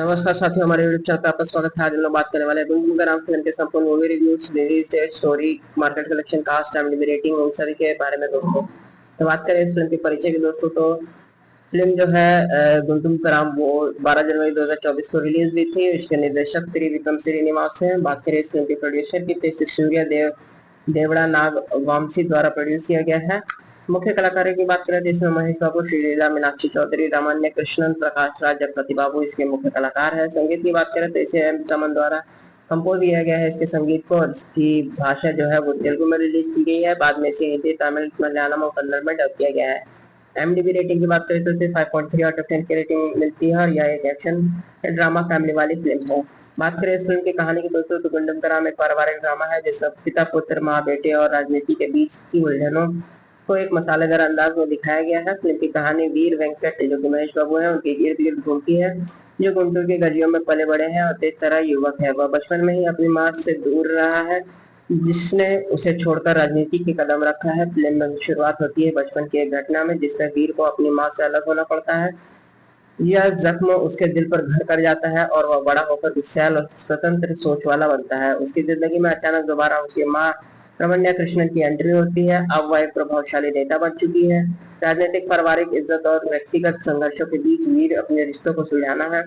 नमस्कार साथियों, हमारे यूट्यूब चैनल पर आपका स्वागत है। आज हम लोग बात करने वाले हैं गुनगुन का नाम फिल्म के संपूर्ण movie reviews, release date, story, market collection, cast, IMDb rating, उन सभी के बारे में दोस्तों। तो बात करें इस फिल्म के परिचय की दोस्तों, तो फिल्म जो है गुनगुन का नाम वो 12 जनवरी 2024 को रिलीज हुई थी। इसके निर्देशक त्रिविक्रम श्रीनिवास हैं। बात करें इस फिल्म के प्रोड्यूसर की, तो इसे सूर्या देवड़ा नाग वामसी द्वारा प्रोड्यूस किया गया है। मुख्य कलाकारों की बात करें तो इसमें महेश बाबू, श्रीलीला, मीनाक्षी चौधरी, रामान्य कृष्णन, प्रकाश राज, जगपति बाबू इसके मुख्य कलाकार है। संगीत की बात करें तो इसे M तमन द्वारा कंपोज किया गया है। इसके संगीत को, इसकी भाषा जो है वो तेलुगु में रिलीज की गई है, बाद में इसे हिंदी, तमिल, मलयालम और कन्नड़ में डब किया गया है। IMDb रेटिंग की बात करें तो इसे 5.3 आउट ऑफ 10 की रेटिंग मिलती है और यह एक एक्शन ड्रामा फैमिली वाली फिल्म है। बात करें इस फिल्म की कहानी की दोस्तों, तो गुंडम का नाम एक पारिवारिक ड्रामा है जिसमें पिता, पुत्र, माँ, बेटे और राजनीति के बीच की उलझनों को एक मसालेदार अंदाज में दिखाया गया है। फिल्म की कहानी वीर वेंकट जो कि महेश बाबू है उनके इर्द गिर्द घूमती है, जो गुंटूर के गलियों में पले बड़े हैं और तेज तरह युवक है। वह बचपन में ही अपनी माँ से दूर रहा है, जिसने उसे छोड़कर राजनीति के कदम रखा है। फिल्म में शुरुआत होती है बचपन की एक घटना में, जिसमें वीर को अपनी माँ से अलग होना पड़ता है। यह जख्म उसके दिल पर घर कर जाता है और वह बड़ा होकर विशाल और स्वतंत्र सोच वाला बनता है। उसकी जिंदगी में अचानक दोबारा उसकी माँ रमन्या कृष्णन की एंट्री होती है। अब वह एक प्रभावशाली नेता बन चुकी है। राजनीतिक, पारिवारिक इज्जत और व्यक्तिगत संघर्षों के बीच वीर अपने रिश्तों को सुलझाना है,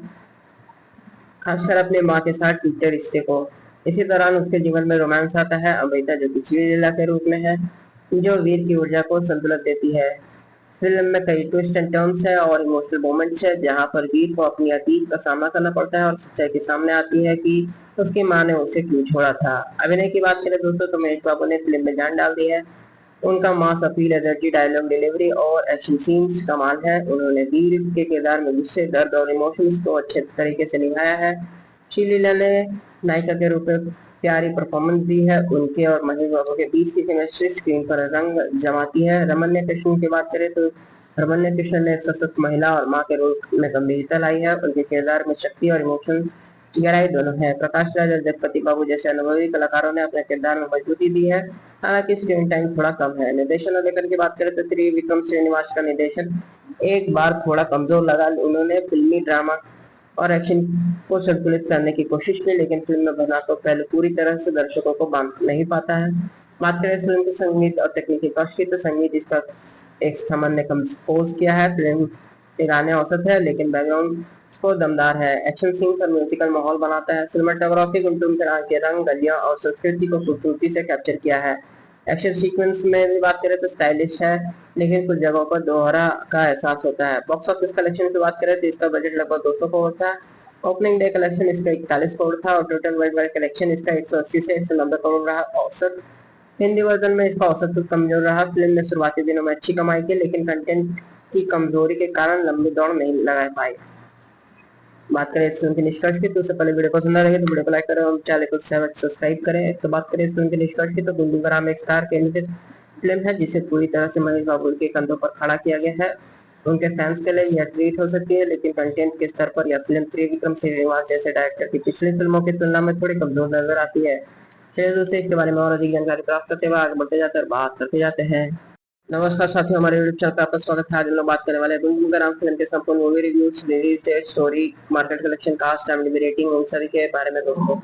खासकर अपने माँ के साथ टूटे रिश्ते को। इसी दौरान उसके जीवन में रोमांस आता है, अमृता जो कि श्रीलीला के रूप में है, जो वीर की ऊर्जा को संतुलित देती है। फिल्म में कई ट्विस्ट एंड टर्न्स है और इमोशनल मोमेंट्स है, जहां पर वीर को अपनी अतीत का सामना करना पड़ता है और सच्चाई के सामने आती है कि उसकी मां ने उसे क्यों छोड़ा था। अभिनय की बात करें दोस्तों, तो महेश बाबू ने फिल्म में जान डाल दी है। उनका mass appeal, energy, dialogue delivery और एक्शन सीन्स कमाल है। उन्होंने वीर के किरदार में गुस्से, दर्द और इमोशंस को अच्छे तरीके से निभाया है। श्रीलीला ने नायिका के रूप में प्यारी परफॉर्मेंस दी है। उनके और महेश बाबू के बीच की केमिस्ट्री स्क्रीन पर रंग जमाती है। रमन्या कृष्णन की बात करें तो रमन्या कृष्णन ने एक सशक्त महिला और मां के रूप में गंभीरता लाई है। उनके किरदार में शक्ति और इमोशंस गहराई दोनों है। प्रकाश राज और जगपति बाबू जैसे अनुभवी कलाकारों ने अपने किरदार में मजबूती दी है, हालांकि स्क्रीन टाइम थोड़ा कम है। निर्देशन और लेखन की बात करें तो त्रिविक्रम श्रीनिवास का निर्देशन एक बार थोड़ा कमजोर लगा। उन्होंने फिल्मी, ड्रामा और एक्शन को संतुलित करने की कोशिश की, लेकिन फिल्म में बना तो पहले पूरी तरह से दर्शकों को बांध नहीं पाता है। बात करें इस फिल्म के संगीत और तकनीकी पक्ष की, तो संगीत इसका एक समन ने कंपोज किया है। फिल्म के गाने औसत है, लेकिन बैकग्राउंड स्कोर दमदार है। एक्शन सीन्स और म्यूजिकल माहौल बनाता है। सिनेमाटोग्राफी गुंटूर के रंग, गलियां और संस्कृति को खूबसूरती से कैप्चर किया है। एक्शन सीक्वेंस में भी बात करें तो स्टाइलिश है, लेकिन कुछ जगहों पर दोहरा का एहसास होता है। बॉक्स ऑफिस कलेक्शन की बात करें तो इसका बजट लगभग 200 करोड़ था। ओपनिंग डे कलेक्शन इसका 41 करोड़ था और टोटल वर्ल्ड वाइड कलेक्शन इसका 180 से 190 करोड़ रहा। औसत हिंदी वर्जन में इसका औसत कमजोर रहा। फिल्म ने शुरुआती दिनों में अच्छी कमाई की, लेकिन कंटेंट की कमजोरी के कारण लंबी दौड़ नहीं लगा पाई। बात करें इस फिल्म के निष्कर्ष की, तो उससे पहले वीडियो पसंद आ रही है तो वीडियो को लाइक करें और चैनल को सब्सक्राइब करें। तो बात करें इस फिल्म के निष्कर्ष की, तो गुंडू का नाम एक स्टार केंद्रित फिल्म है जिसे पूरी तरह से महेश बाबू के कंधों पर खड़ा किया गया है। उनके फैंस के लिए यह ट्रीट हो सकती है, लेकिन कंटेंट के स्तर पर यह फिल्म त्रिविक्रम श्रीनिवास जैसे डायरेक्टर की पिछली फिल्मों की तुलना में थोड़ी कमजोर नजर आती है। चलिए दोस्तों, इसके बारे में और अधिक जानकारी प्राप्त करते हुए आगे बढ़ते जाते हैं और बात करते जाते हैं। नमस्कार साथियों, हमारे यूट्यूब चैनल पर आपका स्वागत है। आज हम लोग बात करने वाले हैं गुनगुन का नाम फिल्म के संपूर्ण movie reviews, release date, story, market collection, cast, IMDb rating, उन सभी के बारे में दोस्तों।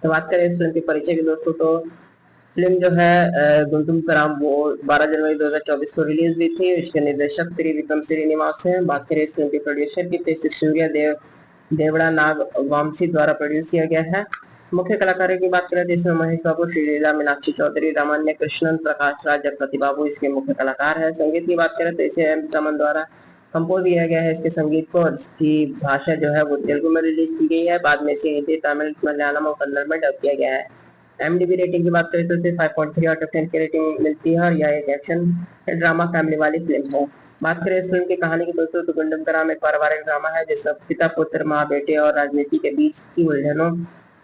तो बात करें इस फिल्म के परिचय की दोस्तों, तो फिल्म जो है गुंटूर का नाम वो 12 जनवरी 2024 को रिलीज हुई थी। इसके निर्देशक त्रिविक्रम श्रीनिवास हैं। बात करें इस फिल्म के प्रोड्यूसर की, तो इसे सूर्या देवड़ा नाग वामसी द्वारा प्रोड्यूस किया गया है। मुख्य कलाकारों की बात करें तो इसमें महेश बाबू, श्रीलीला, मीनाक्षी चौधरी, रामान्य कृष्णन, प्रकाश राज, जगपति बाबू इसके मुख्य कलाकार है। संगीत की बात करें तो इसे M तमन द्वारा कंपोज किया गया है। इसके संगीत को, इसकी भाषा जो है वो तेलुगु में रिलीज की गई है, बाद में इसे हिंदी, तमिल, मलयालम और कन्नड़ में डब किया गया है। IMDb रेटिंग की बात करें तो इसे 5.3 आउट ऑफ 10 की रेटिंग मिलती है और यह एक एक्शन ड्रामा फैमिली वाली फिल्म है। बात करें इस फिल्म की कहानी की दोस्तों, तो गुंडम का नाम एक पारिवारिक ड्रामा है जिसमें पिता, पुत्र, माँ, बेटे और राजनीति के बीच की उलझनों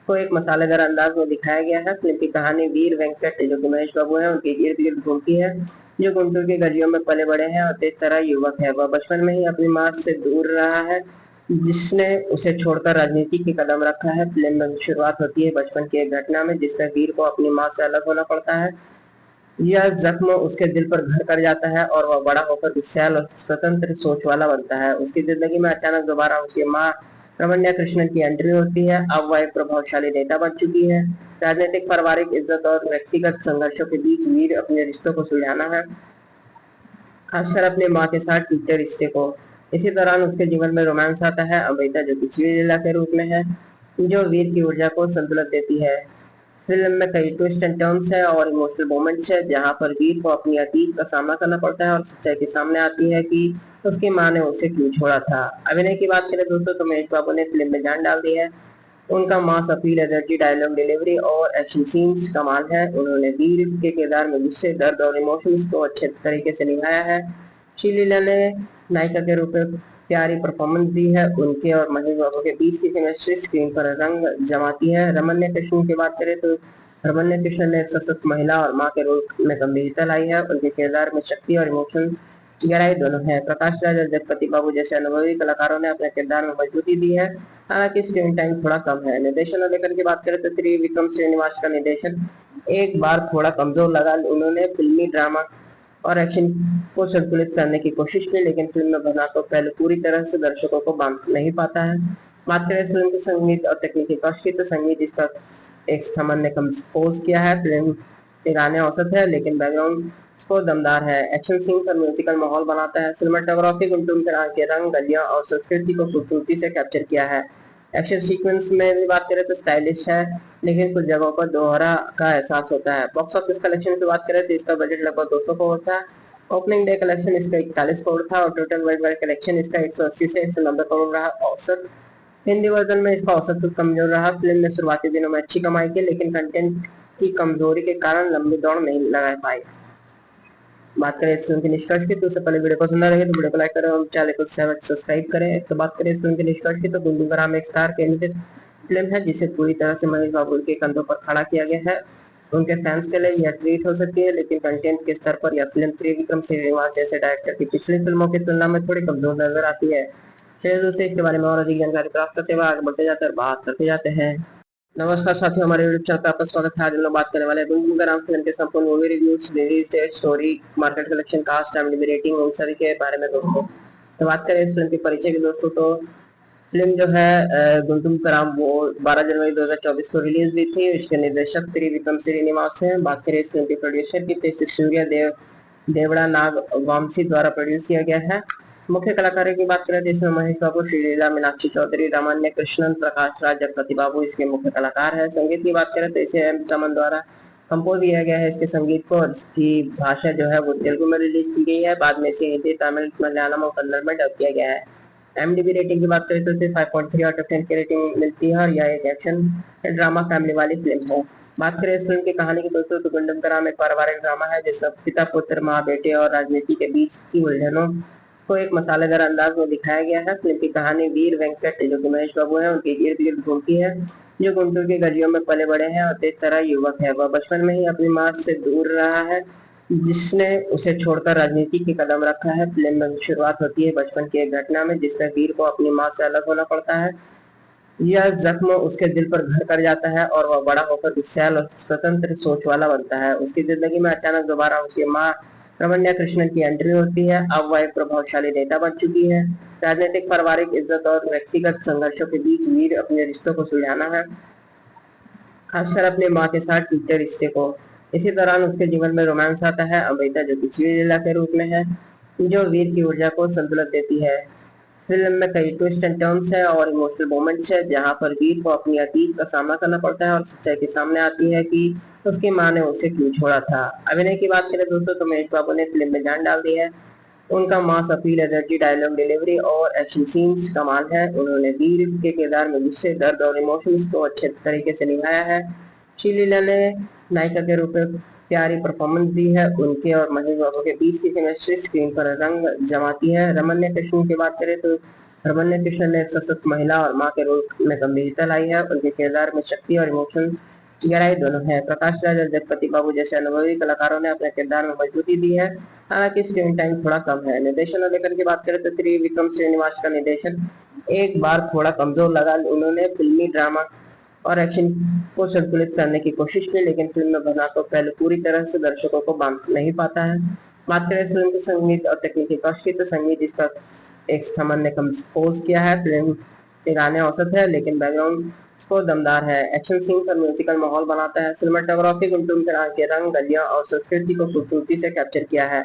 को एक मसालेदार अंदाज में दिखाया गया है। फिल्म की कहानी वीर वेंकट जो कि महेश बाबू है उनके इर्द गिर्द घूमती है, जो गुंटूर के गलियों में पले बड़े हैं और तेज तरह युवक है। वह बचपन में ही अपनी माँ से दूर रहा है, जिसने उसे छोड़कर राजनीति के कदम रखा है। फिल्म में शुरुआत होती है बचपन की एक घटना में, जिसमें वीर को अपनी माँ से अलग होना पड़ता है। यह जख्म उसके दिल पर घर कर जाता है और वह बड़ा होकर विशाल और स्वतंत्र सोच वाला बनता है। उसकी जिंदगी में अचानक दोबारा उसकी माँ रमन्या कृष्णन की एंट्री होती है। अब वह एक प्रभावशाली नेता बन चुकी है। राजनीतिक, पारिवारिक इज्जत और व्यक्तिगत संघर्षों के बीच वीर अपने रिश्तों को सुलझाना है, खासकर अपने माँ के साथ टूटे रिश्ते को। इसी दौरान उसके जीवन में रोमांस आता है, अमृता जो कि लीला के रूप में है, जो वीर की ऊर्जा को संतुलित देती है। फिल्म में कई ट्विस्ट एंड टर्न्स है और इमोशनल मोमेंट्स है, जहां पर वीर को अपनी अतीत का सामना करना पड़ता है और सच्चाई के सामने आती है कि उसकी माँ ने उसे क्यों छोड़ा था। अभिनय की बात करें दोस्तों तो महेश बाबू ने फिल्म में जान डाल दी है। उनका mass appeal, energy, dialogue delivery और एक्शन सीन्स कमाल है। उन्होंने वीर के किरदार में गुस्से, दर्द और इमोशंस को अच्छे तरीके से निभाया है। श्रीलीला ने नायिका के रूप में प्यारी परफॉर्मेंस दी है। उनके और महेश बाबू के बीच की केमिस्ट्री स्क्रीन पर रंग जमाती है। रमन्या कृष्णन की बात करें तो रमन्या कृष्णन ने एक सशक्त महिला और माँ के रूप में गंभीरता लाई है। उनके किरदार में शक्ति और इमोशंस गहराई दोनों है। प्रकाश राज और जगपति बाबू जैसे अनुभवी कलाकारों ने अपने किरदार में मजबूती दी है, हालांकि स्क्रीन टाइम थोड़ा कम है। निर्देशन और लेखन की बात करें तो त्रिविक्रम श्रीनिवास का निर्देशन एक बार थोड़ा कमजोर लगा। उन्होंने फिल्मी ड्रामा और एक्शन को संतुलित करने की कोशिश की, लेकिन फिल्म में बना तो पहले पूरी तरह से दर्शकों को बांध नहीं पाता है। बात करें इस फिल्म के संगीत और तकनीकी पक्ष की तो संगीत इसका एक समन ने कंपोज किया है। फिल्म के गाने औसत है, लेकिन बैकग्राउंड स्कोर दमदार है। एक्शन सीन्स और म्यूजिकल माहौल बनाता है। सिनेमाटोग्राफी गुंटूर के रंग, गलियां और संस्कृति को खूबसूरती से कैप्चर किया है। एक्शन सीक्वेंस में भी बात करें तो स्टाइलिश है, लेकिन कुछ जगहों पर दोहरा का एहसास होता है। बॉक्स ऑफिस कलेक्शन की बात करें तो इसका बजट लगभग 200 करोड़ था। ओपनिंग डे कलेक्शन इसका 41 करोड़ था और टोटल वर्ल्ड वाइड कलेक्शन इसका 180 से 190 करोड़ रहा। औसत हिंदी वर्जन में इसका औसत कमजोर रहा। फिल्म ने शुरुआती दिनों में अच्छी कमाई की, लेकिन कंटेंट की कमजोरी के कारण लंबी दौड़ नहीं लगा पाई। बात करें इस फिल्म के निष्कर्ष की तो उससे पहले वीडियो पसंद आ रही है तो वीडियो को लाइक करें और चैनल को सब्सक्राइब करें। तो बात करें इस फिल्म के निष्कर्ष की तो गुंडूगराम एक स्टार केंद्रित फिल्म है, जिसे पूरी तरह से महेश बाबू के कंधों पर खड़ा किया गया है। उनके फैंस के लिए यह ट्रीट हो सकती है, लेकिन कंटेंट के स्तर पर यह फिल्म त्रिविक्रम श्रीनिवास जैसे डायरेक्टर की पिछली फिल्मों की तुलना में थोड़ी कमजोर नजर आती है। चलिए दोस्तों, इसके बारे में और अधिक जानकारी प्राप्त करते हुए आगे बढ़ते जाते हैं और बात करते जाते हैं। नमस्कार साथियों, हमारे यूट्यूब चैनल पर आपका स्वागत है। आज हम लोग बात करने वाले हैं गुंडूगराम फिल्म के संपूर्ण movie reviews, release date, story, market collection, cast, IMDb rating, उन सभी के बारे में दोस्तों। तो बात करें इस फिल्म के परिचय की दोस्तों तो फिल्म जो है गुंडूगराम वो 12 जनवरी 2024 को रिलीज हुई थी। इसके निर्देशक त्रिविक्रम श्रीनिवास हैं। बात करें इस फिल्म के प्रोड्यूसर की तो इसे सूर्य देवड़ा नाग वामसी द्वारा प्रोड्यूस किया गया है। मुख्य कलाकारों की बात करें तो इसमें महेश बाबू, श्रीलीला, मीनाक्षी चौधरी, रमन्या कृष्णन, प्रकाश राज, जगपति बाबू इसके मुख्य कलाकार है। संगीत की बात करें तो इसे M तमन द्वारा कंपोज किया गया है। इसके संगीत को और इसकी भाषा जो है वो तेलुगु में रिलीज की गई है। बाद में इसे हिंदी, तमिल, मलयालम और कन्नड़ में डब किया गया है। IMDb रेटिंग की बात करें तो इसे 5.3 आउट ऑफ 10 की रेटिंग मिलती है और यह एक एक्शन ड्रामा फैमिली वाली फिल्म है। बात करें इस फिल्म की कहानी की दोस्तों तो गुंडूगराम एक पारिवारिक ड्रामा है, जिसमें पिता, पुत्र, माँ, बेटे और राजनीति के बीच की उलझनों को एक मसालेदार अंदाज में दिखाया गया है। फिल्म की कहानी वीर वेंकट जो कि महेश बाबू है उनके इर्द गिर्द घूमती है, जो गुंटूर की गलियों में पले बड़े हैं और तेज तरह युवक है। वह बचपन में ही अपनी माँ से दूर रहा है, जिसने उसे छोड़कर राजनीति की कदम रखा है। फिल्म में शुरुआत होती है बचपन की एक घटना में, जिसमें वीर को अपनी माँ से अलग होना पड़ता है। यह जख्म उसके दिल पर घर कर जाता है और वह बड़ा होकर विशाल और स्वतंत्र सोच वाला बनता है। उसकी जिंदगी में अचानक दोबारा उसकी माँ रमन्या कृष्णन की एंट्री होती है। अब वह एक प्रभावशाली नेता बन चुकी है। राजनीतिक, पारिवारिक इज्जत और व्यक्तिगत संघर्षों के बीच वीर अपने रिश्तों को सुलझाना है, खासकर अपने माँ के साथ टूटे रिश्ते को। इसी दौरान उसके जीवन में रोमांस आता है। अमृता जो कि लीला के रूप में है, जो वीर की ऊर्जा को संतुलित देती है। फिल्म में कई ट्विस्ट एंड टर्न्स है और इमोशनल मोमेंट्स है, जहां पर वीर को अपनी अतीत का सामना करना पड़ता है और सच्चाई के सामने आती है कि उसकी माँ ने उसे क्यों छोड़ा था। अभिनय की बात करें दोस्तों तो महेश बाबू ने फिल्म में जान डाल दी है। उनका mass appeal, energy, dialogue delivery और एक्शन सीन्स कमाल है। उन्होंने वीर के किरदार में गुस्से, दर्द और इमोशंस को अच्छे तरीके से निभाया है। श्रीलीला ने नायिका के रूप में प्यारी परफॉर्मेंस दी है। उनके और महेश बाबू के बीच की केमिस्ट्री स्क्रीन पर रंग जमाती है। रमन्या कृष्णन की बात करें तो रमन्या कृष्णन ने एक सशक्त महिला और माँ के रूप में गंभीरता लाई है। उनके किरदार में शक्ति और इमोशंस गहराई दोनों है। प्रकाश राज और जगपति बाबू जैसे अनुभवी कलाकारों ने अपने किरदार में मजबूती दी है, हालांकि स्क्रीन टाइम थोड़ा कम है। निर्देशन और लेखन की बात करें तो त्रिविक्रम श्रीनिवास का निर्देशन एक बार थोड़ा कमजोर लगा। उन्होंने फिल्मी ड्रामा और एक्शन को संतुलित करने की कोशिश की, लेकिन फिल्म में बना तो पहले पूरी तरह से दर्शकों को बांध नहीं पाता है। बात करें इस फिल्म के संगीत और तकनीकी पक्ष की तो संगीत इसका एक समन ने कंपोज किया है। फिल्म के गाने औसत है लेकिन बैकग्राउंड स्कोर दमदार है। एक्शन सीन्स और म्यूजिकल माहौल बनाता है। सिनेमाटोग्राफी गुंटूम के रंग, गलियां और संस्कृति को खूबसूरती से कैप्चर किया है।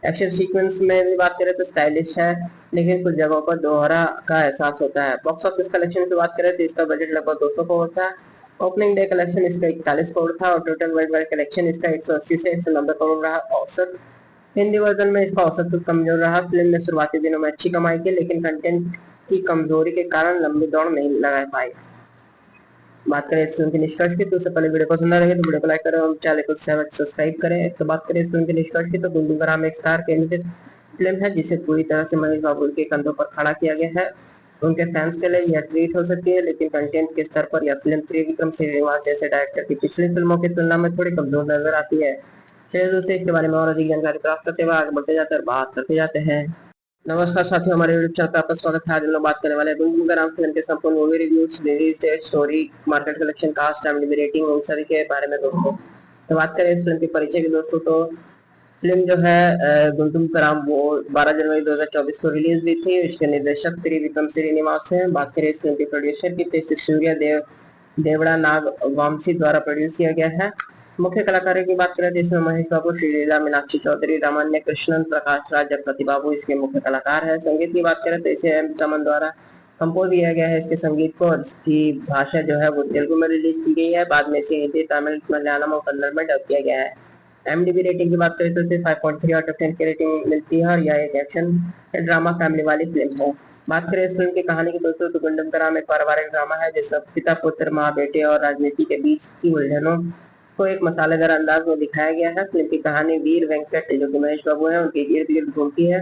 एक्शन सीक्वेंस में भी बात करें तो स्टाइलिश है, लेकिन कुछ जगहों पर दोहरा का एहसास होता है। बॉक्स ऑफिस कलेक्शन की बात करें तो इसका बजट लगभग 200 करोड़ था। ओपनिंग डे कलेक्शन इसका 41 करोड़ था और टोटल वर्ल्ड वाइड कलेक्शन इसका 180 से 190 करोड़ रहा औसत। हिंदी वर्जन में इसका औसत कमजोर रहा। फिल्म ने शुरुआती दिनों में अच्छी कमाई की, लेकिन कंटेंट की कमजोरी के कारण लंबी दौड़ नहीं लगा पाई। बात करें इस फिल्म के निष्कर्ष की तो उससे पहले वीडियो पसंद आ रही है तो वीडियो को लाइक करें और चैनल को सब्सक्राइब करें। तो बात करें इस फिल्म के निष्कर्ष की तो गुंडूगराम एक स्टार केंद्रित फिल्म है जिसे पूरी तरह से महेश बाबू के कंधों पर खड़ा किया गया है। उनके फैंस के लिए यह ट्रीट हो सकती है, लेकिन कंटेंट के स्तर पर यह फिल्म त्रिविक्रम श्रीनिवास जैसे डायरेक्टर की पिछली फिल्मों की तुलना में थोड़ी कमजोर नजर आती है। चलिए दोस्तों, इसके बारे में और अधिक जानकारी प्राप्त करते हुए आगे बढ़ते जाते हैं और बात करते जाते हैं। नमस्कार साथियों, हमारे यूट्यूब चैनल पर आपका स्वागत है। आज हम लोग बात करने वाले हैं गुंगुम का नाम फिल्म के संपूर्ण movie reviews, release date, story, market collection, cast, IMDb rating, उन सभी के बारे में दोस्तों। तो बात करें इस फिल्म के परिचय की दोस्तों, तो फिल्म जो है गुंटुम का राम वो 12 जनवरी 2024 को रिलीज हुई थी। इसके निर्देशक त्रिविक्रम श्रीनिवास हैं। बात करें इस फिल्म के प्रोड्यूसर की तो इसे सूर्य देवड़ा नाग वामसी द्वारा प्रोड्यूस किया गया है। मुख्य कलाकारों की बात करें तो इसमें महेश बाबू, श्रीलीला, मीनाक्षी चौधरी, रामान्य कृष्णन, प्रकाश राज, जगपति बाबू इसके मुख्य कलाकार है। संगीत की बात करें तो इसे M तमन द्वारा कंपोज किया गया है। इसके संगीत को और इसकी भाषा जो है वो तेलुगु में रिलीज की गई है। बाद में इसे हिंदी, तमिल, मलयालम और कन्नड़ में डब किया गया है। IMDb रेटिंग की बात करें तो इसे 5.3 आउट ऑफ 10 की रेटिंग मिलती है और यह एक एक्शन ड्रामा फैमिली वाली फिल्म है। बात करें इस फिल्म की कहानी की दोस्तों, तो गुंडम का राम एक पारिवारिक ड्रामा है जिसमें पिता, पुत्र, माँ, बेटे और राजनीति के बीच की उलझनों को एक मसालेदार अंदाज में दिखाया गया है। फिल्म की कहानी वीर वेंकट जो कि महेश बाबू है उनके इर्द गिर्द घूमती है,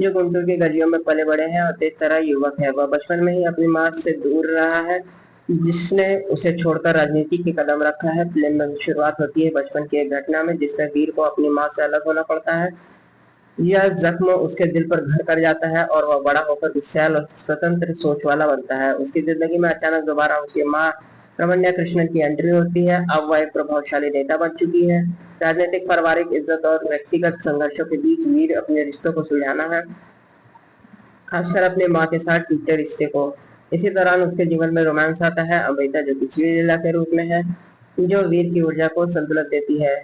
जो गुंटूर के गलियों में पले बड़े हैं और तेज तरह युवक है। वह बचपन में ही अपनी माँ से दूर रहा है, जिसने उसे छोड़कर राजनीति की कदम रखा है। फिल्म में शुरुआत होती है बचपन की एक घटना में जिसमें वीर को अपनी माँ से अलग होना पड़ता है। यह जख्म उसके दिल पर घर कर जाता है और वह बड़ा होकर गुस्सैल और स्वतंत्र सोच वाला बनता है। उसकी जिंदगी में अचानक दोबारा उसकी माँ रमन्या कृष्णन की एंट्री होती है। अब वह एक प्रभावशाली नेता बन चुकी है। राजनीतिक, पारिवारिक इज्जत और व्यक्तिगत संघर्षों के बीच वीर अपने रिश्तों को सुलझाना है, खासकर अपने माँ के साथ टूटे रिश्ते को। इसी दौरान उसके जीवन में रोमांस आता है, अमृता जो कि श्रीलीला के रूप में है, जो वीर की ऊर्जा को संतुलित देती है।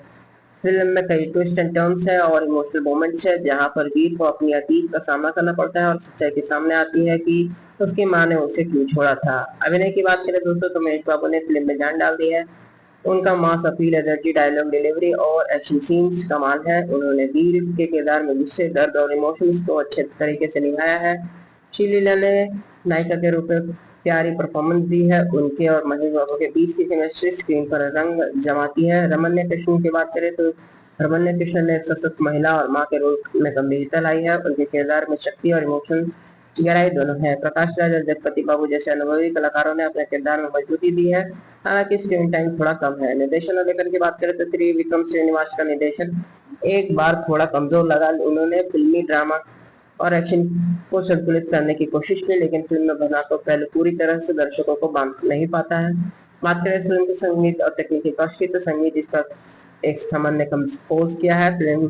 फिल्म में कई ट्विस्ट एंड टर्न्स है और इमोशनल मोमेंट्स है, जहां पर वीर को अपनी अतीत का सामना करना पड़ता है और सच्चाई के सामने आती है कि उसकी माँ ने उसे क्यों छोड़ा था। अभिनय की बात करें दोस्तों तो महेश बाबू ने फिल्म में जान डाल दी है। उनका mass appeal, energy, dialogue delivery और एक्शन सीन्स कमाल है। उन्होंने वीर के किरदार में गुस्से, दर्द और इमोशंस को अच्छे तरीके से निभाया है। श्रीलीला ने नायिका के रूप में प्यारी परफॉर्मेंस दी है। उनके और महेश बाबू के बीच की केमिस्ट्री स्क्रीन पर रंग जमाती है। रमन्य कृष्णन की बात करें तो रमन्य कृष्णन ने एक सशक्त महिला और माँ के रूप में गंभीरता लाई है। उनके किरदार में शक्ति और इमोशंस गहराई दोनों है। प्रकाश राज और जगपति बाबू जैसे अनुभवी कलाकारों ने अपने किरदार में मजबूती दी है, हालांकि स्क्रीन टाइम थोड़ा कम है। निर्देशन और लेखन की बात करें तो त्रिविक्रम श्रीनिवास का निर्देशन एक बार थोड़ा कमजोर लगा। उन्होंने फिल्मी, ड्रामा और एक्शन को संतुलित करने की कोशिश की, लेकिन फिल्म में बना तो पहले पूरी तरह से दर्शकों को बांध नहीं पाता है। बात करें इस फिल्म के संगीत और तकनीकी पक्ष की तो संगीत इसका एक समन ने कंपोज किया है। फिल्म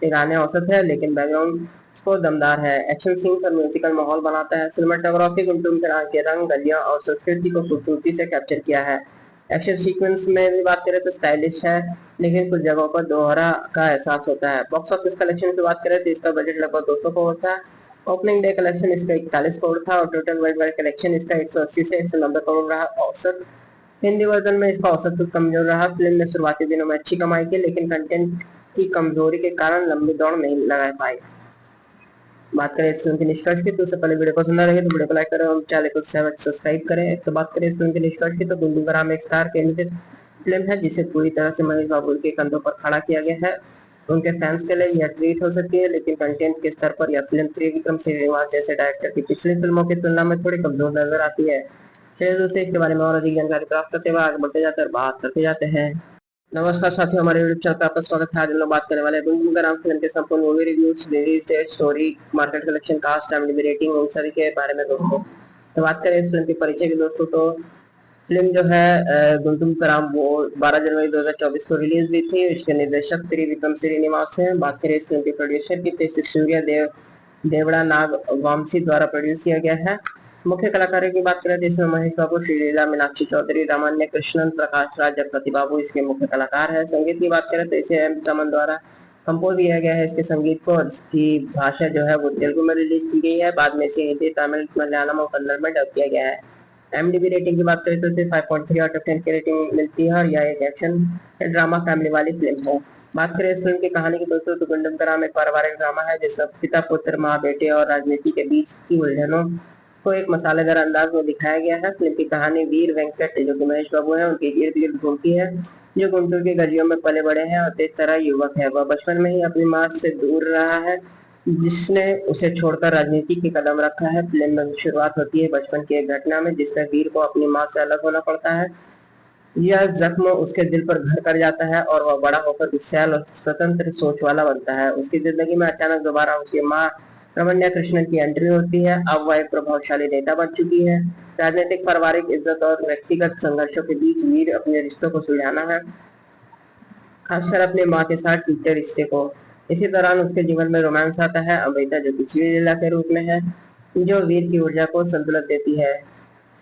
के गाने औसत है, लेकिन बैकग्राउंड स्कोर दमदार है। एक्शन सीन्स और म्यूजिकल माहौल बनाता है। सिनेमाटोग्राफी गुंटूम के रंग, गलियां और संस्कृति को खूबसूरती से कैप्चर किया है। एक्शन सीक्वेंस में भी बात करें तो स्टाइलिश है, लेकिन कुछ जगहों पर दोहरा का एहसास होता है। बॉक्स ऑफिस कलेक्शन की बात करें तो इसका बजट लगभग 200 करोड़ था। ओपनिंग डे कलेक्शन इसका 41 करोड़ था और टोटल वर्ल्ड वाइड कलेक्शन इसका 180 से 190 करोड़ रहा औसत। हिंदी वर्जन में इसका औसत कमजोर रहा। फिल्म ने शुरुआती दिनों में अच्छी कमाई की, लेकिन कंटेंट की कमजोरी के कारण लंबी दौड़ नहीं लगा पाई। बात करें इस फिल्म के निष्कर्ष की तो उससे पहले वीडियो पसंद आ रही है तो वीडियो को लाइक करें और चैनल को सब्सक्राइब करें। तो बात करें इस फिल्म के निष्कर्ष की तो गुंडू का राम एक स्टार केंद्रित फिल्म है जिसे पूरी तरह से महेश बाबू के कंधों पर खड़ा किया गया है। उनके फैंस के लिए यह ट्रीट हो सकती है, लेकिन कंटेंट के स्तर पर यह फिल्म त्रिविक्रम श्रीनिवास जैसे डायरेक्टर की पिछली फिल्मों की तुलना में थोड़ी कमजोर नजर आती है। चलिए दोस्तों, इसके बारे में और अधिक जानकारी प्राप्त करते हुए आगे बढ़ते जाते हैं और बात करते जाते हैं। नमस्कार साथियों, हमारे यूट्यूब चैनल पर आपका स्वागत है। आज हम लोग बात करने वाले हैं गुंगुम का नाम फिल्म के संपूर्ण movie reviews, release date, story, market collection, cast, IMDb rating, उन सभी के बारे में दोस्तों। तो बात करें इस फिल्म के परिचय की दोस्तों, तो फिल्म जो है गुंटुम का राम वो 12 जनवरी 2024 को रिलीज हुई थी। इसके निर्देशक त्रिविक्रम श्रीनिवास हैं। बात करें इस फिल्म के प्रोड्यूसर की तो इसे सूर्य देवड़ा नाग वामसी द्वारा प्रोड्यूस किया गया है। मुख्य कलाकारों की बात करें तो इसमें महेश बाबू, श्रीलीला, मीनाक्षी चौधरी, रामान्य कृष्णन, प्रकाश राज, जगपति बाबू इसके मुख्य कलाकार है। संगीत की बात करें तो इसे एम तमन द्वारा कंपोज किया गया है इसके संगीत को, और इसकी भाषा जो है वो तेलुगु में रिलीज की गई है, बाद में इसे हिंदी, तमिल, मलयालम और कन्नड़ में डब किया गया है। एमडीबी रेटिंग की बात करें तो इसे 5.3 आउट ऑफ 10 की रेटिंग मिलती है, और यह एक एक्शन ड्रामा फैमिली वाली फिल्म है। बात करें इस फिल्म की कहानी की दोस्तों तो गुंडम का राम एक पारिवारिक ड्रामा है जिसमें पिता, पुत्र, माँ, बेटे और राजनीति के बीच की उलझनों को एक मसालेदार अंदाज में दिखाया गया है। फिल्म की कहानी वीर वेंकट जो कि महेश बाबू है उनके इर्द गिर्द घूमती है, जो गुंटूर के गलियों में पले बड़े हैं और तेज तरह युवक है। वह बचपन में ही अपनी माँ से दूर रहा है, जिसने उसे छोड़कर राजनीति की कदम रखा है। फिल्म में शुरुआत होती है बचपन की एक घटना में जिसमें वीर को अपनी माँ से अलग होना पड़ता है। यह जख्म उसके दिल पर घर कर जाता है और वह बड़ा होकर गुस्सैल और स्वतंत्र सोच वाला बनता है। उसकी जिंदगी में अचानक दोबारा उसकी माँ रमन्या कृष्णन की एंट्री होती है। अब वह एक प्रभावशाली नेता बन चुकी है। राजनीतिक, पारिवारिक इज्जत और व्यक्तिगत संघर्षों के बीच वीर अपने रिश्तों को सुलझाना है, खासकर अपने माँ के साथ टूटे रिश्ते को। इसी दौरान उसके जीवन में रोमांस आता है, अमृता जो कि लीला के रूप में है, जो वीर की ऊर्जा को संतुलित देती है।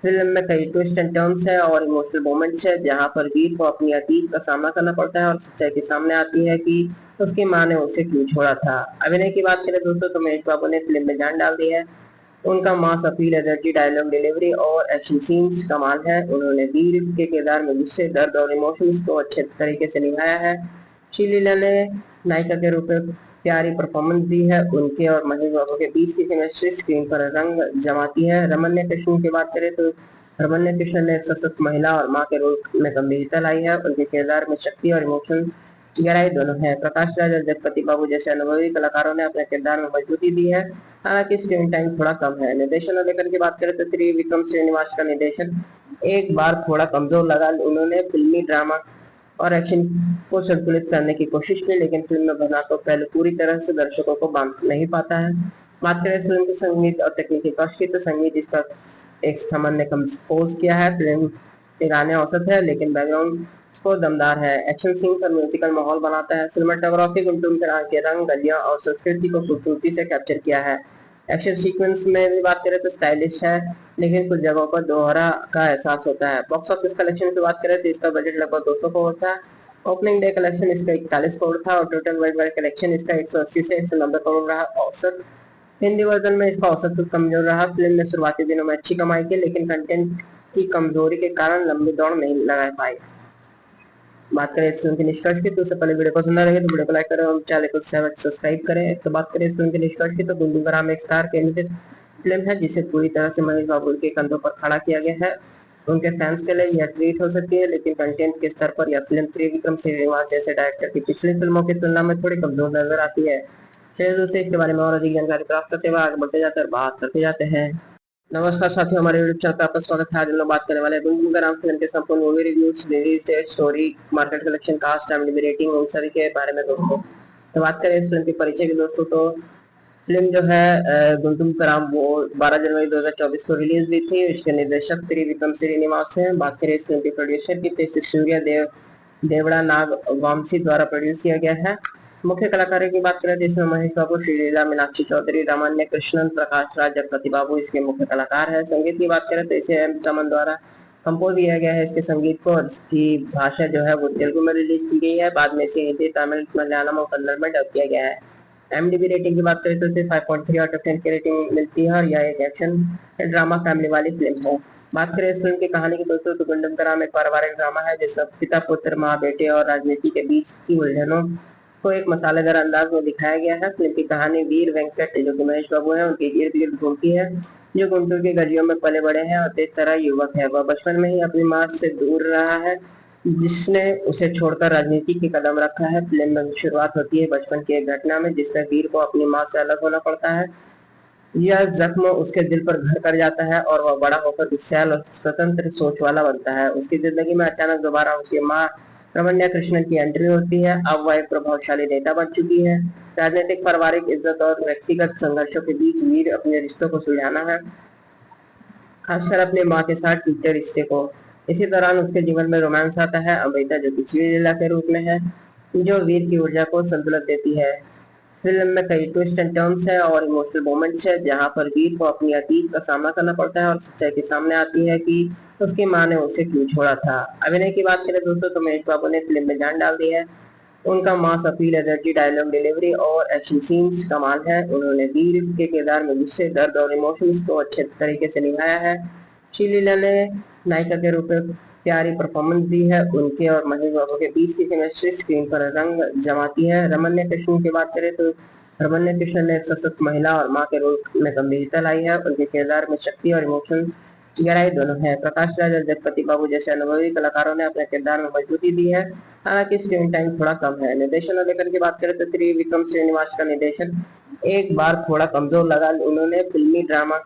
फिल्म में कई ट्विस्ट एंड टर्न्स है और इमोशनल मोमेंट्स है, जहां पर वीर को अपनी अतीत का सामना करना पड़ता है और सच्चाई के सामने आती है कि उसकी मां ने उसे क्यों छोड़ा था। अभिनय की बात करें दोस्तों तो महेश बाबू ने फिल्म में जान डाल दी है। उनका mass appeal, energy, dialogue delivery और एक्शन सीन्स कमाल है। उन्होंने वीर के किरदार में गुस्से, दर्द और इमोशंस को अच्छे तरीके से निभाया है। श्रीलीला ने नायिका के रूप में प्यारी परफॉर्मेंस दी है। उनके और महेश बाबू के बीच की केमिस्ट्री स्क्रीन पर रंग जमाती है। रमन्य कृष्ण की बात करें तो रमन्य कृष्ण ने एक सशक्त महिला और मां के रूप में गंभीरता लाई है। उनके किरदार में शक्ति और इमोशंस गहराई दोनों है। प्रकाश राज और जगपति बाबू जैसे अनुभवी कलाकारों ने अपने किरदार में मजबूती दी है, हालांकि स्क्रीन टाइम थोड़ा कम है। निर्देशन और लेखन की बात करें तो त्रिविक्रम श्रीनिवास का निर्देशन एक बार थोड़ा कमजोर लगा। उन्होंने फिल्मी, ड्रामा और एक्शन को संतुलित करने की कोशिश की, लेकिन फिल्म में बना तो पहले पूरी तरह से दर्शकों को बांध नहीं पाता है। बात करें फिल्म के संगीत और तकनीकी पक्ष की तो संगीत इसका एक समन ने कंपोज किया है। फिल्म के गाने औसत है लेकिन बैकग्राउंड स्कोर दमदार है। एक्शन सीन्स और म्यूजिकल माहौल बनाता है। सिनेमाटोग्राफी गुंटूर के रंग, गलियां और संस्कृति को खूबसूरती से कैप्चर किया है। एक्शन सीक्वेंस में भी बात करें तो स्टाइलिश है, लेकिन कुछ जगहों पर दोहरा का एहसास होता है। बॉक्स ऑफिस कलेक्शन की बात करें तो इसका बजट लगभग 200 करोड़ था। ओपनिंग डे कलेक्शन इसका 41 करोड़ था और टोटल वर्ल्ड वाइड कलेक्शन इसका 180 से 190 करोड़ रहा। औसत हिंदी वर्जन में इसका औसत तो कमजोर रहा। फिल्म ने शुरुआती दिनों में अच्छी कमाई की, लेकिन कंटेंट की कमजोरी के कारण लंबी दौड़ नहीं लगा पाई। बात करें इस फिल्म के निष्कर्ष की तो उससे पहले वीडियो पसंद आ रही है तो वीडियो को लाइक करें और चैनल को सब्सक्राइब करें। तो बात करें इस फिल्म के निष्कर्ष की तो गुंडू राम एक स्टार केंद्रित फिल्म है जिसे पूरी तरह से महेश बाबू के कंधों पर खड़ा किया गया है। उनके फैंस के लिए यह ट्रीट हो सकती है, लेकिन कंटेंट के स्तर पर यह फिल्म त्रिविक्रम श्रीनिवास जैसे डायरेक्टर की पिछली फिल्मों की तुलना में थोड़ी कमजोर नजर आती है। चलिए दोस्तों, इसके बारे में और अधिक जानकारी प्राप्त करते हुए आगे बढ़ते जाते हैं और बात करते जाते हैं। नमस्कार साथियों, हमारे यूट्यूब चैनल पर आपका स्वागत है। आज हम लोग बात करने वाले हैं गुंडम का राम फिल्म के संपूर्ण movie reviews, release date, story, market collection, cast, IMDb rating, उन सभी के बारे में दोस्तों। तो बात करें इस फिल्म के परिचय की दोस्तों तो फिल्म जो है गुंडम का राम वो 12 जनवरी 2024 को रिलीज हुई थी। इसके निर्देशक त्रिविक्रम श्रीनिवास हैं। बात करें इस फिल्म के प्रोड्यूसर की तो इसे सूर्य देवड़ा नाग वामसी द्वारा प्रोड्यूस किया गया है। मुख्य कलाकारों की बात करें तो इसमें महेश बाबू, श्रीलीला, मीनाक्षी चौधरी, रामान्य कृष्णन, प्रकाश राज, जगपति बाबू इसके मुख्य कलाकार है। संगीत की बात करें तो इसे एम तमन द्वारा कंपोज किया गया है इसके संगीत को, और इसकी भाषा जो है वो तेलुगु में रिलीज की गई है, बाद में इसे हिंदी, तमिल, मलयालम और कन्नड़ में डब किया गया है। एमडीबी रेटिंग की बात करें तो इसे 5.3 आउट ऑफ 10 की रेटिंग मिलती है, और यह एक एक्शन ड्रामा फैमिली वाली फिल्म है। बात करें इस फिल्म की कहानी की दोस्तों तो गुंडम का राम एक पारिवारिक ड्रामा है जिसमें पिता, पुत्र, माँ, बेटे और राजनीति के बीच की उलझनों को एक मसालेदार अंदाज में दिखाया गया है। फिल्म की कहानी वीर वेंकट जो कि महेश बाबू है उनके इर्द गिर्द घूमती है, जो गुंटूर के गलियों में पले बड़े हैं और तेज तरह युवक है। वह बचपन में ही अपनी माँ से दूर रहा है, जिसने उसे छोड़कर राजनीति की कदम रखा है। फिल्म में शुरुआत होती है बचपन की एक घटना में जिसमें वीर को अपनी माँ से अलग होना पड़ता है। यह जख्म उसके दिल पर घर कर जाता है और वह बड़ा होकर गुस्सैल और स्वतंत्र सोच वाला बनता है। उसकी जिंदगी में अचानक दोबारा उसकी माँ रमन्या कृष्णन की एंट्री होती है। अब वह एक प्रभावशाली नेता बन चुकी है। राजनीतिक, पारिवारिक इज्जत और व्यक्तिगत संघर्षों के बीच वीर अपने रिश्तों को सुलझाना है, खासकर अपने माँ के साथ टूटे रिश्ते को। इसी दौरान उसके जीवन में रोमांस आता है। अमृता जो कि लीला के रूप में है, जो वीर की ऊर्जा को संतुलित देती है। फिल्म में कई ट्विस्ट एंड टर्न्स है और इमोशनल मोमेंट्स है, जहां पर वीर को अपनी अतीत का सामना करना पड़ता है और सच्चाई के सामने आती है कि उसकी मां ने उसे क्यों छोड़ा था। अभिनय की बात करें दोस्तों तो महेश बाबू ने फिल्म में जान डाल दी है। उनका mass appeal, energy, dialogue delivery और एक्शन सीन्स कमाल है। उन्होंने वीर के किरदार में गुस्से, दर्द और इमोशंस को अच्छे तरीके से निभाया है। श्रीलीला ने नायिका के रूप में प्यारी परफॉर्मेंस दी है। उनके और महेश बाबू के बीच की केमिस्ट्री स्क्रीन पर रंग जमाती है। रमन्य कृष्ण की बात करें तो रमन्य कृष्ण ने एक सशक्त महिला और मां के रूप में गंभीरता लाई है। उनके किरदार में शक्ति और इमोशंस गहराई दोनों है। प्रकाश राज और जगपति बाबू जैसे अनुभवी कलाकारों ने अपने किरदार में मजबूती दी है। हालांकि स्क्रीन टाइम थोड़ा कम है। निर्देशन और लेखन की बात करें तो त्रिविक्रम श्रीनिवास का निर्देशन एक बार थोड़ा कमजोर लगा। उन्होंने फिल्मी ड्रामा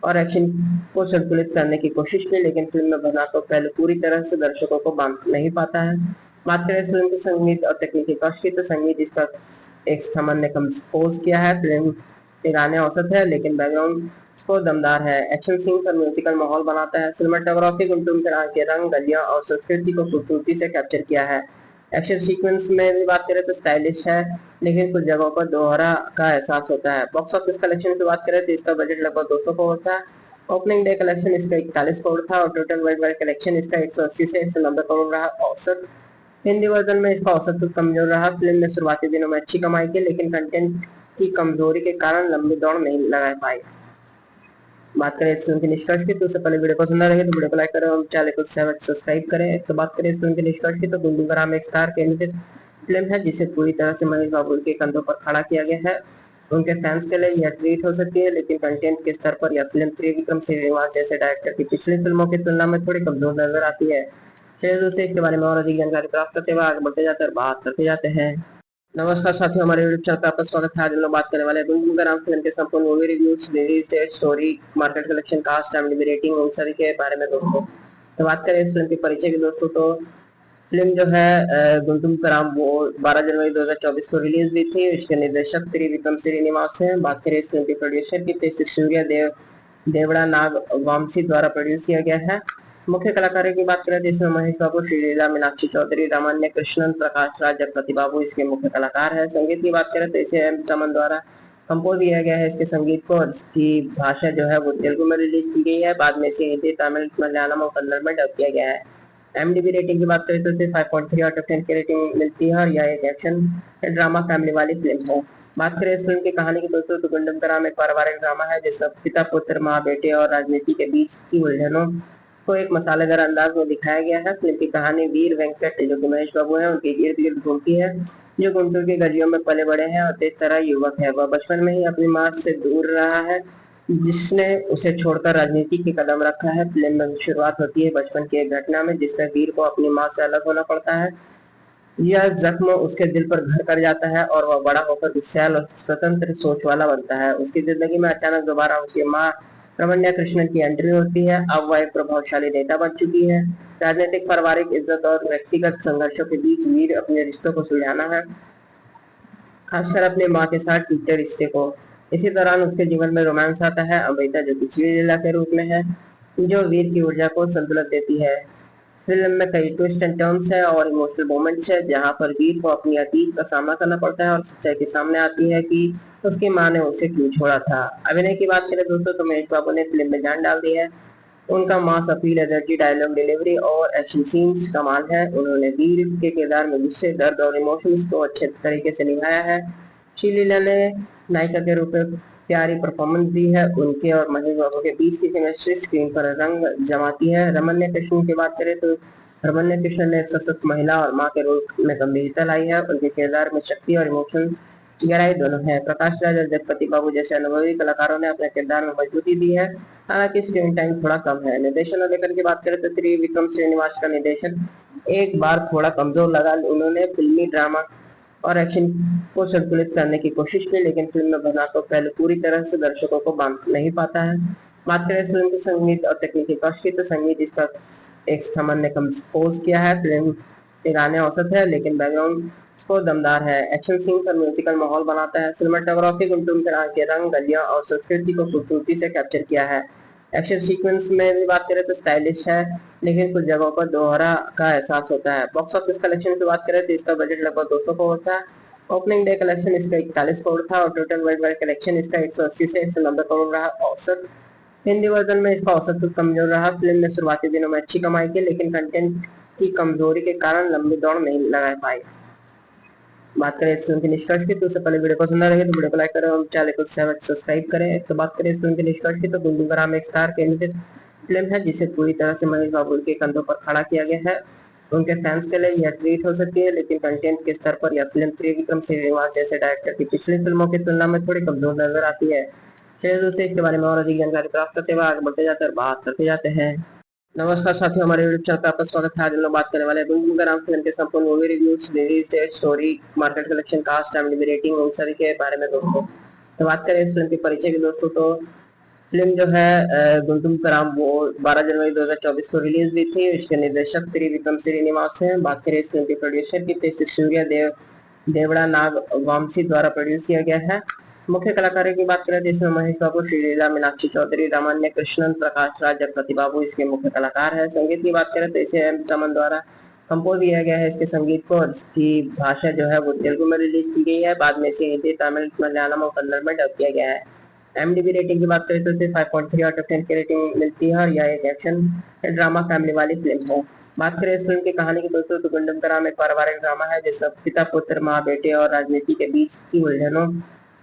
और एक्शन को संतुलित करने की कोशिश की, लेकिन फिल्म में बना तो पहले पूरी तरह से दर्शकों को बांध नहीं पाता है। बात करें फिल्म के संगीत और तकनीकी पक्ष की तो संगीत इसका एक सामान्य ने कंपोज किया है। फिल्म के गाने औसत है, लेकिन बैकग्राउंड स्कोर दमदार है। एक्शन सीन्स और म्यूजिकल माहौल बनाता है। सिनेमाटोग्राफी गुंटूम के रंग, गलियां और संस्कृति को खूबसूरती से कैप्चर किया है। एक्शन सीक्वेंस में भी बात करें तो स्टाइलिश है, लेकिन कुछ जगहों पर दोहरा का एहसास होता है। बॉक्स ऑफिस कलेक्शन की बात करें तो इसका बजट लगभग 200 करोड़ था। ओपनिंग डे कलेक्शन इसका 41 करोड़ था और टोटल वर्ल्ड वाइड कलेक्शन इसका 180 से 190 करोड़ रहा। औसत हिंदी वर्जन में इसका औसत तो कमजोर रहा। फिल्म ने शुरुआती दिनों में अच्छी कमाई की, लेकिन कंटेंट की कमजोरी के कारण लंबी दौड़ नहीं लगा पाई। बात करें इस फिल्म के निष्कर्ष की तो उससे पहले वीडियो पसंद आ रही है तो वीडियो को लाइक करें और चैनल को सब्सक्राइब करें। तो बात करें इस फिल्म के निष्कर्ष की तो गुंडूगराम एक स्टार केंद्रित फिल्म है जिसे पूरी तरह से महेश बाबू के कंधों पर खड़ा किया गया है। उनके फैंस के लिए यह ट्रीट हो सकती है, लेकिन कंटेंट के स्तर पर यह फिल्म त्रिविक्रम श्रीनिवास जैसे डायरेक्टर की पिछली फिल्मों की तुलना में थोड़ी कमजोर नजर आती है। चलिए दोस्तों, इसके बारे में और अधिक जानकारी प्राप्त करते हुए आगे बढ़ते जाते हैं और बात करते जाते हैं। नमस्कार साथियों, हमारे यूट्यूब चैनल पर आपका स्वागत है। आज हम लोग बात करने वाले हैं गुनगुन का नाम फिल्म के संपूर्ण movie reviews, release date, story, market collection, cast, IMDb rating, उन सभी के बारे में दोस्तों। तो बात करें इस फिल्म के परिचय की दोस्तों तो फिल्म जो है गुंटूम का राम वो 12 जनवरी 2024 को रिलीज हुई थी। इसके निर्देशक त्रिविक्रम श्रीनिवास हैं। बात करें इस फिल्म के प्रोड्यूसर की तो इसे सूर्य देवड़ा नाग वामसी द्वारा प्रोड्यूस किया गया है। मुख्य कलाकारों की बात करें तो इसमें महेश बाबू, श्रीलीला, मीनाक्षी चौधरी, रामान्य कृष्णन, प्रकाश राज, जगपति बाबू इसके मुख्य कलाकार है। संगीत की बात करें तो इसे एम तमन द्वारा कंपोज किया गया है। इसके संगीत को और इसकी भाषा जो है वो तेलुगु में रिलीज की गई है। बाद में इसे हिंदी, तमिल, मलयालम और कन्नड़ में डब किया गया है। IMDb रेटिंग की बात करें तो इसे 5.3 आउट ऑफ 10 की रेटिंग मिलती है और यह एक एक्शन ड्रामा फैमिली वाली फिल्म है। बात करें इस फिल्म की कहानी की दोस्तों तो गुंडम का राम एक पारिवारिक ड्रामा है जिसमें पिता, पुत्र, माँ, बेटे और राजनीति के बीच की उलझनों को एक मसालेदार अंदाज में दिखाया गया है। फिल्म की कहानी वीर वेंकट जो कि महेश बाबू है उनके इर्द गिर्द घूमती है, जो गुंटूर के गलियों में पले बड़े हैं और तेज तरह युवक है। वह बचपन में ही अपनी माँ से दूर रहा है, जिसने उसे छोड़कर राजनीति की कदम रखा है। फिल्म में शुरुआत होती है बचपन की एक घटना में जिसमें वीर को अपनी माँ से अलग होना पड़ता है। यह जख्म उसके दिल पर घर कर जाता है और वह बड़ा होकर गुस्सैल और स्वतंत्र सोच वाला बनता है। उसकी जिंदगी में अचानक दोबारा उसकी माँ रमन्या कृष्णन की एंट्री होती है। अब वह एक प्रभावशाली नेता बन चुकी है। राजनीतिक, पारिवारिक इज्जत और व्यक्तिगत संघर्षों के बीच वीर अपने रिश्तों को सुलझाना है, खासकर अपने माँ के साथ टूटे रिश्ते को। इसी दौरान उसके जीवन में रोमांस आता है। अमृता जो कि श्रीलीला के रूप में है, जो वीर की ऊर्जा को संतुलित देती है। फिल्म में कई ट्विस्ट एंड टर्न्स है और इमोशनल मोमेंट्स है, जहां पर वीर को अपनी अतीत का सामना करना पड़ता है और सच्चाई के सामने आती है कि उसकी मां ने उसे क्यों छोड़ा था। अभिनय की बात करें दोस्तों तो महेश बाबू ने फिल्म में जान डाल दी है। उनका mass appeal, energy, dialogue delivery और एक्शन सीन्स कमाल है। उन्होंने वीर के किरदार में गुस्से, दर्द और इमोशंस को अच्छे तरीके से निभाया है। श्रीलीला ने नायिका के रूप में प्यारी परफॉर्मेंस दी है। उनके और महेश बाबू के बीच की केमिस्ट्री स्क्रीन पर रंग जमाती है। रमन्य कृष्ण की बात करें तो रमन्य कृष्ण ने एक सशक्त महिला और मां के रूप में गंभीरता लाई है। उनके किरदार में शक्ति और इमोशंस गहराई दोनों है। प्रकाश राज और जगपति बाबू जैसे अनुभवी कलाकारों ने अपने किरदार में मजबूती दी है। हालांकि स्क्रीन टाइम थोड़ा कम है। निर्देशन और लेखन की बात करें तो त्रिविक्रम श्रीनिवास का निर्देशन एक बार थोड़ा कमजोर लगा। उन्होंने फिल्मी ड्रामा और एक्शन को संतुलित करने की कोशिश की, लेकिन फिल्म में बना तो पहले पूरी तरह से दर्शकों को बांध नहीं पाता है। बात करें इस फिल्म के संगीत और तकनीकी पक्ष की तो संगीत इसका एक सामान्य ने कंपोज किया है। फिल्म के गाने औसत है, लेकिन बैकग्राउंड स्कोर दमदार है। एक्शन सीन्स और म्यूजिकल माहौल बनाता है। सिनेमाटोग्राफी गुंटूम के रंग, गलियां और संस्कृति को खूबसूरती से कैप्चर किया है। एक्शन सीक्वेंस में भी बात करें तो स्टाइलिश है, लेकिन कुछ जगहों पर दोहरा का एहसास होता है। बॉक्स ऑफिस कलेक्शन की बात करें तो इसका बजट लगभग 200 करोड़ था। ओपनिंग डे कलेक्शन इसका 41 करोड़ था। ओपनिंग डे कलेक्शन इसका 41 करोड़ था और टोटल वर्ल्ड वाइड कलेक्शन इसका 180 से 190 करोड़ रहा औसत। हिंदी वर्जन में इसका औसत तो कमजोर रहा। फिल्म ने शुरुआती दिनों में अच्छी कमाई की, लेकिन कंटेंट की कमजोरी के कारण लंबी दौड़ नहीं लगा पाई। बात करें इस फिल्म के निष्कर्ष की, तो उससे पहले वीडियो पसंद आ रही है तो वीडियो को लाइक करें और चैनल को सब्सक्राइब करें। तो बात करें इस फिल्म के निष्कर्ष की, तो गुड्डू ग्राम एक स्टार केंद्रित फिल्म है जिसे पूरी तरह से महेश बाबू के कंधों पर खड़ा किया गया है। उनके फैंस के लिए यह ट्रीट हो सकती है, लेकिन कंटेंट के स्तर पर यह फिल्म त्रिविक्रम श्रीनिवास जैसे डायरेक्टर की पिछली फिल्मों की तुलना में थोड़ी कमजोर नजर आती है। चलिए दोस्तों, इसके बारे में और अधिक जानकारी प्राप्त करते हुए आगे बढ़ते जाते हैं और बात करते जाते हैं। नमस्कार साथियों, हमारे यूट्यूब चैनल पर आपका स्वागत है। आज हम लोग बात करने वाले हैं गुनगुन ग्राम फिल्म के संपूर्ण movie reviews, release date, story, market collection, cast, IMDb rating, उन सभी के बारे में दोस्तों। तो बात करें इस फिल्म के परिचय की दोस्तों, तो फिल्म जो है गुंटुम कराम वो 12 जनवरी 2024 को रिलीज हुई थी। इसके निर्देशक त्रिविक्रम श्रीनिवास हैं। बात करें इस फिल्म के प्रोड्यूसर की, तो सूर्य देवड़ा नाग वामसी द्वारा प्रोड्यूस किया गया है। मुख्य कलाकारों की बात करें तो इसमें महेश बाबू, श्रीलीला, मीनाक्षी चौधरी, रामान्य कृष्णन, प्रकाश राज, जगपति बाबू इसके मुख्य कलाकार है। संगीत की बात करें तो इसे M चमन द्वारा कंपोज किया गया है। इसके संगीत को और इसकी भाषा जो है वो तेलुगु में रिलीज की गई है। बाद में इसे हिंदी, तमिल, मलयालम और कन्नड़ में डब किया गया है। IMDb रेटिंग की बात करें तो इसे 5.3 आउट ऑफ 10 की रेटिंग मिलती है और यह एक एक्शन ड्रामा फैमिली वाली फिल्म है। बात करें इस फिल्म की कहानी की दोस्तों, तो गुंडम का राम एक पारिवारिक ड्रामा है जिसमें पिता, पुत्र, माँ, बेटे और राजनीति के बीच की उलझनों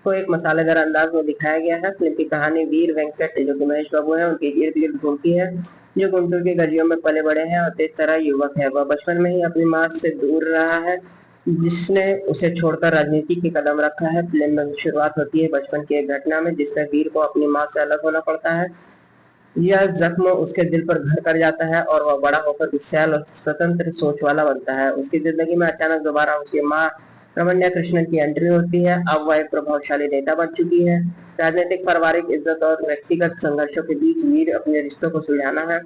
को एक मसालेदार अंदाज में दिखाया गया है। फिल्म की कहानी वीर वेंकट जो कि महेश बाबू है उनके इर्द गिर्द घूमती है, जो गुंटूर की गलियों में पले बड़े हैं और तेज तरह युवक है। वह बचपन में ही अपनी माँ से दूर रहा है, जिसने उसे छोड़कर राजनीति की कदम रखा है। फिल्म में शुरुआत होती है बचपन की एक घटना में जिसमें वीर को अपनी माँ से अलग होना पड़ता है। यह जख्म उसके दिल पर घर कर जाता है और वह बड़ा होकर गुस्सैल और स्वतंत्र सोच वाला बनता है। उसकी जिंदगी में अचानक दोबारा उसकी माँ रमन्या कृष्णन की एंट्री होती है। अब वह एक प्रभावशाली नेता बन चुकी है। राजनीतिक, पारिवारिक इज्जत और व्यक्तिगत संघर्षों के बीच वीर अपने रिश्तों को सुलझाना है,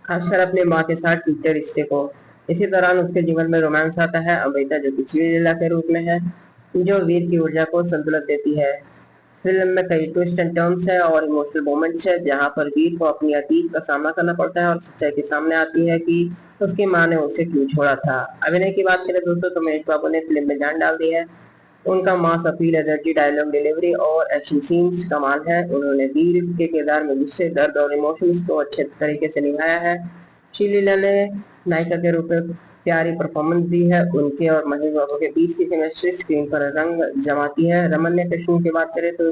खासकर अपनी माँ के साथ टूटे रिश्ते को। इसी दौरान उसके जीवन में रोमांस आता है, अमृता जो कि श्रीलीला के रूप में है, जो वीर की ऊर्जा को संतुलित देती है। फिल्म में कई ट्विस्ट एंड टर्न्स है और इमोशनल मोमेंट्स है, जहां पर वीर को अपनी अतीत का सामना करना पड़ता है और सच्चाई के सामने आती है कि उसकी मां ने उसे क्यों छोड़ा था। अभिनय की बात करें दोस्तों, तो महेश बाबू ने फिल्म में जान डाल दी है। उनका mass appeal, energy, dialogue delivery और एक्शन सीन्स कमाल है। उन्होंने वीर के किरदार में गुस्से, दर्द और इमोशंस को अच्छे तरीके से निभाया है। श्रीलीला ने नायिका के रूप में प्यारी परफॉर्मेंस दी है। उनके और महेश बाबू के बीच की केमिस्ट्री स्क्रीन पर रंग जमाती है। रमन्य कृष्णन की बात करें तो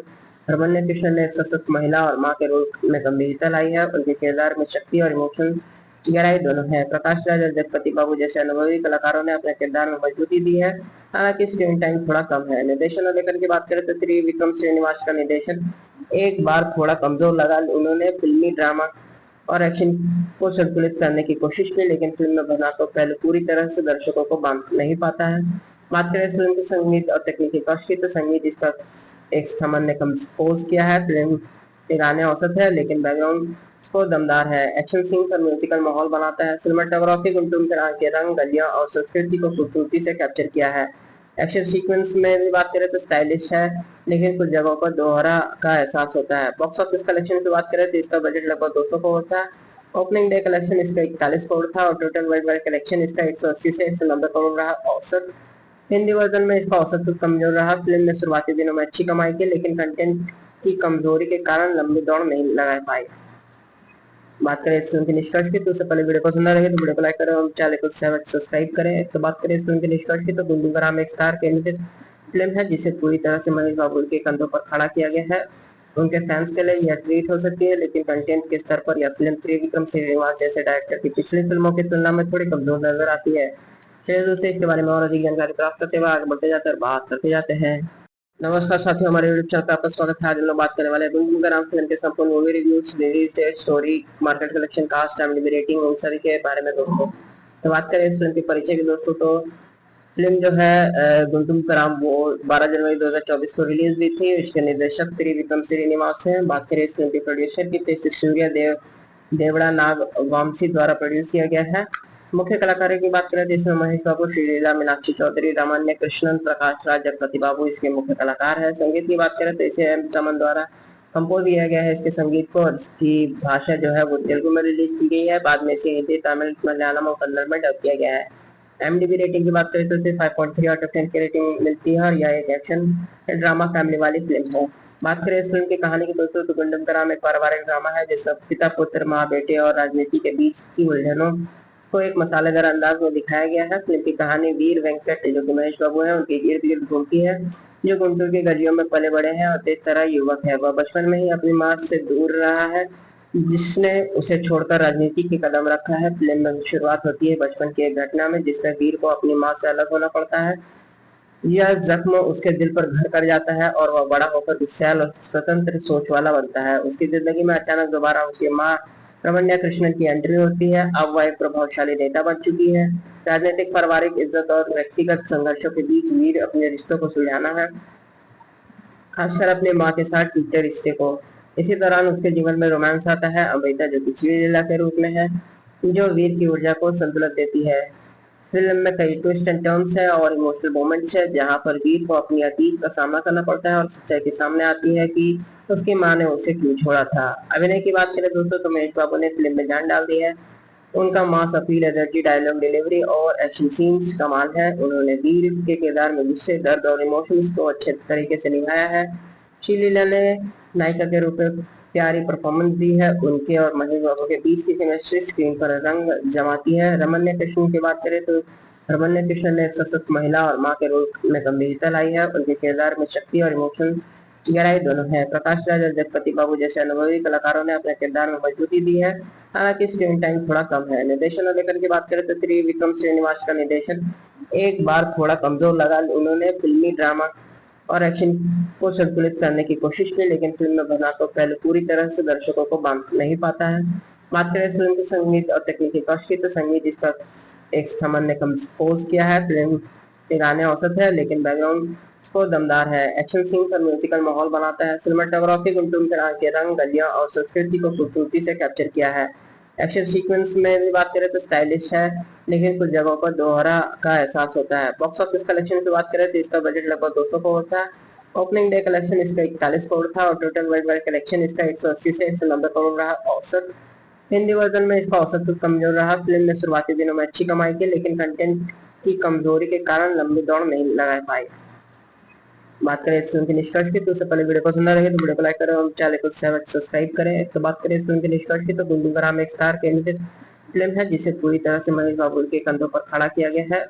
रमन्य कृष्णन ने एक सशक्त महिला और मां के रूप में गंभीरता लाई है। उनके किरदार में शक्ति और इमोशंस गहराई दोनों है। प्रकाश राज और जगपति बाबू जैसे अनुभवी कलाकारों ने अपने किरदार में मजबूती दी है, हालांकि स्क्रीन टाइम थोड़ा कम है। निर्देशन और लेखन की बात करें तो त्रिविक्रम श्रीनिवास का निर्देशन एक बार थोड़ा कमजोर लगा। उन्होंने फिल्मी, ड्रामा और एक्शन को संतुलित करने की कोशिश की, लेकिन फिल्म में बना तो पहले पूरी तरह से दर्शकों को बांध नहीं पाता है। बात करें इस फिल्म के संगीत और तकनीकी पक्ष की, तो संगीत इसका एक समन ने कंपोज किया है। फिल्म के गाने औसत है, लेकिन बैकग्राउंड स्कोर दमदार है। एक्शन सीन्स और म्यूजिकल माहौल बनाता है। सिनेमाटोग्राफी गुंटूम के रंग, गलियां और संस्कृति को खूबसूरती से कैप्चर किया है। एक्शन सीक्वेंस में भी बात करें तो स्टाइलिश है, लेकिन कुछ जगहों पर दोहरा का एहसास होता है। बॉक्स ऑफिस कलेक्शन की बात करें तो इसका बजट लगभग 200 करोड़ था। ओपनिंग डे कलेक्शन इसका 41 करोड़ था और टोटल वर्ल्ड वाइड कलेक्शन इसका 180 से 190 करोड़ रहा औसत। हिंदी वर्जन में इसका औसत तो कमजोर रहा। फिल्म ने शुरुआती दिनों में अच्छी कमाई की, लेकिन कंटेंट की कमजोरी के कारण लंबी दौड़ नहीं लगा पाई। बात करें इस फिल्म के निष्कर्ष की, तो उससे पहले वीडियो पसंद आ रही है तो वीडियो को लाइक करें और चैनल को सब्सक्राइब करें। तो बात करें इस फिल्म के निष्कर्ष की, तो गुड्डू ग्राम एक स्टार केंद्रित फिल्म है जिसे पूरी तरह से महेश बाबू के कंधों पर खड़ा किया गया है। उनके फैंस के लिए यह ट्रीट हो सकती है, लेकिन कंटेंट के स्तर पर यह फिल्म त्रिविक्रम श्रीनिवास जैसे डायरेक्टर की पिछली फिल्मों की तुलना में थोड़ी कमजोर नजर आती है। चलिए दोस्तों, इसके बारे में और अधिक जानकारी प्राप्त करते हुए आगे बढ़ते जाते हैं और बात करते जाते हैं। नमस्कार साथियों, हमारे यूट्यूब चैनल पर आपका स्वागत है। आज हम लोग बात करने वाले हैं गुनगुन का राम फिल्म के संपूर्ण movie reviews, release date, story, market collection, cast, IMDb rating, उन सभी के बारे में दोस्तों। तो बात करें इस फिल्म के परिचय की दोस्तों, तो फिल्म जो है गुंटूम का राम वो 12 जनवरी 2024 को रिलीज हुई थी। इसके निर्देशक त्रिविक्रम श्रीनिवास हैं। बात करें इस फिल्म के प्रोड्यूसर की, तो सूर्य देवड़ा नाग वामसी द्वारा प्रोड्यूस किया गया है। मुख्य कलाकारों की बात करें तो इसमें महेश बाबू, श्रीलीला, मीनाक्षी चौधरी, रामान्य कृष्णन, प्रकाश राज, जगपति बाबू इसके मुख्य कलाकार है। संगीत की बात करें तो इसे M चमन द्वारा कंपोज किया गया है। इसके संगीत को और इसकी भाषा जो है वो तेलुगु में रिलीज की गई है। बाद में इसे हिंदी, तमिल, मलयालम और कन्नड़ में डब किया गया है। एमडीबी रेटिंग की बात करें तो इसे 5.3 आउट ऑफ 10 की रेटिंग मिलती है और यह एक एक्शन ड्रामा फैमिली वाली फिल्म है। बात करें इस फिल्म की कहानी की दोस्तों तो गुंडम का राम एक पारिवारिक ड्रामा है जिसका पिता पुत्र माँ बेटे और राजनीति के बीच की उलझनों को एक मसालेदार अंदाज में दिखाया गया है। फिल्म की कहानी वीर वेंकट जो कि महेश बाबू है उनके इर्द गिर्द घूमती है, जो गुंटूर के गलियों में पले बड़े हैं और तेज तरह युवक है। वह बचपन में ही अपनी माँ से दूर रहा है जिसने उसे छोड़कर राजनीति की कदम रखा है। फिल्म में शुरुआत होती है बचपन की एक घटना में जिसमें वीर को अपनी माँ से अलग होना पड़ता है। यह जख्म उसके दिल पर घर कर जाता है और वह बड़ा होकर गुस्सैल और स्वतंत्र सोच वाला बनता है। उसकी जिंदगी में अचानक दोबारा उसकी माँ रमन्या कृष्णन की एंट्री होती है। अब वह एक प्रभावशाली नेता बन चुकी है। राजनीतिक, पारिवारिक इज्जत और व्यक्तिगत संघर्षों के बीच वीर अपने रिश्तों को सुलझाना है, खासकर अपनी माँ के साथ टूटे रिश्ते को। इसी दौरान उसके जीवन में रोमांस आता है, अमृता जो कि लीला के रूप में है, जो वीर की ऊर्जा को संतुलित देती है। फिल्म में कई ट्विस्ट एंड टर्न्स है और इमोशनल मोमेंट्स है जहां पर वीर को अपनी अतीत का सामना करना पड़ता है और सच्चाई के सामने आती है कि उसकी मां ने उसे क्यों छोड़ा था। अभिनय की बात करें दोस्तों तो महेश बाबू ने फिल्म में जान डाल दी है। उनका mass appeal, energy, dialogue delivery और एक्शन सीन्स कमाल है। उन्होंने वीर के किरदार में गुस्से, दर्द और इमोशंस को अच्छे तरीके से निभाया है। श्रीलीला ने नायिका के रूप में प्यारी परफॉर्मेंस दी है। उनके और महेश बाबू के बीच की केमिस्ट्री स्क्रीन पर रंग जमाती है। रमन्या कृष्णन की बात करें तो रमन्या कृष्णन ने एक सशक्त महिला और मां के रूप में गंभीरता लाई है। उनके किरदार में शक्ति और इमोशंस गहराई दोनों है। प्रकाश राज और जगपति बाबू जैसे अनुभवी कलाकारों ने अपने किरदार में मजबूती दी है, हालांकि स्क्रीन टाइम थोड़ा कम है। निर्देशन और लेखन की बात करें तो त्रिविक्रम श्रीनिवास का निर्देशन एक बार थोड़ा कमजोर लगा। उन्होंने फिल्मी ड्रामा और एक्शन को संतुलित करने की कोशिश की, लेकिन फिल्म में बना तो पहले पूरी तरह से दर्शकों को बांध नहीं पाता है। बात करें फिल्म के संगीत और तकनीकी पक्ष की तो संगीत इसका एक समन ने कंपोज किया है। फिल्म के गाने औसत है लेकिन बैकग्राउंड स्कोर दमदार है। एक्शन सीन्स और म्यूजिकल माहौल बनाता है। सिनेमाटोग्राफी गुंटूर के रंग, गलियां और संस्कृति को खूबसूरती से कैप्चर किया है। एक्शन सीक्वेंस में भी बात करें तो स्टाइलिश है, लेकिन कुछ जगहों पर दोहरा का एहसास होता है। बॉक्स ऑफिस कलेक्शन की बात करें तो इसका बजट लगभग 200 करोड़ था। ओपनिंग डे कलेक्शन इसका 41 करोड़ था और टोटल वर्ल्ड वाइड कलेक्शन इसका 180 से 190 करोड़ रहा औसत। हिंदी वर्जन में इसका औसत तो कमजोर रहा। फिल्म ने शुरुआती दिनों में अच्छी कमाई की, लेकिन कंटेंट की कमजोरी के कारण लंबी दौड़ नहीं लगा पाई। बात करें इस फिल्म के निष्कर्ष की तो उससे पहले वीडियो पसंद आ रही है तो वीडियो को लाइक करें और चैनल को सब्सक्राइब करें। तो बात करें इस फिल्म के निष्कर्ष की तो गुड्डू ग्राम एक स्टार केंद्रित फिल्म है जिसे पूरी तरह से महेश बाबू के कंधों पर खड़ा किया गया है।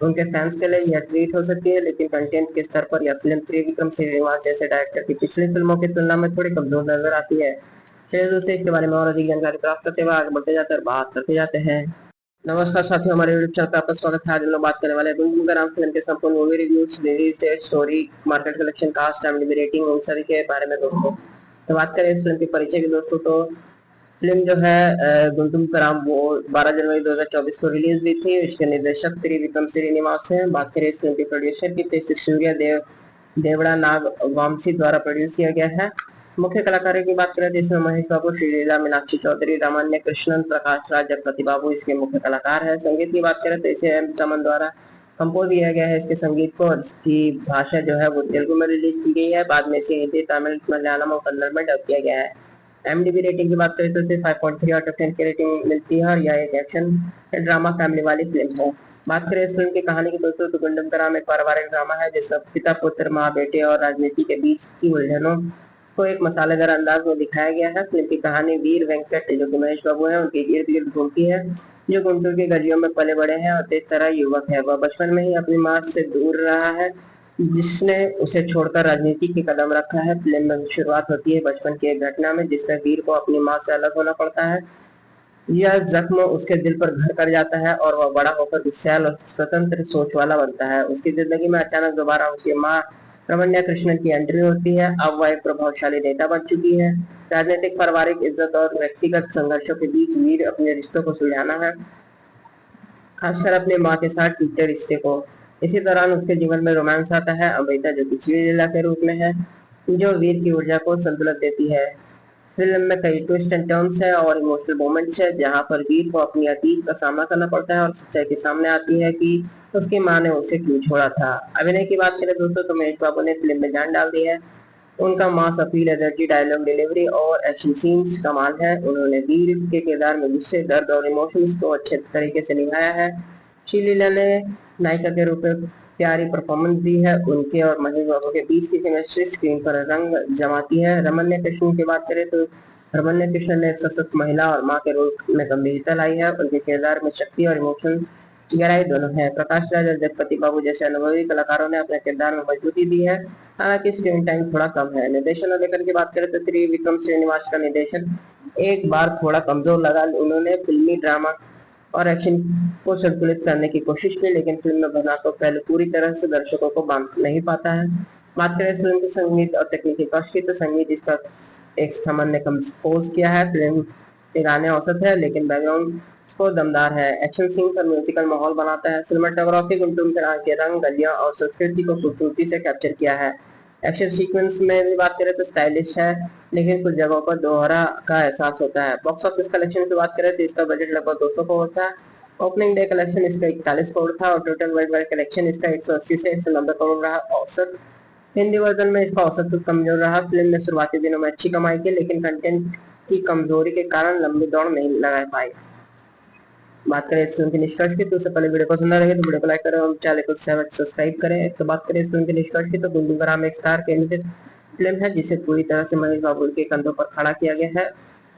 उनके फैंस के लिए यह ट्रीट हो सकती है, लेकिन कंटेंट के स्तर पर यह फिल्म त्रिविक्रम श्रीनिवास जैसे डायरेक्टर की पिछली फिल्मों की तुलना में थोड़ी कमजोर नजर आती है। चलिए दोस्तों, इसके बारे में और अधिक जानकारी प्राप्त करते हुए आगे बढ़ते जाते हैं, बात करते जाते हैं। नमस्कार साथियों, हमारे यूट्यूब चैनल पर आपका स्वागत है। आज हम लोग बात करने वाले हैं गुंडम का राम फिल्म के संपूर्ण movie reviews, release date, story, market collection, cast, IMDb rating, उन सभी के बारे में दोस्तों। तो बात करें इस फिल्म के परिचय की दोस्तों तो फिल्म जो है गुंडम का राम वो 12 जनवरी 2024 को रिलीज हुई थी। इसके निर्देशक त्रिविक्रम श्रीनिवास हैं। बात करें इस फिल्म के प्रोड्यूसर की तो इसे सूर्य देवड़ा नाग वामसी द्वारा प्रोड्यूस किया गया है। मुख्य कलाकारों की बात करें तो इसमें महेश बाबू, श्रीलीला, मीनाक्षी चौधरी, रमन्या कृष्णन, प्रकाश राज, जगपति बाबू इसके मुख्य कलाकार है। संगीत की बात करें तो इसे एम चमन द्वारा कंपोज किया गया है। इसके संगीत को और इसकी भाषा जो है वो तेलुगु में रिलीज की गई है, बाद में इसे हिंदी, तमिल, मलयालम और कन्नड़ में डब किया गया है। IMDb रेटिंग की बात करें तो इसे 5.3 आउट ऑफ 10 की रेटिंग मिलती है और यह एक एक्शन ड्रामा फैमिली वाली फिल्म है। बात करें इस फिल्म की कहानी की दोस्तों तो गुंडम का राम एक पारिवारिक ड्रामा है जिसका पिता पुत्र माँ बेटे और राजनीति के बीच की उलझनों को एक मसालेदार अंदाज में दिखाया गया है। फिल्म की कहानी वीर वेंकट जो कि महेश बाबू है उनके इर्द गिर्द घूमती है, जो गुंटूर के गलियों में पले बड़े हैं और तेज तरह युवक है। वह बचपन में ही अपनी माँ से दूर रहा है जिसने उसे छोड़कर राजनीति की कदम रखा है। फिल्म में शुरुआत होती है बचपन की एक घटना में जिसमें वीर को अपनी माँ से अलग होना पड़ता है। यह जख्म उसके दिल पर घर कर जाता है और वह बड़ा होकर गुस्सैल और स्वतंत्र सोच वाला बनता है। उसकी जिंदगी में अचानक दोबारा उसकी माँ रमन्या कृष्णन की एंट्री होती है। अब वह एक प्रभावशाली नेता बन चुकी है। राजनीतिक, पारिवारिक इज्जत और व्यक्तिगत संघर्षों के बीच वीर अपने रिश्तों को सुलझाना है, खासकर अपनी माँ के साथ टूटे रिश्ते को। इसी दौरान उसके जीवन में रोमांस आता है, अमृता जो कि लीला के रूप में है, जो वीर की ऊर्जा को संतुलित देती है। फिल्म में कई ट्विस्ट एंड टर्न्स है और इमोशनल मोमेंट्स है जहां पर वीर को अपनी अतीत का सामना करना पड़ता है और सच्चाई के सामने आती है कि उसकी माँ ने उसे क्यों छोड़ा था। अभिनय की बात करें दोस्तों तो महेश बाबू ने फिल्म में जान डाल दी है। उनका mass appeal, energy, dialogue delivery और एक्शन सीन्स कमाल है। उन्होंने वीर के किरदार में गुस्से, दर्द और इमोशंस को अच्छे तरीके से निभाया है। श्रीलीला ने नायिका के रूप में प्यारी परफॉर्मेंस दी है। उनके और महेश बाबू के बीच की केमिस्ट्री स्क्रीन पर रंग जमाती है। रमन्य कृष्ण की बात करें तो रमन्य कृष्ण ने एक सशक्त महिला और मां के रूप में गंभीरता लाई है। उनके किरदार में शक्ति और इमोशंस गहराई दोनों है। प्रकाश राज और जगपति बाबू जैसे अनुभवी कलाकारों ने अपने किरदार में मजबूती दी है। हालांकि स्क्रीन टाइम थोड़ा कम है। निर्देशन और लेखन की बात करें तो त्रिविक्रम श्रीनिवास का निर्देशन एक बार थोड़ा कमजोर लगा। उन्होंने फिल्मी ड्रामा और एक्शन को संतुलित करने की कोशिश की, लेकिन फिल्म में बना तो पहले पूरी तरह से दर्शकों को बांध नहीं पाता है। बात करें फिल्म के संगीत और तकनीकी पक्ष की, तो संगीत इसका एक समन ने कंपोज किया है। फिल्म के गाने औसत है, लेकिन बैकग्राउंड स्कोर दमदार है। एक्शन सीन्स और म्यूजिकल माहौल बनाता है। सिनेमाटोग्राफी गुंटूम के रंग, गलियां और संस्कृति को खूबसूरती से कैप्चर किया है। एक्शन सीक्वेंस में भी बात करें तो स्टाइलिश है, लेकिन कुछ जगहों पर दोहरा का एहसास होता है। बॉक्स ऑफिस कलेक्शन की बात करें तो इसका बजट लगभग 200 करोड़ था। ओपनिंग डे कलेक्शन इसका 41 करोड़ था और टोटल वर्ल्ड वाइड कलेक्शन इसका 180 से 190 करोड़ रहा। औसत हिंदी वर्जन में इसका औसत तो कमजोर रहा। फिल्म ने शुरुआती दिनों में अच्छी कमाई की, लेकिन कंटेंट की कमजोरी के कारण लंबी दौड़ नहीं लगा पाई। बात करें इस फिल्म के निष्कर्ष की, तो उससे पहले वीडियो पसंद आ रही है तो वीडियो को लाइक करें और चैनल को सब्सक्राइब करें। तो बात करें इस फिल्म के निष्कर्ष की, तो गुंडूगराम एक स्टार केंद्रित फिल्म है जिसे पूरी तरह से महेश बाबू के कंधों पर खड़ा किया गया है।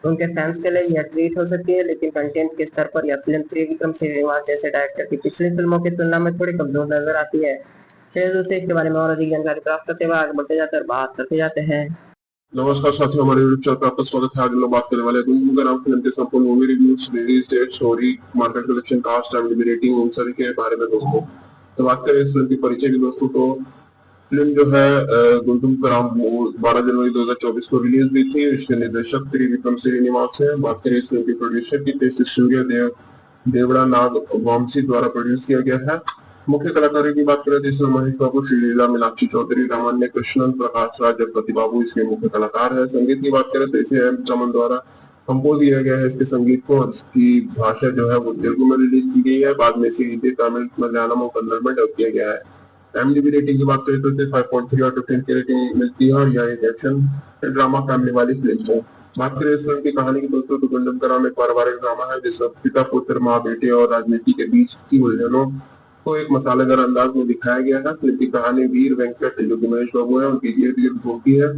उनके फैंस के लिए यह ट्रीट हो सकती है, लेकिन कंटेंट के स्तर पर यह फिल्म त्रिविक्रम श्रीनिवास जैसे डायरेक्टर की पिछली फिल्मों की तुलना में थोड़ी कमजोर नजर आती है। चलिए दोस्तों, इसके बारे में और अधिक जानकारी प्राप्त करते हुए आगे बढ़ते जाते और बात करते जाते हैं। नमस्कार साथियों, हमारे यूट्यूब चैनल पर आपका स्वागत है। आज हम लोग बात करने वाले हैं गुंडूगराम फिल्म के संपूर्ण movie reviews, release date, story, market collection, cast, IMDb rating, उन सभी के बारे में दोस्तों। तो बात करें इस फिल्म की परिचय की दोस्तों, तो फिल्म जो है गुंडूगराम 12 जनवरी 2024 को रिलीज हुई थी। इसके निर्देशक त्रिविक्रम श्रीनिवास है। बात करें इस फिल्म की प्रोड्यूसर की, तो स्टूडियो देवड़ा नाग वामसी द्वारा प्रोड्यूस किया गया है। मुख्य कलाकारों की बात करें तो इसमें महेश बाबू, श्रीलीला, मीनाक्षी चौधरी, रमन्य कृष्णन, प्रकाश राज, जगपति बाबू इसके मुख्य कलाकार है। संगीत की बात करें तो इसे M चमन द्वारा कंपोज किया गया है। इसके संगीत को और इसकी भाषा जो है वो तेलुगु में रिलीज की गई है। बाद में इसे हिंदी, तमिल, मलयालम और कन्नड़ में डब किया गया है। IMDb रेटिंग की बात करें तो इसे 5.3 आउट ऑफ 10 की रेटिंग मिलती है और यह एक एक्शन ड्रामा फैमिली वाली फिल्म है। बात करें इस फिल्म की कहानी की दोस्तों, तो गुंडूगराम एक पारिवारिक ड्रामा है जिसमें पिता, पुत्र, माँ, बेटे और राजनीति के बीच की उलझनों को एक मसालेदार अंदाज में दिखाया गया है। फिल्म की कहानी वीर वेंकट, जो कि महेश बाबू है, उनकी इर्द गिर्द घूमती है,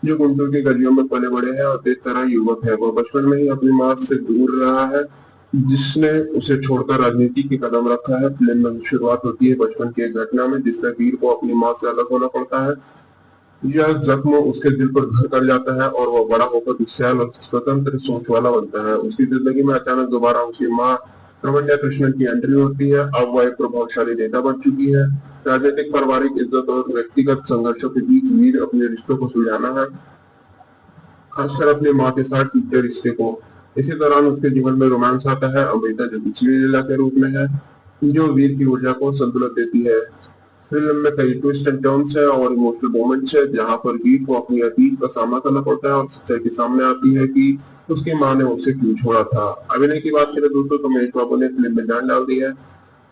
जो गुंटूर की गलियों में पले बड़े हैं और तेज तरह युवक है। वह बचपन में ही अपनी माँ से दूर रहा है, जिसने उसे छोड़कर राजनीति की कदम रखा है। फिल्म में शुरुआत होती है बचपन की एक घटना में, जिसमें वीर को अपनी माँ से अलग होना पड़ता है। यह जख्म उसके दिल पर घर कर जाता है और वह बड़ा होकर विशाल और स्वतंत्र सोच वाला बनता है। उसकी जिंदगी में अचानक दोबारा उसकी माँ रमन्या कृष्णन की एंट्री होती है। अब वह एक प्रभावशाली नेता बन चुकी है। राजनीतिक, पारिवारिक इज्जत और व्यक्तिगत संघर्षों के बीच वीर अपने रिश्तों को सुलझाना है, खासकर अपनी माँ के साथ टूटे रिश्ते को। इसी दौरान उसके जीवन में रोमांस आता है। अमृता, जो पिछली लीला के रूप में है, जो वीर की ऊर्जा को संतुलित देती है। फिल्म में कई ट्विस्ट एंड टर्न्स है और इमोशनल मोमेंट्स है, जहां पर वीर को अपनी अतीत का सामना करना पड़ता है और सच्चाई के सामने आती है कि उसकी माँ ने उसे क्यों छोड़ा था। अभिनय की बात करें दोस्तों, तो महेश बाबू ने फिल्म में जान डाल दी है।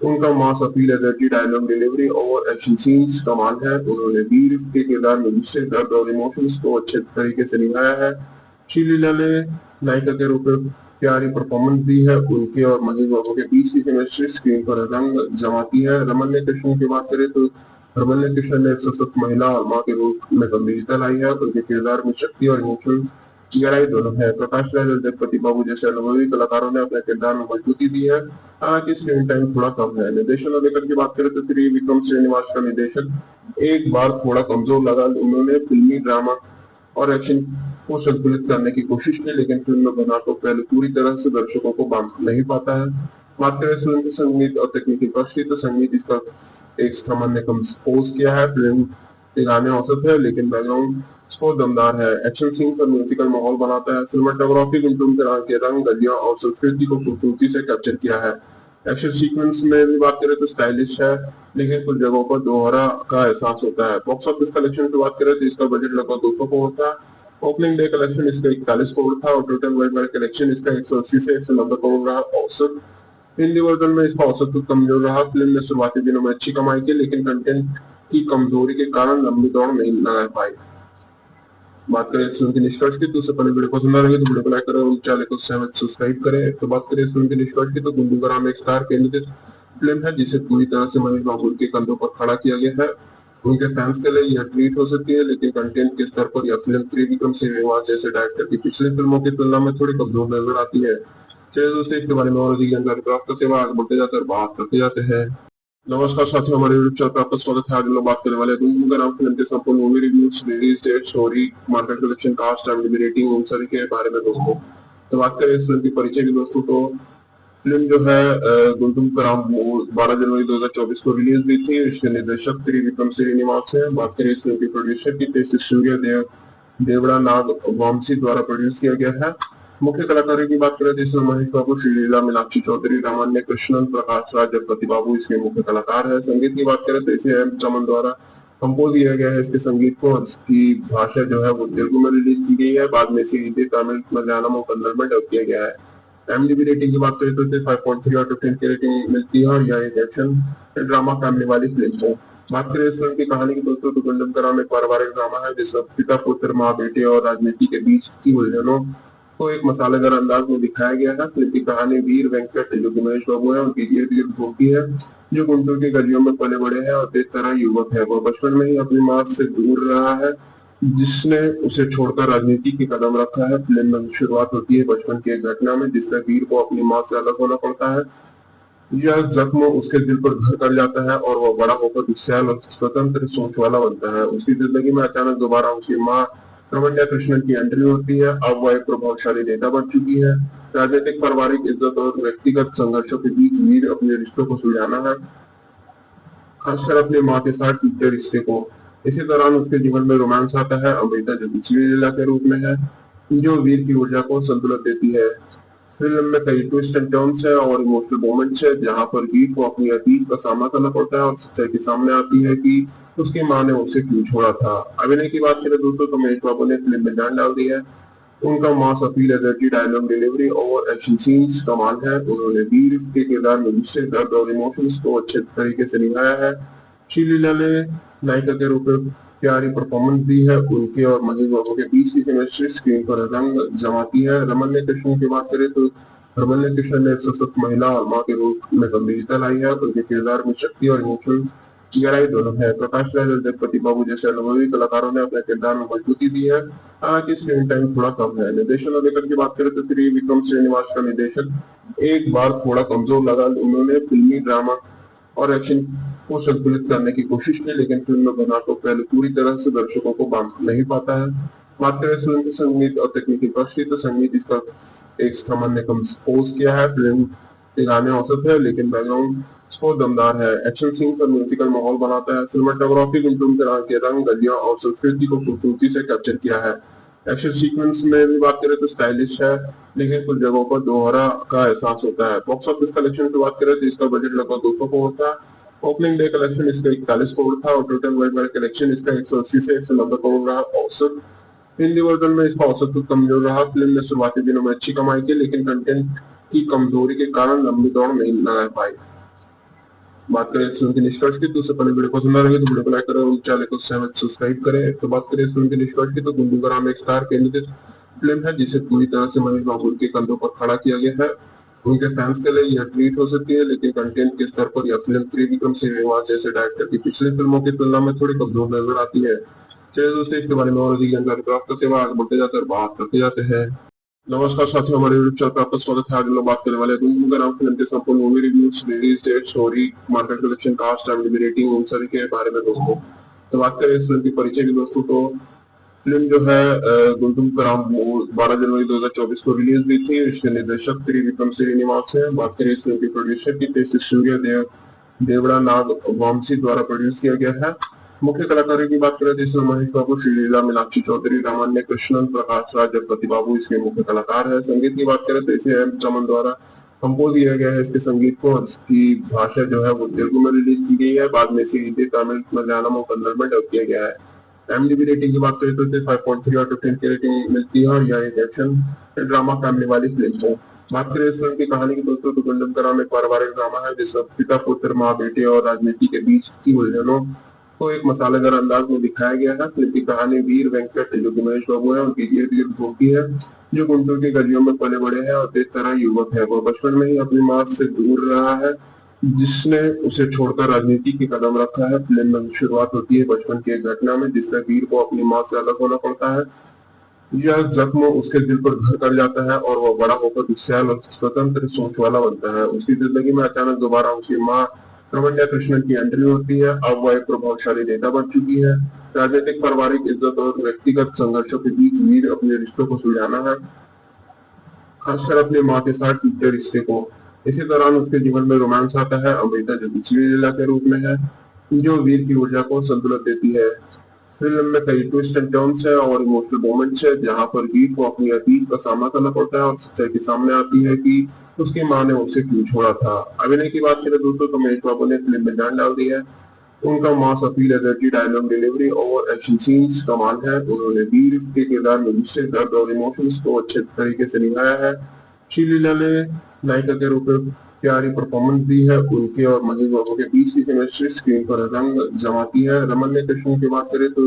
उनका mass appeal, energy, dialogue delivery और एक्शन सीन्स कमाल है। उन्होंने वीर के किरदार में गुस्से, दर्द और इमोशंस को अच्छे तरीके से निभाया है। श्रीलीला ने नायिका के रूप में प्यारी परफॉर्मेंस दी है। उनके और महेश बाबू के बीच की केमिस्ट्री स्क्रीन पर रंग जमाती है। रमन्य कृष्ण की बात करें तो रमन्य कृष्ण ने एक सशक्त महिला और मां के रूप में गंभीरता लाई है। उनके किरदार में शक्ति और इमोशंस गहराई दोनों है। प्रकाश राज और जगपति बाबू जैसे अनुभवी कलाकारों ने अपने किरदार में मजबूती दी है। हालांकि स्क्रीन टाइम थोड़ा कम है। निर्देशन और लेखन की बात करें तो त्रिविक्रम श्रीनिवास का निर्देशन एक बार थोड़ा कमजोर लगा। उन्होंने फिल्मी ड्रामा और एक्शन को संतुलित करने की कोशिश की, लेकिन फिल्म में बना तो पहले पूरी तरह से दर्शकों को बांध नहीं पाता है। बात करें फिल्म के संगीत और तकनीकी पक्ष की, तो संगीत इसका एक सामान्य कंपोज किया है। फिल्म के गाने औसत है, लेकिन बैकग्राउंड स्कोर दमदार है। एक्शन सीन्स और म्यूजिकल माहौल बनाता है। सिनेमाटोग्राफी गुंटूर के रंग, गलियां और संस्कृति को खूबसूरती से कैप्चर किया है। एक्शन सीक्वेंस में भी बात करें तो स्टाइलिश है, लेकिन कुछ जगहों पर दोहरा का एहसास होता है। बॉक्स ऑफिस कलेक्शन की बात करें तो इसका बजट लगभग 200 करोड़ था। ओपनिंग डे कलेक्शन इसका 41 करोड़ था और टोटल वर्ल्ड वाइड कलेक्शन इसका 180 से 190 करोड़ रहा। औसत हिंदी वर्जन में इसका औसत तो कमजोर रहा। फिल्म ने शुरुआती दिनों में अच्छी कमाई की, लेकिन कंटेंट की कमजोरी के कारण लंबी दौड़ नहीं लगा पाई। बात करें इस फिल्म के निष्कर्ष की, तो उससे पहले वीडियो पसंद आ रही है तो वीडियो को लाइक करें और चैनल को सब्सक्राइब करें। तो बात करें इस फिल्म के निष्कर्ष की, तो गुंडूगराम एक स्टार केंद्रित फिल्म है जिसे पूरी तरह से महेश बाबू के कंधों पर खड़ा किया गया है। उनके फैंस के लिए यह ट्रीट हो सकती है, लेकिन कंटेंट के स्तर पर यह फिल्म त्रिविक्रम श्रीनिवास जैसे डायरेक्टर की पिछली फिल्मों की तुलना में थोड़ी कमजोर नजर आती है। चलिए दोस्तों, इसके बारे में और अधिक जानकारी प्राप्त करते हुए आगे बढ़ते जाते हैं और बात करते जाते हैं। नमस्कार साथियों, हमारे यूट्यूब चैनल पर आपका स्वागत है। आज हम लोग बात करने वाले हैं गुंगू का नाम फिल्म के संपूर्ण movie reviews, release date, story, market collection, cast, IMDb rating, उन सभी के बारे में दोस्तों। तो बात करें इस फिल्म के परिचय की दोस्तों, तो फिल्म जो है गुंटूम का नाम 12 जनवरी 2024 को रिलीज हुई थी। इसके निर्देशक त्रिविक्रम श्रीनिवास है। बात करें इस फिल्म के प्रोड्यूसर की, तो सूर्य देवड़ा नाग वामसी द्वारा प्रोड्यूस किया गया है। मुख्य कलाकारों की बात करें तो इसमें महेश बाबू, श्रीलीला, मीनाक्षी चौधरी, रामान्य कृष्णन, प्रकाश राज, जगपति बाबू इसके मुख्य कलाकार है। संगीत की बात करें तो इसे M चमन द्वारा कंपोज किया गया है। इसके संगीत को और इसकी भाषा जो है वो तेलुगु में रिलीज की गई है। बाद में इसे हिंदी, तमिल, मलयालम और कन्नड़ में डब किया गया है। IMDb रेटिंग की बात करें तो इसे 5.3 आउट ऑफ 10 की रेटिंग मिलती है और यह एक एक्शन ड्रामा फैमिली वाली फिल्म है। बात करें इस फिल्म की कहानी की दोस्तों, तो गुंडम का नाम एक पारिवारिक ड्रामा है जिसमें पिता, पुत्र, माँ, बेटे और राजनीति के बीच की उलझनों को एक मसालेदार अंदाज में दिखाया गया है। फिल्म की कहानी वीर वेंकट, जो कि महेश बाबू है, उनकी इर्द गिर्द घूमती है, जो गुंटूर की गलियों में पले बड़े हैं और तेज तरह युवक है। वह बचपन में ही अपनी माँ से दूर रहा है, जिसने उसे छोड़कर राजनीति की कदम रखा है। फिल्म में शुरुआत होती है बचपन की एक घटना में, जिसमें वीर को अपनी माँ से अलग होना पड़ता है। यह जख्म उसके दिल पर घर कर जाता है और वह बड़ा होकर विशाल और स्वतंत्र सोच वाला बनता है। उसकी जिंदगी में अचानक दोबारा उसकी माँ रमण्या कृष्णन की एंट्री होती है। अब वह एक प्रभावशाली नेता बन चुकी है। राजनीतिक, पारिवारिक इज्जत और व्यक्तिगत संघर्षों के बीच वीर अपने रिश्तों को सुलझाना है, खासकर अपनी माँ के साथ टूटे रिश्ते को। इसी दौरान उसके जीवन में रोमांस आता है, अमृता, जो पिछली लीला के रूप में है, जो वीर की ऊर्जा को संतुलित देती है। फिल्म में कई ट्विस्ट एंड टर्न्स है और इमोशनल मोमेंट्स है, जहां पर वीर को अपनी अतीत का सामना करना पड़ता है और सच्चाई के सामने आती है कि उसकी माँ ने उसे क्यों छोड़ा था। अभिनय की बात करें दोस्तों, तो महेश बाबू ने फिल्म में जान डाल दी है। उनका mass appeal, energy, dialogue delivery और एक्शन सीन्स कमाल है। उन्होंने वीर के किरदार में गुस्से, दर्द और इमोशंस को अच्छे तरीके से निभाया है। श्रीलीला ने नायिका के रूप में प्यारी परफॉर्मेंस दी है। उनके और महेश बाबू के बीच की केमिस्ट्री स्क्रीन पर रंग जमाती है। रमन्य कृष्णन की बात करें तो रमन्य कृष्णन ने एक सशक्त महिला और माँ के रूप में गंभीरता लाई है। उनके किरदार में शक्ति और इमोशंस की गहराई दोनों है। प्रकाश राज और जगपति बाबू जैसे अनुभवी कलाकारों ने अपने किरदार में मजबूती दी है। हालांकि स्क्रीन टाइम थोड़ा कम है। निर्देशन और लेखन की बात करें तो त्रिविक्रम श्रीनिवास का निर्देशन एक बार थोड़ा कमजोर लगा। उन्होंने फिल्मी, ड्रामा और एक्शन को संतुलित करने की कोशिश की, लेकिन फिल्म में बना तो पहले पूरी तरह से दर्शकों को बांध नहीं पाता है। बात करें फिल्म के संगीत और तकनीकी पक्ष की, तो संगीत इसका एक सामान्य कंपोज किया है। फिल्म के गाने औसत है, लेकिन बैकग्राउंड स्कोर दमदार है। एक्शन सीन्स और म्यूजिकल माहौल बनाता है। सिनेमाटोग्राफी गुंटूम के रंग, गलियां और संस्कृति को खूबसूरती से कैप्चर किया है। एक्शन सीक्वेंस में भी बात करें तो स्टाइलिश है, लेकिन कुछ जगहों पर दोहरा का एहसास होता है। बॉक्स ऑफिस कलेक्शन की बात करें तो इसका बजट लगभग 200 करोड़ था। ओपनिंग डे कलेक्शन इसका 41 करोड़ था और टोटल वर्ल्ड वाइड कलेक्शन इसका 180 से 190 करोड़ रहा औसत। हिंदी वर्जन में इसका औसत तो कमजोर रहा। फिल्म ने शुरुआती दिनों में अच्छी कमाई की, लेकिन कंटेंट की कमजोरी के कारण लंबी दौड़ नहीं लगा पाई। बात करें इस फिल्म के निष्कर्ष की, तो उससे पहले वीडियो पसंद आ रही है तो वीडियो को लाइक करें और चैनल को सब्सक्राइब करें। तो बात करें इस फिल्म के निष्कर्ष की, तो गुंडू का नाम एक स्टार केंद्रित फिल्म है जिसे पूरी तरह से महेश बाबू के कंधों पर खड़ा किया गया है। उनके फैंस के लिए यह ट्रीट हो सकती है, लेकिन कंटेंट के स्तर पर यह फिल्म त्रिविक्रम श्रीनिवास जैसे डायरेक्टर की पिछली फिल्मों की तुलना में थोड़ी कमजोर नजर आती है। चलिए दोस्तों, इसके बारे में और अधिक जानकारी प्राप्त करते हुए आगे बढ़ते जाते हैं और बात करते जाते हैं। नमस्कार साथियों, हमारे यूट्यूब चैनल पर आपका स्वागत है। आज हम लोग बात करने वाले हैं गुंगू का नाम फिल्म के संपूर्ण movie reviews, release date, story, market collection, cast, IMDb rating, उन सभी के बारे में दोस्तों। तो बात करें इस फिल्म की परिचय की दोस्तों, तो फिल्म जो है गुंटूम का नाम 12 जनवरी 2024 को रिलीज हुई थी। इसके निर्देशक त्रिविक्रम श्रीनिवास है। बात करें इस फिल्म के प्रोड्यूसर की, तो सूर्य देवड़ा नाग वामसी द्वारा प्रोड्यूस किया गया है। मुख्य कलाकारों की बात करें तो इसमें महेश बाबू, श्रीलीला, मीनाक्षी चौधरी, रामान्य कृष्णन, प्रकाश राज, जगपति बाबू इसके मुख्य कलाकार है। संगीत की बात करें तो इसे M चमन द्वारा कंपोज किया गया है। इसके संगीत को और इसकी भाषा जो है वो तेलुगु में रिलीज की गई है। बाद में इसे हिंदी, तमिल, मलयालम और कन्नड़ में डब किया गया है। IMDb रेटिंग की बात करें तो इसे 5.3 आउट ऑफ 10 की रेटिंग मिलती है और यह एक एक्शन ड्रामा फैमिली वाली फिल्म है। बात करें इस फिल्म की कहानी की दोस्तों, तो गुंडम का नाम एक पारिवारिक ड्रामा है जिसमें पिता, पुत्र, माँ, बेटे और राजनीति के बीच की उलझनों को एक मसालेदार अंदाज में दिखाया गया है। फिल्म की कहानी वीर वेंकट, जो कि महेश बाबू है, उनकी इर्द गिर्द घूमती है, जो गुंटूर की गलियों में पले बड़े हैं और तेज तरह युवक है। वह बचपन में ही अपनी माँ से दूर रहा है, जिसने उसे छोड़कर राजनीति की कदम रखा है। फिल्म में शुरुआत होती है बचपन की एक घटना में, जिसमें वीर को अपनी माँ से अलग होना पड़ता है। यह जख्म उसके दिल पर घर कर जाता है और वह बड़ा होकर विशाल और स्वतंत्र सोच वाला बनता है। उसकी जिंदगी में अचानक दोबारा उसकी माँ रमन्या कृष्णन की एंट्री होती है। अब वह एक प्रभावशाली नेता बन चुकी है। राजनीतिक, पारिवारिक इज्जत और व्यक्तिगत संघर्षों के बीच वीर अपने रिश्तों को सुलझाना है, खासकर अपनी माँ के साथ टूटे रिश्ते को। इसी दौरान उसके जीवन में रोमांस आता है, अमृता, जो पिछली लीला के रूप में है, जो वीर की ऊर्जा को संतुलित देती है। फिल्म में कई ट्विस्ट एंड टर्न्स है और इमोशनल मोमेंट्स है, जहाँ पर वीर को अपनी अतीत का सामना करना पड़ता है और सच्चाई के सामने आती है कि उसकी माँ ने उसे क्यों छोड़ा था। अभिनय की बात करें दोस्तों तो महेश बाबू ने फिल्म में जान डाल दी है। उनका mass appeal, energy, dialogue delivery और एक्शन सीन्स कमाल है। उन्होंने वीर के किरदार में गुस्से, दर्द और इमोशंस को अच्छे तरीके से निभाया है। श्रीलीला ने नायिका के रूप में प्यारी परफॉर्मेंस दी है। उनके और महेश बाबू के बीच की केमिस्ट्री स्क्रीन पर रंग जमाती है। रमन्या कृष्णन की बात करें तो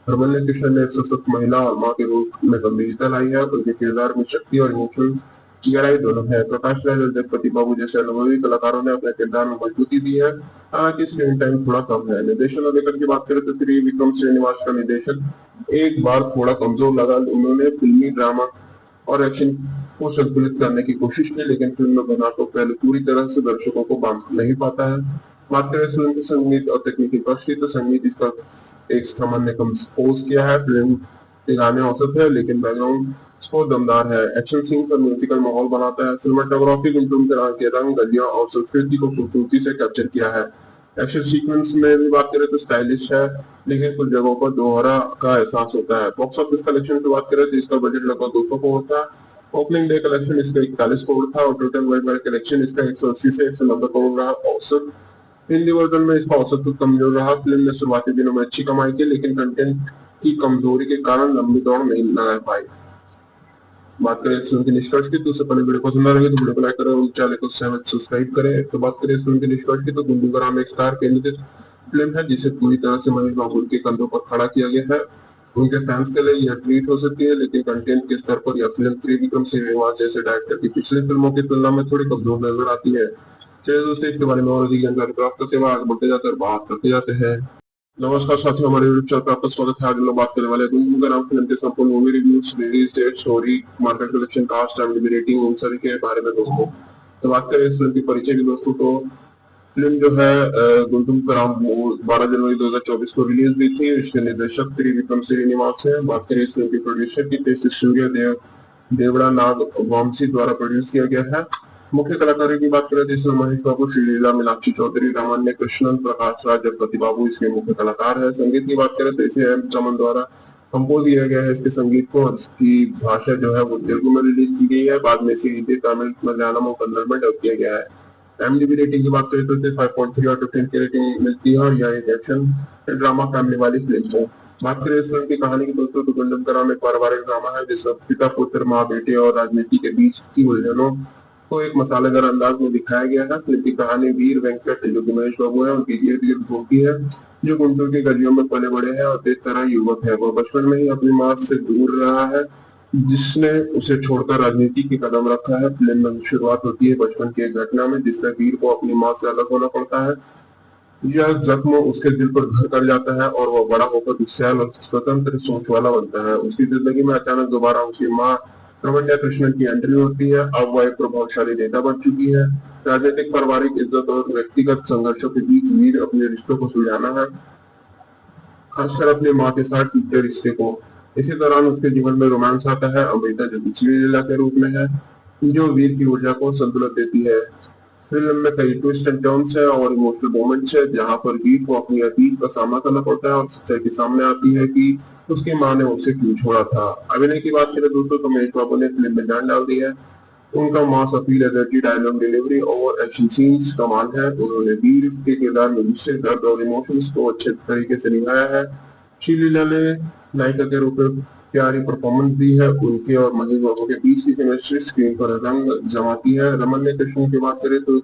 रमन्या कृष्णन ने एक सशक्त महिला और माँ के रूप में गंभीरता लाई है। उनके किरदार में शक्ति और इमोशंस की गहराई दोनों है। प्रकाश राज और जगपति बाबू जैसे अनुभवी कलाकारों ने अपने किरदार में मजबूती दी है। हालांकि स्क्रीन टाइम थोड़ा कम है। निर्देशन और लेखन की बात करें तो त्रिविक्रम श्रीनिवास का निर्देशन एक बार थोड़ा कमजोर लगा। उन्होंने फिल्मी, ड्रामा और एक्शन को संतुलित करने की कोशिश की, लेकिन फिल्म में बना तो पहले पूरी तरह से दर्शकों को बांध नहीं पाता है। बात करें फिल्म के संगीत और तकनीकी पक्ष की तो संगीत इसका एक सामान्य कंपोज किया है। फिल्म के गाने औसत है, लेकिन बैकग्राउंड स्कोर दमदार है। एक्शन सीन्स और म्यूजिकल माहौल बनाता है। सिनेमाटोग्राफी गुंटूम के रंग, गलियां और संस्कृति को खूबसूरती से कैप्चर किया है। एक्शन सीक्वेंस में भी बात करें तो स्टाइलिश है, लेकिन कुछ जगहों पर दोहरा का एहसास होता है। बॉक्स ऑफिस कलेक्शन की बात करें तो इसका बजट लगभग 200 करोड़ था। ओपनिंग डे कलेक्शन इसका 41 करोड़ था और टोटल वर्ल्ड वाइड कलेक्शन इसका 180 से 190 करोड़ रहा औसत। हिंदी वर्जन में इसका औसत तो कमजोर रहा। फिल्म ने शुरुआती दिनों में अच्छी कमाई की, लेकिन कंटेंट की कमजोरी के कारण लंबी दौड़ नहीं लगा पाई। बात करें इस फिल्म के निष्कर्ष की तो उससे पहले वीडियो पसंद आ रही है तो वीडियो को लाइक करें और चैनल को सब्सक्राइब करें। तो बात करें इस फिल्म के निष्कर्ष की तो गुंडू का नाम एक स्टार केंद्रित फिल्म है, जिसे पूरी तरह से महेश बाबू के कंधों पर खड़ा किया गया है। उनके फैंस के लिए यह ट्रीट हो सकती है, लेकिन कंटेंट के स्तर पर यह फिल्म त्रिविक्रम श्रीनिवास जैसे डायरेक्टर की पिछली फिल्मों की तुलना में थोड़ी कमजोर नजर आती है। चलिए दोस्तों, इसके बारे में और अधिक जानकारी प्राप्त करते हुए आगे बढ़ते जाते हैं और बात करते जाते हैं। नमस्कार साथियों, हमारे यूट्यूब चैनल पर आपका स्वागत है। आज हम लोग बात करने वाले हैं गुंडू का नाम फिल्म के संपूर्ण movie reviews, release date, story, market collection, cast, IMDb rating, उन सभी के बारे में दोस्तों। तो बात करें इस फिल्म की परिचय की दोस्तों तो फिल्म जो है गुंडू का नाम 12 जनवरी 2024 को रिलीज हुई थी। इसके निर्देशक त्रिविक्रम श्रीनिवास है। बात करें इस फिल्म की प्रोड्यूसर की तो इसे सूर्य देवड़ा नाग वंशी द्वारा प्रोड्यूस किया गया है। मुख्य कलाकारों की बात करें तो इसमें महेश बाबू, श्रीलीला, मीनाक्षी चौधरी, रमन्या कृष्णन, प्रकाश राज, जगपति बाबू इसके मुख्य कलाकार है। संगीत की बात करें तो इसे M चमन द्वारा कंपोज किया गया है। इसके संगीत को और इसकी भाषा जो है वो तेलुगु में रिलीज की गई है। बाद में इसे हिंदी, तमिल, मलयालम और कन्नड़ में डब किया गया है। IMDb रेटिंग की बात करें तो इसे 5.3 आउट ऑफ 10 की रेटिंग मिलती है और यह एक एक्शन ड्रामा फैमिली वाली फिल्म है। बात करें इस फिल्म की कहानी की दोस्तों तो गुंडम का नाम एक पारिवारिक ड्रामा है, जिसमें पिता, पुत्र, माँ, बेटे और राजनीति के बीच की उलझनों को एक मसालेदार अंदाज में दिखाया गया है। फिल्म की कहानी वीर वेंकट, जो कि महेश बाबू है, उनकी इर्द गिर्द घूमती है, जो गुंटूर की गलियों में पले बड़े हैं और तेज तरह युवक है। वह बचपन में ही अपनी माँ से दूर रहा है, जिसने उसे छोड़कर राजनीति की कदम रखा है। फिल्म में शुरुआत होती है बचपन की एक घटना में, जिसमें वीर को अपनी माँ से अलग होना पड़ता है। यह जख्म उसके दिल पर घर कर जाता है और वह बड़ा होकर विशाल और स्वतंत्र सोच वाला बनता है। उसकी जिंदगी में अचानक दोबारा उसकी माँ रमन्या कृष्णन की एंट्री होती है। अब वह एक प्रभावशाली नेता बन चुकी है। राजनीतिक, पारिवारिक इज्जत और व्यक्तिगत संघर्षों के बीच वीर अपने रिश्तों को सुलझाना है, खासकर अपनी माँ के साथ टूटे रिश्ते को। इसी दौरान उसके जीवन में रोमांस आता है, अमृता, जो पिछली लीला के रूप में है, जो वीर की ऊर्जा को संतुलित देती है। फिल्म में कई ट्विस्ट एंड टर्न्स है और इमोशनल मोमेंट्स है, जहाँ पर वीर को अपनी अतीत का सामना करना पड़ता है और सच्चाई के सामने आती है कि उसकी माँ ने उसे क्यों छोड़ा था। अभिनय की बात करें दोस्तों तो महेश बाबू ने फिल्म में जान डाल दी है। उनका mass appeal, energy, dialogue delivery और एक्शन सीन्स कमाल है। उन्होंने वीर के किरदार में गुस्से, दर्द और इमोशंस को अच्छे तरीके से निभाया है। श्रीलीला ने नायिका के रूप में प्यारी परफॉर्मेंस दी है। उनके और महेश बाबू के बीच की केमिस्ट्री स्क्रीन पर रंग जमाती है। रमन्या कृष्णन की बात करें तो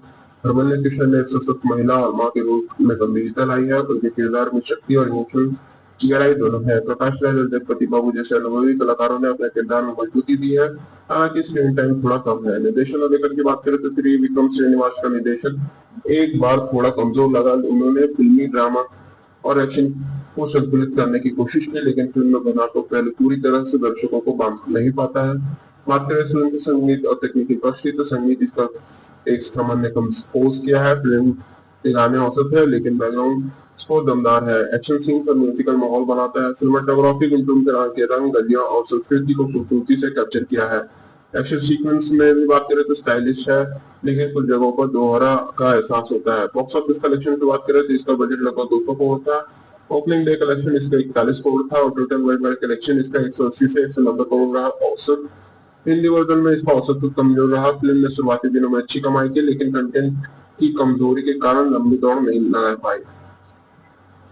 रमन्या कृष्णन ने एक सशक्त महिला और माँ के रूप में गंभीरता लाई है। उनके किरदार में शक्ति और इमोशंस की गहराई दोनों है। प्रकाश राज और जगपति बाबू जैसे अनुभवी कलाकारों ने अपने किरदार में मजबूती दी है। हालांकि स्क्रीन टाइम थोड़ा कम है। निर्देशन और लेखन की बात करें तो त्रिविक्रम श्रीनिवास का निर्देशन एक बार थोड़ा कमजोर लगा। उन्होंने फिल्मी ड्रामा और एक्शन को संतुलित करने की कोशिश की, लेकिन फिल्म में बना तो पहले पूरी तरह से दर्शकों को बांध नहीं पाता है। बात करें फिल्म के संगीत और तकनीकी पक्ष की, तो संगीत इसका एक सामान्य कंपोज किया है। फिल्म के गाने औसत है, लेकिन बैकग्राउंड स्कोर दमदार है। एक्शन सीन्स और म्यूजिकल माहौल बनाता है। सिनेमाटोग्राफी गुंटूम के रंग, गलियां और संस्कृति को खूबसूरती से कैप्चर किया है। एक्शन सीक्वेंस में भी बात करें तो स्टाइलिश है, लेकिन कुछ जगहों पर दोहरा का एहसास होता है। बॉक्स ऑफिस कलेक्शन की बात करें तो इसका बजट लगभग 200 करोड़ था। ओपनिंग डे कलेक्शन इसका 41 करोड़ था और टोटल वर्ल्ड वाइड कलेक्शन इसका 180 से 190 करोड़ रहा औसत। हिंदी वर्जन में इसका औसत तो कमजोर रहा। फिल्म ने शुरुआती दिनों में अच्छी कमाई की, लेकिन कंटेंट की कमजोरी के कारण लंबी दौड़ नहीं लगा पाई।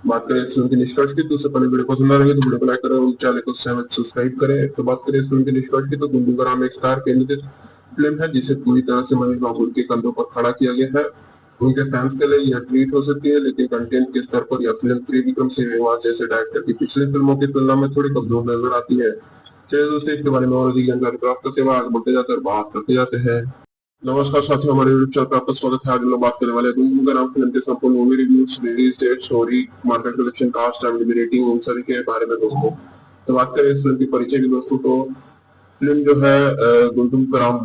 बात करें इस फिल्म के निष्कर्ष की, तो उससे पहले वीडियो पसंद आ रही है तो वीडियो को लाइक करें और चैनल को सब्सक्राइब करें। तो बात करें इस फिल्म के निष्कर्ष की, तो गुंडू का नाम एक स्टार केंद्रित फिल्म है जिसे पूरी तरह से महेश बाबू के कंधों पर खड़ा किया गया है। उनके फैंस के लिए यह ट्रीट हो सकती है, लेकिन कंटेंट के स्तर पर यह फिल्म त्रिविक्रम श्रीनिवास जैसे डायरेक्टर की पिछली फिल्मों की तुलना में थोड़ी कमजोर नजर आती है। चलिए दोस्तों, इसके बारे में और अधिक जानकारी प्राप्त करते हुए आगे बढ़ते जाते हैं और बात करते जाते हैं। नमस्कार साथियों, हमारे यूट्यूब चैनल पर आपका स्वागत है। आज हम लोग बात करने वाले हैं गुंडू का नाम फिल्म के संपूर्ण movie reviews, release date, story, market collection, cast, IMDb rating, उन सभी के बारे में दोस्तों। तो बात करें इस फिल्म की परिचय की दोस्तों, तो फिल्म जो है गुंडू का नाम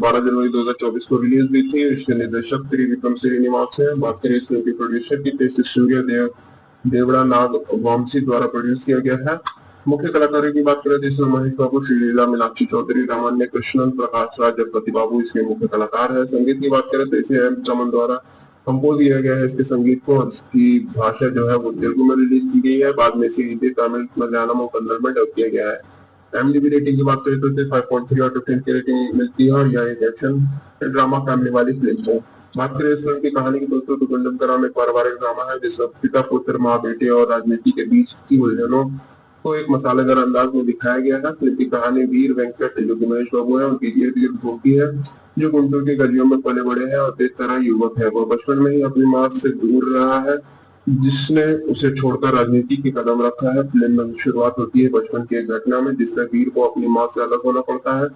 12 जनवरी 2024 को रिलीज हुई थी। इसके निर्देशक त्रिविक्रम श्रीनिवास है। बात करें इस फिल्म की प्रोड्यूसर की, तो इसे सूर्य देवड़ा नाग वामसी द्वारा प्रोड्यूस किया गया है। मुख्य कलाकारों की बात करें तो इसमें महेश बाबू, श्रीलीला, मीनाक्षी चौधरी, रामान्य कृष्णन, प्रकाश राज, जगपति बाबू इसके मुख्य कलाकार है। संगीत की बात करें तो इसे एम चमन द्वारा कंपोज किया गया है। इसके संगीत को, इसकी भाषा जो है वो तेलुगु में रिलीज की गई है। बाद में इसे हिंदी, तमिल, मलयालम और कन्नड़ में डब किया गया है। IMDb रेटिंग की बात करें तो इसे 5.3 आउट ऑफ 10 की रेटिंग मिलती है और यह एक एक्शन ड्रामा फैमिली वाली फिल्म है। बात करें इस फिल्म की कहानी की दोस्तों, तो गुंडम का नाम एक पारिवारिक ड्रामा है जिसमें पिता, पुत्र, माँ, बेटे और राजनीति के बीच की उलझनों को एक मसालेदार अंदाज में दिखाया गया है। फिल्म की कहानी वीर वेंकट, जो कि महेश बाबू है, उनकी इर्द गिर्द घूमती है, जो गुंटूर की गलियों में पले बड़े हैं और तेज तरह युवक है। वह बचपन में ही अपनी माँ से दूर रहा है, जिसने उसे छोड़कर राजनीति की कदम रखा है। फिल्म में शुरुआत होती है बचपन की एक घटना में, जिसमें वीर को अपनी माँ से अलग होना पड़ता है।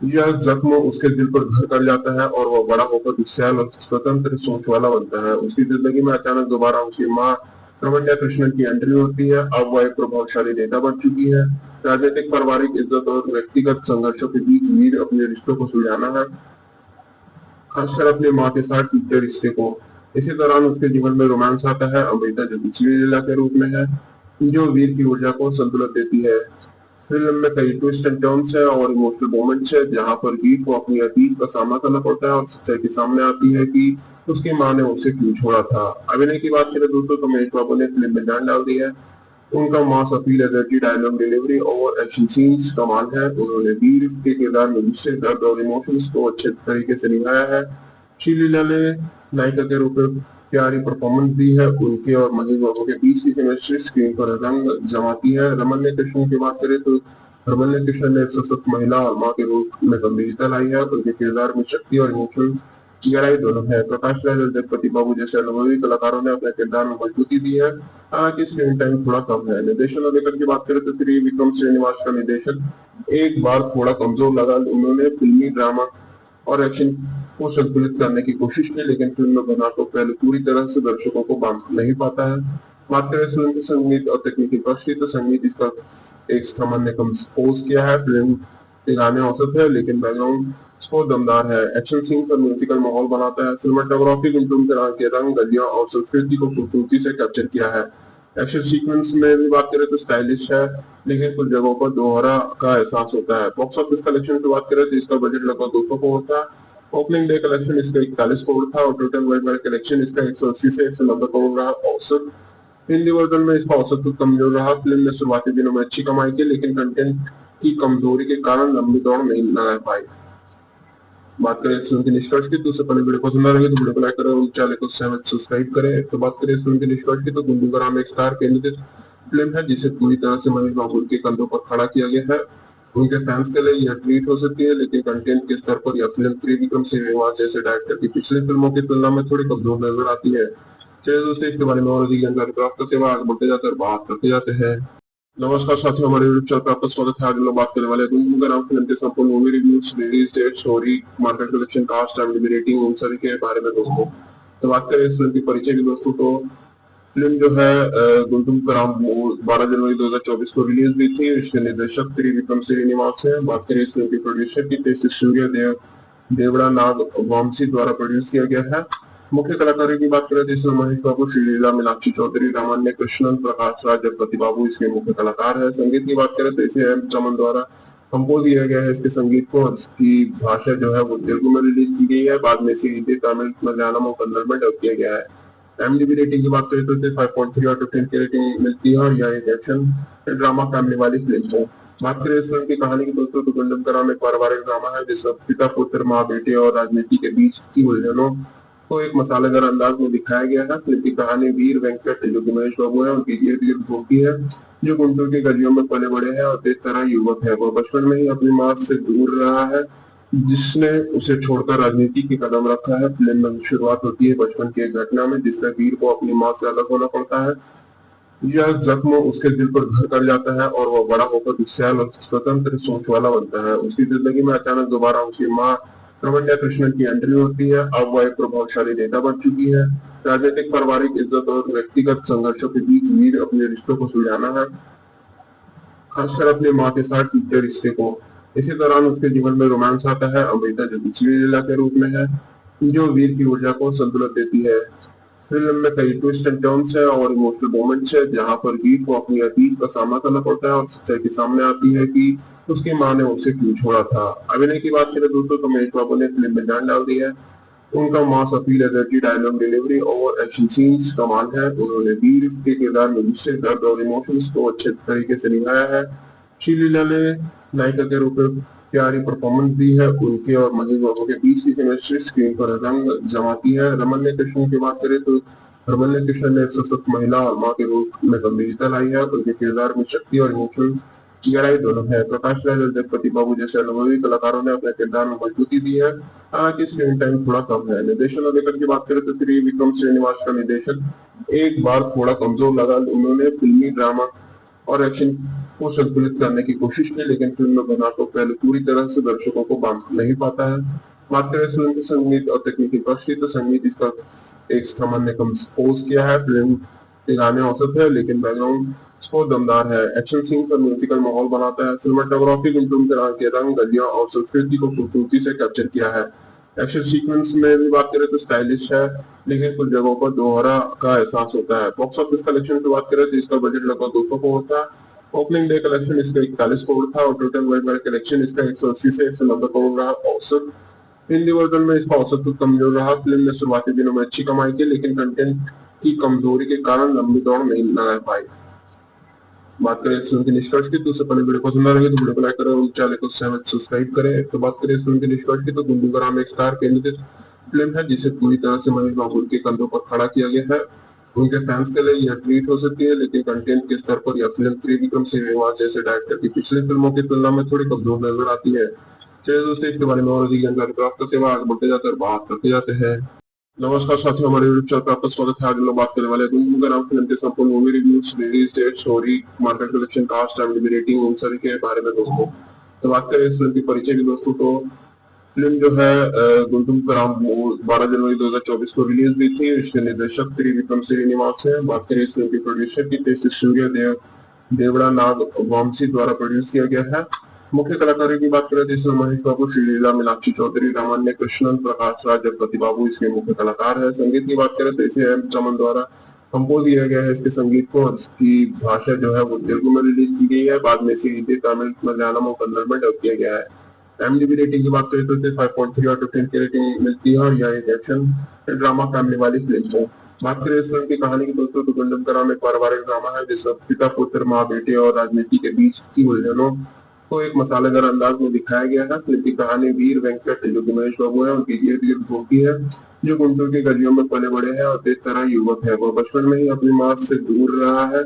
यह जख्म उसके दिल पर घर कर जाता है और वह बड़ा होकर विशाल और स्वतंत्र सोच वाला बनता है। उसकी जिंदगी में अचानक दोबारा उसकी माँ रमन्या कृष्णन की एंट्री होती है। अब वह एक प्रभावशाली नेता बन चुकी है। राजनीतिक, पारिवारिक इज्जत और व्यक्तिगत संघर्षों के बीच वीर अपने रिश्तों को सुलझाना है, खासकर अपनी माँ के साथ टूटे रिश्ते को। इसी दौरान उसके जीवन में रोमांस आता है, अमृता, जो पिछली लीला के रूप में है, जो वीर की ऊर्जा को संतुलन देती है। फिल्म में कई ट्विस्ट एंड टर्न्स है और इमोशनल मोमेंट्स है, जहां पर वीर को अपनी अतीत का सामना करना पड़ता है और सच्चाई के सामने आती है कि उसकी माँ ने उसे क्यों छोड़ा था। अभिनय की बात करें दोस्तों, तो महेश बाबू ने फिल्म में जान डाल दी है। उनका mass appeal, energy, dialogue delivery और एक्शन सीन्स कमाल है। उन्होंने वीर के किरदार में गुस्से, दर्द और इमोशंस को अच्छे तरीके से निभाया है। श्रीलीला ने नायिका के रूप में प्यारी परफॉर्मेंस दी है। उनके और महेश बाबू के बीच की केमिस्ट्री स्क्रीन पर रंग जमाती है। रमन्य कृष्णन की बात करें तो रमन्य कृष्णन ने एक सशक्त महिला और माँ के रूप में गंभीरता लाई है। उनके किरदार में शक्ति और इमोशंस की गहराई दोनों है। प्रकाश राज और जगपति बाबू जैसे अनुभवी कलाकारों ने अपने किरदार में मजबूती दी है। हालांकि स्क्रीन टाइम थोड़ा कम है। निर्देशन और लेखन की बात करें तो त्रिविक्रम श्रीनिवास का निर्देशन एक बार थोड़ा कमजोर लगा। उन्होंने फिल्मी ड्रामा और एक्शन को संतुलित करने की कोशिश की, लेकिन फिल्म में बना तो पहले पूरी तरह से दर्शकों को बांध नहीं पाता है। बात करें फिल्म के संगीत और तकनीकी पक्ष की, तो संगीत इसका एक सामान्य कंपोज किया है। फिल्म के गाने औसत है, लेकिन बैकग्राउंड स्कोर दमदार है। एक्शन सीन्स और म्यूजिकल माहौल बनाता है। सिनेमाटोग्राफी गुंटूम के रंग, गलियां और संस्कृति को खूबसूरती से कैप्चर किया है। एक्शन सीक्वेंस में भी बात करें तो स्टाइलिश है, लेकिन कुछ जगहों पर दोहरा का एहसास होता है। बॉक्स ऑफिस कलेक्शन की बात करें तो इसका बजट लगभग 200 करोड़ था। ओपनिंग डे कलेक्शन इसका 41 करोड़ था और टोटल वर्ल्ड वाइड कलेक्शन इसका 180 से 190 करोड़ रहा औसत। हिंदी वर्जन में इसका औसत तो कमजोर रहा। फिल्म ने शुरुआती दिनों में अच्छी कमाई की, लेकिन कंटेंट की कमजोरी के कारण लंबी दौड़ नहीं लगा पाई। बात करें इस फिल्म के निष्कर्ष की, तो उससे पहले वीडियो पसंद आ रही है तो वीडियो को लाइक करें और चैनल को सब्सक्राइब करें। तो बात करें इस फिल्म के निष्कर्ष की, तो गुंडू का नाम एक स्टार केंद्रित फिल्म है जिसे पूरी तरह से महेश बाबू के कंधों पर खड़ा किया गया है। उनके फैंस के लिए यह ट्रीट हो सकती है, लेकिन कंटेंट के स्तर पर यह फिल्म त्रिविक्रम श्रीनिवास जैसे डायरेक्टर की पिछली फिल्मों की तुलना में थोड़ी कमजोर नजर आती है। चलिए दोस्तों, इसके बारे में और अधिक जानकारी प्राप्त करते हुए आगे बढ़ते जाते हैं और बात करते जाते हैं। नमस्कार साथियों, हमारे यूट्यूब चैनल पर आपका स्वागत है। आज हम लोग बात करने वाले हैं गुंडू का नाम फिल्म के संपूर्ण movie reviews, release date, story, market collection, cast, IMDb rating, उन सभी के बारे में दोस्तों। तो बात करें इस फिल्म की परिचय की दोस्तों, तो फिल्म जो है गुंटूर का राम 12 जनवरी 2024 को रिलीज हुई थी। इसके निर्देशक त्रिविक्रम श्रीनिवास है। बात करें इस फिल्म के प्रोड्यूसर की, तो इसे सूर्य देवड़ा नाग वामसी द्वारा प्रोड्यूस किया गया है। मुख्य कलाकारों की बात करें तो इसमें महेश बाबू, श्रीलीला, मीनाक्षी चौधरी, रामान्य कृष्णन, प्रकाश राज, जगपति बाबू इसके मुख्य कलाकार है। संगीत की बात करें तो इसे एम चमन द्वारा कंपोज किया गया है। इसके संगीत को, इसकी भाषा जो है वो तेलुगु में रिलीज की गई है, बाद में इसे हिंदी, तमिल, मलयालम और कन्नड़ में डब किया गया है। IMDb रेटिंग की बात करें तो इसे 5.3 आउट ऑफ 10 की रेटिंग मिलती है और यह एक एक्शन ड्रामा फैमिली वाली फिल्म है। बात करें इस फिल्म की कहानी की दोस्तों, तो गुंडम का नाम एक पारिवारिक ड्रामा है जिसमें पिता, पुत्र, माँ, बेटे और राजनीति के बीच की उलझनों को एक मसालेदार अंदाज में दिखाया गया है। फिल्म की कहानी वीर वेंकट, जो कि महेश बाबू है, उनकी इर्द गिर्द घूमती है, जो गुंटूर की गलियों में पले बड़े हैं और तेज तरह युवक है। वह बचपन में ही अपनी माँ से दूर रहा है, जिसने उसे छोड़कर राजनीति की कदम रखा है। फिल्म में शुरुआत होती है बचपन की एक घटना में, जिसमें वीर को अपनी माँ से अलग होना पड़ता है। यह जख्म उसके दिल पर घर कर जाता है और वह बड़ा होकर गुस्सैल और स्वतंत्र सोच वाला बनता है। उसकी जिंदगी में अचानक दोबारा उसकी माँ रमन्या कृष्णन की एंट्री होती है। अब वह एक प्रभावशाली नेता बन चुकी है। राजनीतिक, पारिवारिक इज्जत और व्यक्तिगत संघर्षों के बीच वीर अपने रिश्तों को सुलझाना है, खासकर अपनी माँ के साथ टूटे रिश्ते को। इसी दौरान उसके जीवन में रोमांस आता है, अमृता, जो पिछली लीला के रूप में है, जो वीर की ऊर्जा को संतुलित देती है। फिल्म में कई ट्विस्ट एंड टर्न्स है और इमोशनल मोमेंट्स है, जहां पर वीर को अपनी अतीत का सामना करना पड़ता है और सच्चाई के सामने आती है कि उसकी माँ ने उसे क्यों छोड़ा था। अभिनय की बात करें दोस्तों, तो महेश बाबू ने फिल्म में जान डाल दी है। उनका mass appeal, energy, dialogue delivery और एक्शन सीन्स कमाल है। उन्होंने वीर के किरदार में गुस्से, दर्द और इमोशंस को अच्छे तरीके से निभाया है। श्रीलीला ने नायिका के रूप में प्यारी परफॉर्मेंस दी है। उनके और महेश बाबू के बीच की केमिस्ट्री स्क्रीन पर रंग जमाती है। रमन्य कृष्ण की बात करें तो रमन्य कृष्ण ने एक सशक्त महिला और माँ के रूप में गंभीरता लाई है। उनके किरदार में शक्ति और इमोशंस की गहराई दोनों है। प्रकाश राज और जगपति बाबू जैसे अनुभवी कलाकारों ने अपने किरदार में मजबूती दी है। हालांकि स्क्रीन टाइम थोड़ा कम है। निर्देशन और लेखन की बात करें तो त्रिविक्रम श्रीनिवास का निर्देशन एक बार थोड़ा कमजोर लगा। उन्होंने फिल्मी, ड्रामा और एक्शन को संतुलित करने की कोशिश की, लेकिन फिल्म में बना तो पहले पूरी तरह से दर्शकों को बांध नहीं पाता है। बात करें फिल्म के संगीत और तकनीकी पक्ष की, तो संगीत इसका एक सामान्य कंपोज किया है। फिल्म के गाने औसत है, लेकिन बैकग्राउंड स्कोर दमदार है। एक्शन सीन्स और म्यूजिकल माहौल बनाता है। सिनेमाटोग्राफी गुंटूर के रंग, गलियां और संस्कृति को खूबसूरती से कैप्चर किया है। एक्शन सीक्वेंस में भी बात करें तो स्टाइलिश है, लेकिन कुछ जगहों पर दोहरा का एहसास होता है। बॉक्स ऑफिस कलेक्शन की बात करें तो इसका बजट लगभग 200 करोड़ था। ओपनिंग डे कलेक्शन इसका 41 करोड़ था और टोटल वर्ल्ड वाइड कलेक्शन इसका 180 से 190 करोड़ रहा औसत। हिंदी वर्जन में इसका औसत तो कमजोर रहा। फिल्म ने शुरुआती दिनों में अच्छी कमाई की, लेकिन कंटेंट की कमजोरी के कारण लंबी दौड़ नहीं लगा पाई। बात करें इस फिल्म के निष्कर्ष की, तो उससे पहले वीडियो पसंद आ रही है तो वीडियो को लाइक करें और चैनल को सब्सक्राइब करें। तो बात करें इस फिल्म के निष्कर्ष की, तो गुंडू राम एक स्टार केंद्रित फिल्म है जिसे पूरी तरह से महेश बाबू के कंधों पर खड़ा किया गया है। उनके फैंस के लिए यह ट्रीट हो सकती है, लेकिन कंटेंट के स्तर पर यह फिल्म त्रिविक्रम श्रीनिवास जैसे डायरेक्टर की पिछली फिल्मों की तुलना में थोड़ी कमजोर नजर आती है। चलिए दोस्तों, इसके बारे में और अधिक जानकारी प्राप्त करते हुए आगे बढ़ते जाते हैं, बात करते जाते हैं। नमस्कार साथियों, हमारे यूट्यूब चैनल पर आपका स्वागत है। आज हम लोग बात करने वाले हैं गुंडम का नाम फिल्म के संपूर्ण movie reviews, release date, story, market collection, cast, IMDb rating, उन सभी के बारे में दोस्तों। तो बात करें इस फिल्म की परिचय की दोस्तों, तो फिल्म जो है गुंटूर का राम 12 जनवरी 2024 को रिलीज हुई थी। इसके निर्देशक त्रिविक्रम श्रीनिवास है। बात करें इस फिल्म के प्रोड्यूसर की, तो इसे सूर्य देवड़ा नाग वामसी द्वारा प्रोड्यूस किया गया है। मुख्य कलाकारों की बात करें तो इसमें महेश बाबू, श्रीलीला, मीनाक्षी चौधरी, रामान्य कृष्णन, प्रकाश राज, जगपति बाबू इसके मुख्य कलाकार है। संगीत की बात करें तो इसे एम चमन द्वारा कंपोज किया गया है। इसके संगीत को, इसकी भाषा जो है वो तेलुगु में रिलीज की गई है, बाद में इसे हिंदी, तमिल, मलयालम और कन्नड़ में डब किया गया है। IMDb रेटिंग की बात करें तो इसे 5.3 आउट ऑफ 10 की रेटिंग मिलती है और यह एक एक्शन ड्रामा फैमिली वाली फिल्म है। बात करें इस फिल्म की कहानी की दोस्तों, तो गुंडम का नाम एक पारिवारिक ड्रामा है जिसमें पिता, पुत्र, माँ, बेटे और राजनीति के बीच की उलझनों को एक मसालेदार अंदाज में दिखाया गया है। फिल्म की कहानी वीर वेंकट, जो कि महेश बाबू है, उनकी इर्द गिर्द घूमती है, जो गुंटूर की गलियों में पले बड़े हैं और तेज तरह युवक है। वह बचपन में ही अपनी माँ से दूर रहा है,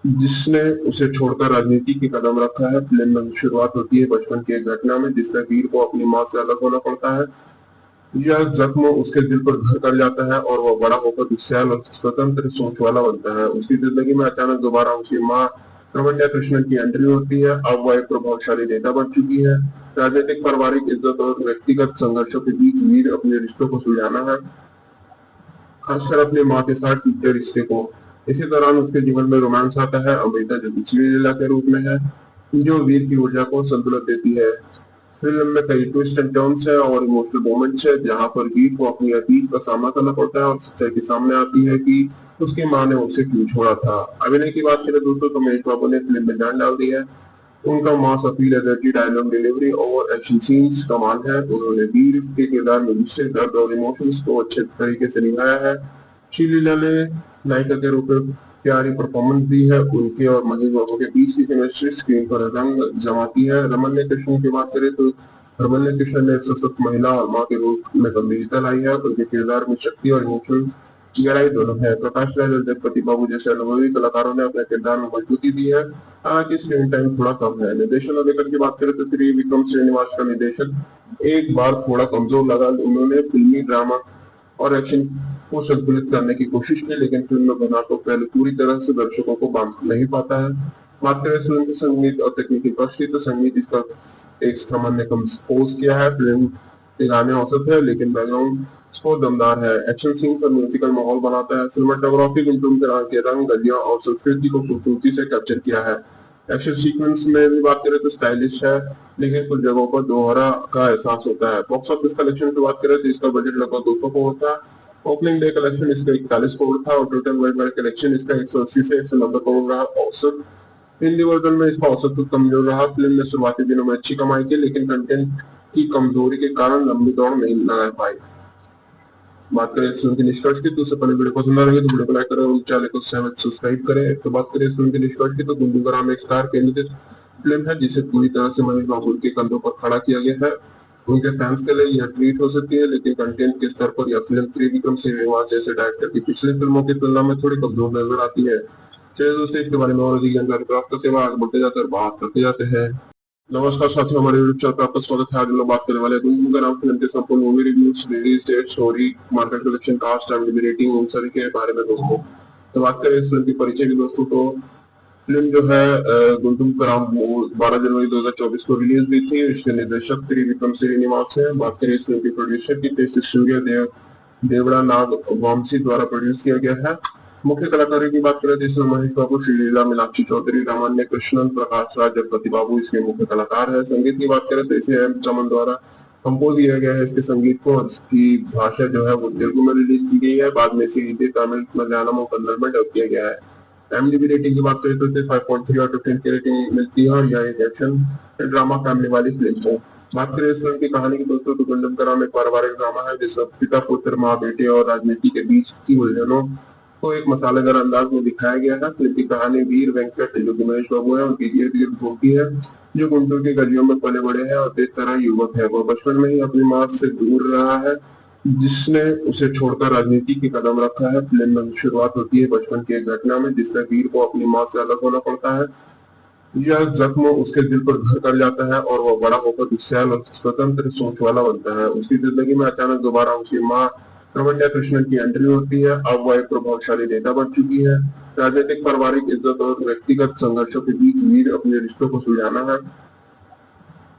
जिसने उसे छोड़कर राजनीति की कदम रखा है। फिल्म में शुरुआत होती है बचपन की एक घटना में, जिसमें वीर को अपनी माँ से अलग होना पड़ता है। यह जख्म उसके दिल पर घर कर जाता है और वह बड़ा होकर गुस्सैल और स्वतंत्र सोच वाला बनता है। उसकी जिंदगी में अचानक दोबारा उसकी माँ रमन्या कृष्णन की एंट्री होती है। अब वह एक प्रभावशाली नेता बन चुकी है। राजनीतिक, पारिवारिक इज्जत और व्यक्तिगत संघर्षों के बीच वीर अपने रिश्तों को सुलझाना है, खासकर अपनी माँ के साथ टूटे रिश्ते को। इसी दौरान उसके जीवन में रोमांस आता है, अमृता जो पिछली लीला के रूप में है, जो वीर की ऊर्जा को संतुलित देती है। फिल्म में कई ट्विस्ट एंड टर्न्स है और इमोशनल मोमेंट्स है, जहां पर वीर को अपनी अतीत का सामना करना पड़ता है और सच्चाई के सामने आती है कि उसकी माँ ने उसे क्यों छोड़ा था। अभिनय की बात करें दोस्तों तो महेश बाबू ने फिल्म में जान डाल दी है। उनका mass appeal, energy, dialogue delivery और एक्शन सीन्स कमाल है। उन्होंने वीर के किरदार में गुस्से, दर्द और इमोशंस को अच्छे तरीके से निभाया है। श्रीलीला ने नायिका के रूप में प्यारी परफॉर्मेंस दी है। उनके और महेश बाबू के बीच की केमिस्ट्री स्क्रीन पर रंग जमाती है। रमन्य कृष्ण की बात करें तो रमन्य कृष्ण ने एक सशक्त महिला और माँ के रूप में गंभीरता लाई है। उनके किरदार में शक्ति और इमोशंस गहराई दोनों है। प्रकाश राज और जगपति बाबू जैसे अनुभवी कलाकारों ने अपने किरदार में मजबूती दी है। हालांकि स्क्रीन टाइम थोड़ा कम है। निर्देशन और लेखन की बात करें तो विक्रम श्रीनिवास का निर्देशन एक बार थोड़ा कमजोर लगा। उन्होंने फिल्मी ड्रामा और एक्शन को संतुलित करने की कोशिश की, लेकिन फिल्म में बना तो पहले पूरी तरह से दर्शकों को बांध नहीं पाता है। बात करें फिल्म के संगीत और तकनीकी पक्ष की तो संगीत इसका एक सामान्य कंपोज किया है। फिल्म के गाने औसत है, लेकिन बैकग्राउंड स्कोर दमदार है। एक्शन सीन्स और म्यूजिकल माहौल बनाता है। सिनेमाटोग्राफी गुंटूम के रंग, गलियां और संस्कृति को खूबसूरती से कैप्चर किया है। एक्शन सीक्वेंस में भी बात करें तो स्टाइलिश है, लेकिन कुछ जगहों पर दोहरा का एहसास होता है। बॉक्स ऑफिस कलेक्शन की बात करें तो इसका बजट लगभग 200 करोड़ था। ओपनिंग डे कलेक्शन इसका 41 करोड़ था और टोटल वर्ल्ड वाइड कलेक्शन इसका 180 से 190 करोड़ रहा। औसत हिंदी वर्जन में इसका औसत तो कमजोर रहा। फिल्म ने शुरुआती दिनों में अच्छी कमाई की, लेकिन कंटेंट की कमजोरी के कारण लंबी दौड़ नहीं लगा पाई। बात करें इस फिल्म के निष्कर्ष की तो उससे पहले वीडियो पसंद आ रही है तो वीडियो को लाइक करें और चैनल को सब्सक्राइब करें। तो बात करें इस फिल्म के निष्कर्ष की तो गुंडूगराम एक स्टार केंद्रित फिल्म है, जिसे पूरी तरह से महेश बाबू के कंधों पर खड़ा किया गया है। उनके फैंस के लिए यह ट्रीट हो सकती है, लेकिन कंटेंट के स्तर पर यह फिल्म विक्रम श्रीनिवास जैसे डायरेक्टर की पिछली फिल्मों की तुलना में थोड़ी कमजोर नजर आती है। चलिए दोस्तों, इसके बारे में और अधिक जानकारी प्राप्त करते हुए आगे बढ़ते जाते हैं, बात करते जाते हैं। नमस्कार साथियों, हमारे यूट्यूब चैनल पर आपका स्वागत है। आज हम लोग बात करने वाले हैं गुंडूगराम फिल्म के संपूर्ण movie reviews, release date, story, market collection, cast, IMDb rating, उन सभी के बारे में दोस्तों। तो बात करें इस फिल्म की परिचय की दोस्तों तो फिल्म जो है गुंडूगराम 12 जनवरी 2024 को रिलीज हुई थी। इसके निर्देशक विक्रम श्रीनिवास है। बात करें इस फिल्म के प्रोड्यूसर की तो सूर्य देवड़ा नाग वामसी द्वारा प्रोड्यूस किया गया है। मुख्य कलाकारों की बात करें तो इसमें महेश बाबू, श्रीलीला, मीनाक्षी चौधरी, रामान्य कृष्णन, प्रकाश राज, जगपति बाबू इसके मुख्य कलाकार है। संगीत की बात करें तो इसे M चमन द्वारा कंपोज किया गया है। इसके संगीत को, इसकी भाषा जो है वो तेलुगु में रिलीज की गई है। बाद में इसे हिंदी, तमिल, मलयालम और कन्नड़ में डब किया गया है। IMDb रेटिंग की बात करें तो इसे 5.3 आउट ऑफ 10 की रेटिंग मिलती है और यह एक एक्शन ड्रामा फैमिली वाली फिल्म है। बात करें इस फिल्म की कहानी की दोस्तों तो गुंडूगराम एक पारिवारिक ड्रामा है, जिसमें पिता, पुत्र, माँ, बेटे और राजनीति के बीच की उलझनों को एक मसालेदार अंदाज में दिखाया गया है। फिल्म की कहानी वीर वेंकट जो कि महेश बाबू है उनकी इर्द गिर्द घूमती है, जो गुंटूर की गलियों में पले बड़े हैं और तेज तरह युवक है। वह बचपन में ही अपनी माँ से दूर रहा है, जिसने उसे छोड़कर राजनीति की कदम रखा है। फिल्म में शुरुआत होती है बचपन की एक घटना में, जिसमें वीर को अपनी माँ से अलग होना पड़ता है। यह जख्म उसके दिल पर घर कर जाता है और वह बड़ा होकर विशाल और स्वतंत्र सोच वाला बनता है। उसकी जिंदगी में अचानक दोबारा उसकी माँ रमन्या कृष्णन की एंट्री होती है। अब वह एक प्रभावशाली नेता बन चुकी है। राजनीतिक, पारिवारिक इज्जत और व्यक्तिगत संघर्षों के बीच वीर अपने रिश्तों को सुलझाना है,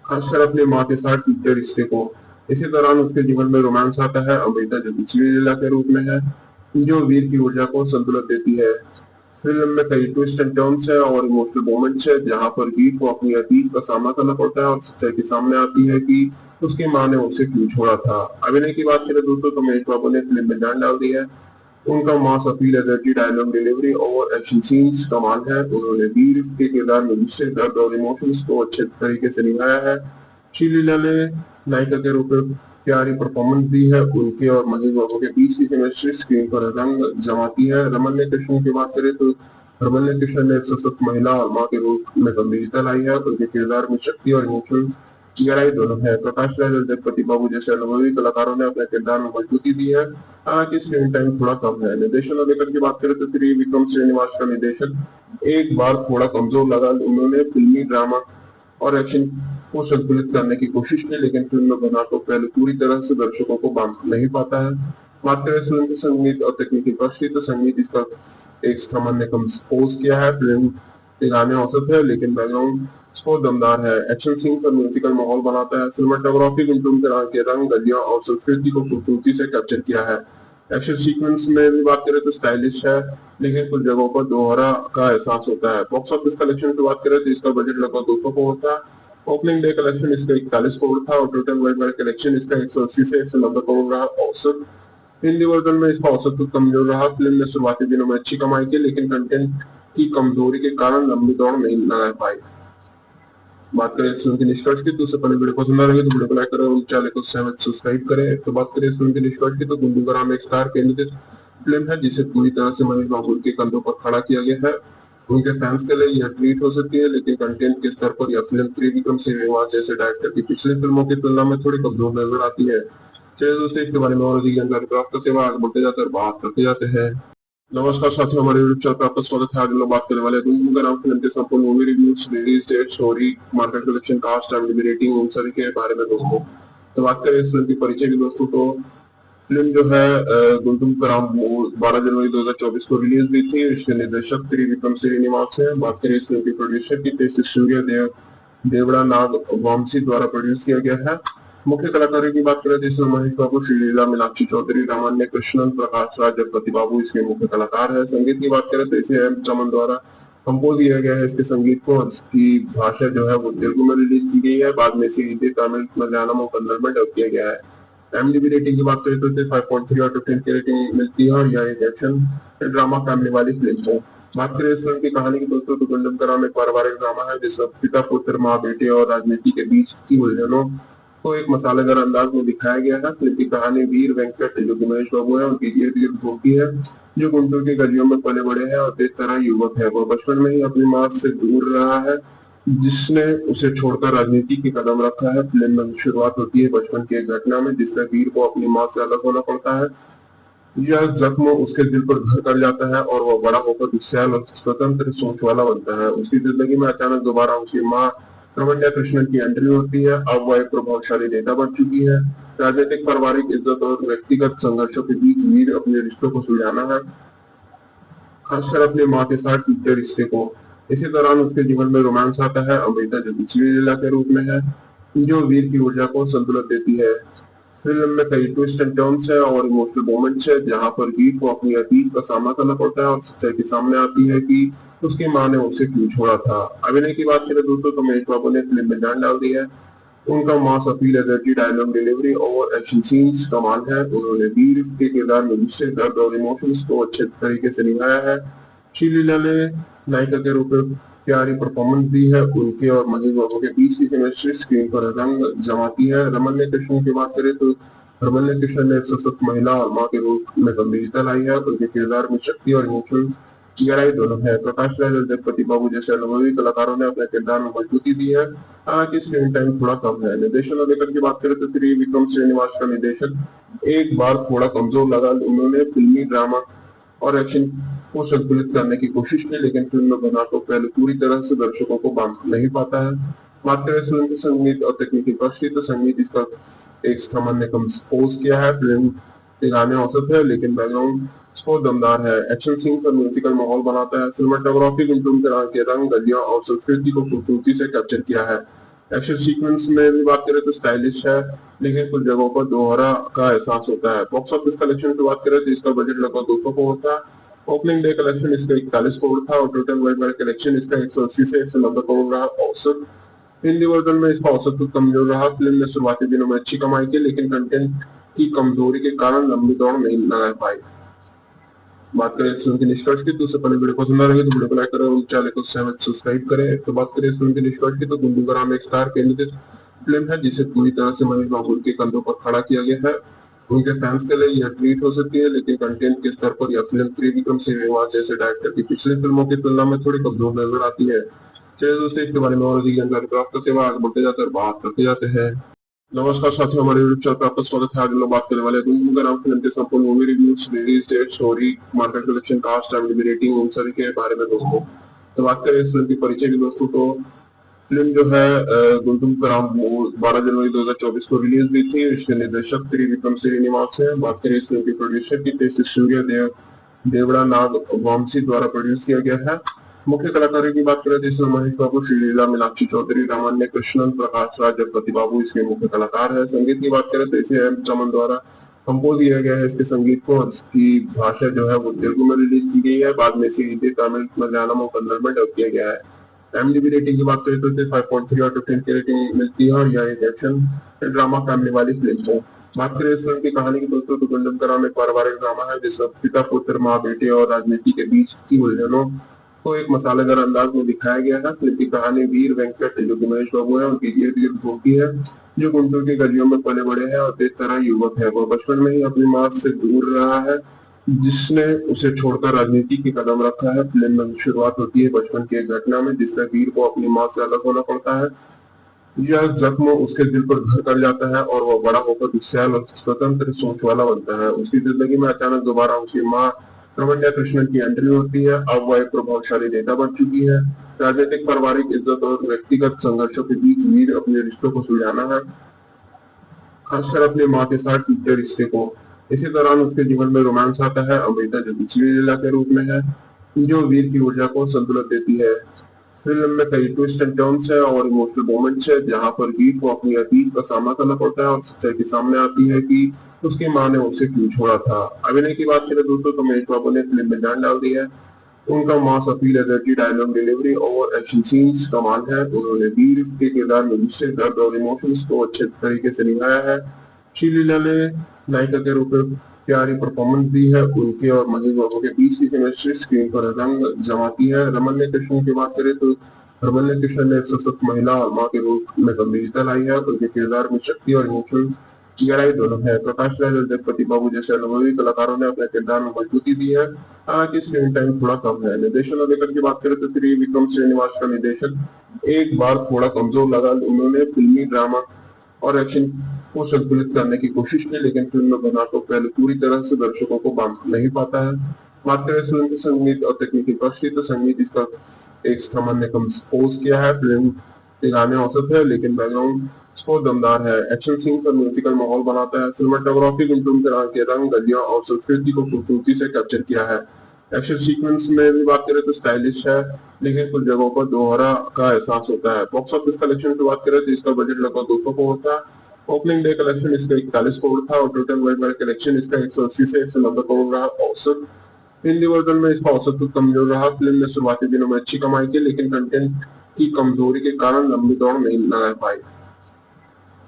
खासकर अपनी माँ के साथ टूटे रिश्ते को। इसी दौरान उसके जीवन में रोमांस आता है। अमृता जो पिछली लीला के रूप में है, जो वीर की ऊर्जा को संतुलित देती है। फिल्म में कई ट्विस्ट एंड टर्न्स है और इमोशनल मोमेंट्स है, जहां पर वीर को अपनी अतीत का सामना करना पड़ता है और सच्चाई के सामने आती है कि उसकी माँ ने उसे क्यों छोड़ा था। अभिनय की बात करें दोस्तों तो महेश बाबू ने फिल्म में जान डाल दी है। उनका mass appeal, energy, dialogue delivery और एक्शन सीन्स कमाल है। उन्होंने वीर के किरदार में गुस्से, दर्द और इमोशंस को अच्छे तरीके से निभाया है। श्रीलीला ने नायिका के रूप में प्यारी परफॉर्मेंस दी है। उनके और महेश बाबू के बीच की केमिस्ट्री स्क्रीन पर रंग जमाती है। रमन्य कृष्ण की बात करें तो रमन्य कृष्ण ने एक सशक्त महिला और माँ के रूप में गंभीरता लाई है। उनके किरदार में शक्ति और इमोशंस गहराई दोनों है। प्रकाश राज और जगपति बाबू जैसे अनुभवी कलाकारों ने अपने किरदार में मजबूती दी है। हालांकि स्क्रीन टाइम थोड़ा कम है। निर्देशन और लेखन की बात करें तो विक्रम श्रीनिवास का निर्देशन एक बार थोड़ा कमजोर लगा। उन्होंने फिल्मी ड्रामा और एक्शन को संतुलित करने की कोशिश की, लेकिन फिल्म में बना तो पहले पूरी तरह से दर्शकों को बांध नहीं पाता है। बात करें फिल्म के संगीत और तकनीकी पक्ष की तो संगीत इसका एक सामान्य कंपोज किया है। फिल्म के गाने औसत है, लेकिन बैकग्राउंड स्कोर दमदार है। एक्शन सीन्स और म्यूजिकल माहौल बनाता है। सिनेमाटोग्राफी गुंटूम के रंग, गलियां और संस्कृति को खूबसूरती से कैप्चर किया है। एक्शन सीक्वेंस में भी बात करें तो स्टाइलिश है, लेकिन कुछ जगहों पर दोहरा का एहसास होता है। बॉक्स ऑफिस कलेक्शन की बात करें तो इसका बजट लगभग 200 करोड़ था। ओपनिंग डे कलेक्शन इसका 41 करोड़ था और टोटल वर्ल्ड वाइड कलेक्शन इसका 180 से 190 करोड़ रहा औसत। हिंदी वर्जन में इसका औसत तो कमजोर रहा। फिल्म ने शुरुआती दिनों में अच्छी कमाई की, लेकिन कंटेंट की कमजोरी के कारण लंबी दौड़ नहीं लगा पाई। बात करें इस फिल्म के निष्कर्ष की, तो उससे पहले वीडियो पसंद आ रही है तो वीडियो को लाइक करें और चैनल को सब्सक्राइब करें। तो बात करें इस फिल्म के निष्कर्ष की, तो गुंडूगराम एक स्टार केंद्रित फिल्म है जिसे पूरी तरह से महेश बाबू के कंधों पर खड़ा किया गया है। उनके फैंस के लिए यह ट्रीट हो सकती है, लेकिन कंटेंट के स्तर पर यह फिल्म त्रिविक्रम श्रीनिवास जैसे डायरेक्टर की पिछली फिल्मों की तुलना में थोड़ी कमजोर नजर आती है। चलिए दोस्तों, इसके बारे में और अधिक जानकारी प्राप्त करते हुए आगे बढ़ते जाते हैं और बात करते जाते हैं। नमस्कार साथियों, हमारे यूट्यूब चैनल पर आपका स्वागत है। आज हम लोग बात करने वाले हैं गुंडूगराम फिल्म के संपूर्ण movie reviews, release date, story, market collection, cast, IMDb rating, उन सभी के बारे में दोस्तों। तो बात करें इस फिल्म की परिचय की दोस्तों, तो फिल्म जो है गुंडूगराम 12 जनवरी 2024 को रिलीज हुई थी। इसके निर्देशक त्रिविक्रम श्रीनिवास है। बात करें इस फिल्म की प्रोड्यूसर की, तो इसे सूर्य देवड़ा नाग वामसी द्वारा प्रोड्यूस किया गया है। मुख्य कलाकारों की बात करें तो इसमें महेश बाबू, श्रीलीला, मीनाक्षी चौधरी, रामान्य कृष्णन, प्रकाश राज, जगपति बाबू इसके मुख्य कलाकार है। संगीत की बात करें तो इसे M चमन द्वारा कंपोज किया गया है। इसके संगीत को, इसकी भाषा जो है वो तेलुगु में रिलीज की गई है। बाद में इसे हिंदी, तमिल, मलयालम और कन्नड़ में डब किया गया है। IMDb रेटिंग की बात करें तो इसे 5.3 आउट ऑफ 10 की रेटिंग मिलती है और यह एक एक्शन ड्रामा फैमिली वाली फिल्म है। बात करें इस फिल्म की कहानी की दोस्तों, तो गुंडूगराम एक पारिवारिक ड्रामा है जिसमें पिता, पुत्र, माँ, बेटे और राजनीति के बीच की उलझनों को एक मसालेदार अंदाज में दिखाया गया है। फिल्म की कहानी वीर वेंकट, जो कि महेश बाबू है, उनकी इर्द गिर्द घूमती है, जो गुंटूर की गलियों में पले बड़े हैं और तेज तरह युवक है। वो बचपन में ही अपनी माँ से दूर रहा है, जिसने उसे छोड़कर राजनीति की कदम रखा है। फिल्म में शुरुआत होती है बचपन की एक घटना में, जिसमें वीर को अपनी माँ से अलग होना पड़ता है। यह जख्म उसके दिल पर घर कर जाता है और वह बड़ा होकर गुस्सैल और स्वतंत्र सोच वाला बनता है। उसकी जिंदगी में अचानक दोबारा उसकी माँ रमन्या कृष्णन की एंट्री होती है। अब वह एक प्रभावशाली नेता बन चुकी है। राजनीतिक, पारिवारिक इज्जत और व्यक्तिगत संघर्षों के बीच वीर अपने रिश्तों को सुलझाना है, खासकर अपनी माँ के साथ टूटे रिश्ते को। इसी दौरान उसके जीवन में रोमांस आता है, अमृता, जो पिछली लीला के रूप में है, जो वीर की ऊर्जा को संतुलित देती है। फिल्म में कई ट्विस्ट एंड टर्न्स है और इमोशनल मोमेंट्स है, जहां पर वीर को अपनी अतीत का सामना करना पड़ता है और सच्चाई के सामने आती है कि उसकी माँ ने उसे क्यों छोड़ा था। अभिनय की बात करें दोस्तों, तो महेश बाबू ने फिल्म में जान डाल दी है। उनका mass appeal, energy, dialogue delivery और एक्शन सीन्स कमाल है। उन्होंने वीर के किरदार में गुस्से, दर्द और इमोशंस को अच्छे तरीके से निभाया है। श्रीलीला ने नायिका के रूप में प्यारी परफॉर्मेंस दी है। उनके और महेश बाबू के बीच की केमिस्ट्री स्क्रीन पर रंग जमाती है। रमन्य कृष्ण की बात करें तो रमन्य कृष्ण ने एक सशक्त महिला और माँ के रूप में गंभीरता लाई है। उनके किरदार में शक्ति और इमोशंस की गहराई दोनों है। प्रकाश राज और जगपति बाबू जैसे अनुभवी कलाकारों ने अपने किरदार में मजबूती दी है, हालांकि स्क्रीन टाइम थोड़ा कम है। निर्देशन और लेखन की बात करें तो त्रिविक्रम श्रीनिवास का निर्देशक एक बार थोड़ा कमजोर लगा। उन्होंने फिल्मी, ड्रामा और एक्शन को संतुलित करने की कोशिश की, लेकिन फिल्म में बना तो पहले पूरी तरह से दर्शकों को बांध नहीं पाता है। बात करें फिल्म के संगीत और तकनीकी पक्ष की, तो संगीत इसका एक सामान्य कंपोज किया है। फिल्म के गाने औसत है, लेकिन बैकग्राउंड स्कोर दमदार है। एक्शन सीन्स और म्यूजिकल माहौल बनाता है। सिनेमाटोग्राफी गुंटूर के रंग, गलियां और संस्कृति को खूबसूरती से कैप्चर किया है। एक्शन सीक्वेंस में भी बात करें तो स्टाइलिश है, लेकिन कुछ जगहों पर दोहरा का एहसास होता है। बॉक्स ऑफिस कलेक्शन की बात करें तो इसका बजट लगभग 200 करोड़ था। ओपनिंग डे कलेक्शन इसका 41 करोड़ था और टोटल वर्ल्ड वाइड कलेक्शन इसका 180 से 190 करोड़ रहा औसत। हिंदी वर्जन में इसका औसत तो कमजोर रहा। फिल्म ने शुरुआती दिनों में अच्छी कमाई की, लेकिन कंटेंट की कमजोरी के कारण लंबी दौड़ नहीं लगा पाई। बात करें इस फिल्म के निष्कर्ष की, तो उससे पहले वीडियो पसंद आ रही है तो वीडियो को लाइक करें और चैनल को सब्सक्राइब करें। तो बात करें इस फिल्म के निष्कर्ष की, तो गुंडूगराम एक स्टार केंद्रित फिल्म है जिसे पूरी तरह से महेश बाबू के कंधों पर खड़ा किया गया है। उनके फैंस के लिए यह ट्रीट हो सकती है, लेकिन कंटेंट के स्तर पर यह फिल्म त्रिविक्रम श्रीनिवास जैसे डायरेक्टर की पिछली फिल्मों की तुलना में थोड़ी कमजोर नजर आती है। चलिए दोस्तों, इसके बारे में और अधिक जानकारी प्राप्त करते हुए आगे बढ़ते जाते हैं और बात करते जाते हैं। नमस्कार साथियों, हमारे यूट्यूब चैनल पर आपका स्वागत है। आज हम लोग बात करने वाले हैं गुंडूगराम फिल्म के संपूर्ण movie reviews, release date, story, market collection, cast, IMDb rating, उन सभी के बारे में दोस्तों। तो बात करें इस फिल्म की परिचय की दोस्तों, तो फिल्म जो है गुंडूगराम 12 जनवरी 2024 को रिलीज हुई थी। इसके निर्देशक त्रिविक्रम श्रीनिवास है। बात करें इस फिल्म की प्रोड्यूसर की, तो इसे सूर्य देवड़ा नाग वामसी द्वारा प्रोड्यूस किया गया है। मुख्य कलाकारों की बात करें तो इसमें महेश बाबू, श्रीलीला, मीनाक्षी चौधरी, रामान्य कृष्णन, प्रकाश राज, जगपति बाबू इसके मुख्य कलाकार है। संगीत की बात करें तो इसे M चमन द्वारा कंपोज किया गया है इसके संगीत को, और इसकी भाषा जो है वो तेलुगु में रिलीज की गई है, बाद में इसे हिंदी, तमिल, मलयालम और कन्नड़ में डब किया गया है। IMDb रेटिंग की बात करें तो इसे 5.3 आउट ऑफ 10 की रेटिंग मिलती है, और यह एक एक्शन ड्रामा फैमिली वाली फिल्म है। बात करें इस फिल्म की कहानी की दोस्तों, तो गुंडम का नाम एक पारिवारिक ड्रामा है जिसमें पिता, पुत्र, माँ, बेटे और राजनीति के बीच की उलझनों को एक मसालेदार अंदाज में दिखाया गया है। फिल्म की कहानी वीर वेंकट जो कि महेश बाबू है उनकी इर्द गिर्द घूमती है, जो गुंटूर की गलियों में पले बड़े हैं और तेज तरह युवक है। वह बचपन में ही अपनी माँ से दूर रहा है, जिसने उसे छोड़कर राजनीति की कदम रखा है। फिल्म में शुरुआत होती है बचपन की एक घटना में, जिसमें वीर को अपनी माँ से अलग होना पड़ता है। यह जख्म उसके दिल पर घर कर जाता है और वह बड़ा होकर गुस्सैल और स्वतंत्र सोच वाला बनता है। उसकी जिंदगी में अचानक दोबारा उसकी माँ रमन्या कृष्णन की एंट्री होती है। अब वह एक प्रभावशाली नेता बन चुकी है। राजनीतिक, पारिवारिक इज्जत और व्यक्तिगत संघर्षों के बीच वीर अपने रिश्तों को सुलझाना है, खासकर अपनी माँ के साथ टूटे रिश्ते को। इसी दौरान उसके जीवन में रोमांस आता है, अमृता जो पिछली लीला के रूप में है, जो वीर की ऊर्जा को संतुलित देती है। फिल्म में कई ट्विस्ट एंड टर्न्स है और इमोशनल मोमेंट्स है, जहाँ पर वीर को अपनी अतीत का सामना करना पड़ता है और सच्चाई के सामने आती है कि उसकी माँ ने उसे क्यों छोड़ा था। अभिनय की बात करें दोस्तों, तो महेश बाबू ने फिल्म में जान डाल दी है। उनका mass appeal, energy, dialogue delivery और एक्शन सीन्स कमाल है। उन्होंने वीर के किरदार में गुस्से, दर्द और इमोशंस को अच्छे तरीके से निभाया है। श्रीलीला ने नायिका के रूप में प्यारी परफॉर्मेंस दी है। उनके और महेश बाबू के बीच की केमिस्ट्री स्क्रीन पर रंग जमाती है। रमन्या कृष्णन की बात करें तो रमन्या कृष्णन ने एक सशक्त महिला और माँ के रूप में गंभीरता लाई है। उनके किरदार में शक्ति और इमोशंस की गहराई दोनों है। प्रकाश राज और जगपति बाबू जैसे अनुभवी कलाकारों ने अपने किरदार में मजबूती दी है, हालांकि स्क्रीन टाइम थोड़ा कम है। निर्देशन और लेखन की बात करें तो श्री विक्रम श्रीनिवास का निर्देशन एक बार थोड़ा कमजोर लगा। उन्होंने फिल्मी, ड्रामा और एक्शन को संतुलित करने की कोशिश की, लेकिन फिल्म में बना तो पहले पूरी तरह से दर्शकों को बांध नहीं पाता है। बात करें फिल्म के संगीत और तकनीकी पक्ष की, तो संगीत इसका एक सामान्य कंपोज किया है। फिल्म के गाने औसत है, लेकिन बैकग्राउंड स्कोर दमदार है। एक्शन सीन्स और म्यूजिकल माहौल बनाता है। सिनेमाटोग्राफी गुंटूम के रंग, गलियां और संस्कृति को खूबसूरती से कैप्चर किया है। एक्शन सीक्वेंस में भी बात करें तो स्टाइलिश है, लेकिन कुछ जगहों पर दोहरा का एहसास होता है। बॉक्स ऑफिस कलेक्शन की बात करें तो इसका बजट लगभग 200 करोड़ था। ओपनिंग डे कलेक्शन इसका 41 करोड़ था और टोटल वर्ल्ड वाइड कलेक्शन इसका 180 से 190 करोड़ रहा। औसत हिंदी वर्जन में इसका औसत तो कमजोर रहा। फिल्म ने शुरुआती दिनों में अच्छी कमाई की, लेकिन कंटेंट की कमजोरी के कारण लंबी दौड़ नहीं लगा पाई।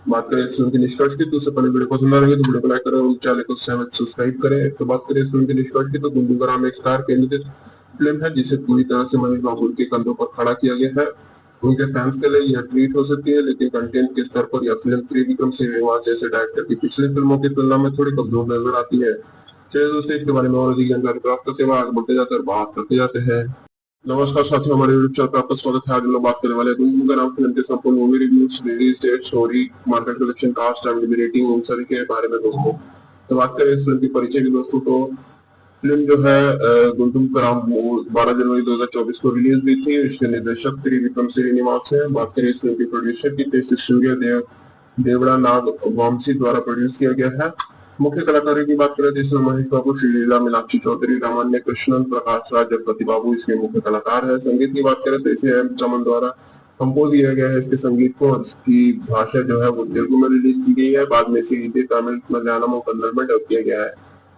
बात करें इस फिल्म के निष्कर्ष की, तो उससे पहले वीडियो पसंद आ रही है तो वीडियो को लाइक करें और चैनल को सब्सक्राइब करें। तो बात करें इस फिल्म के निष्कर्ष की, तो गुड्डू का नाम एक स्टार केंद्रित फिल्म है जिसे पूरी तरह से महेश बाबू के कंधों पर खड़ा किया गया है। उनके फैंस के लिए यह ट्रीट हो सकती है, लेकिन कंटेंट के स्तर पर यह फिल्म त्रिविक्रम श्रीनिवास जैसे डायरेक्टर की पिछली फिल्मों की तुलना में थोड़ी कमजोर नजर आती है। चलिए दोस्तों, इसके बारे में और अधिक जानकारी प्राप्त करते हुए आगे बढ़ते जाते और बात करते जाते हैं। नमस्कार साथियों, हमारे यूट्यूब चैनल पर आपका स्वागत है। आज हम लोग बात करने वाले हैं गुंगू का नाम फिल्म के संपूर्ण movie reviews, release date, story, market collection, cast, IMDb rating, उन सभी के बारे में दोस्तों। तो बात करें इस फिल्म की परिचय की दोस्तों, तो फिल्म जो है गुंटूम का नाम 12 जनवरी 2024 को रिलीज हुई थी। इसके निर्देशक त्रिविक्रम श्रीनिवास है। बात करें इस फिल्म के प्रोड्यूसर की, तो सूर्य देवड़ा नाग वामसी द्वारा प्रोड्यूस किया गया है। मुख्य कलाकारों की बात करें तो इसमें महेश बाबू, श्रीलीला, मीनाक्षी चौधरी, रमन्या कृष्णन, प्रकाश राज, जगपति बाबू इसके मुख्य कलाकार है। संगीत की बात करें तो इसे M चमन द्वारा कंपोज किया गया है इसके संगीत को, और इसकी भाषा जो है वो तेलुगु में रिलीज की गई है, बाद में इसे हिंदी, तमिल, मलयालम और कन्नड़ में डब किया गया है।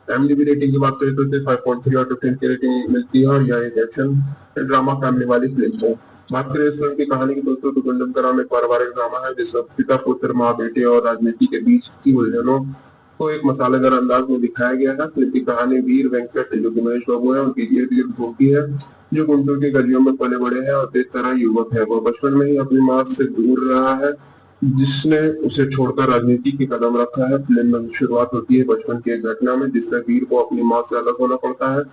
IMDb रेटिंग की बात करें तो इसे 5.3 आउट ऑफ 10 की रेटिंग मिलती है, और यह एक एक्शन ड्रामा फैमिली वाली फिल्म है। बात करें इस फिल्म की कहानी की दोस्तों, तो गुंडम का नाम एक पारिवारिक ड्रामा है जिसमें पिता, पुत्र, माँ, बेटे और राजनीति के बीच की उलझनों को एक मसालेदार अंदाज में दिखाया गया है। फिल्म की कहानी वीर वेंकट जो कि महेश बाबू है उनकी इर्द गिर्द घूमती है, जो गुंटूर की गलियों में पले बड़े हैं और तेज तरह युवक है। वह बचपन में ही अपनी माँ से दूर रहा है, जिसने उसे छोड़कर राजनीति की कदम रखा है। फिल्म में शुरुआत होती है बचपन की एक घटना में, जिसमें वीर को अपनी माँ से अलग होना पड़ता है।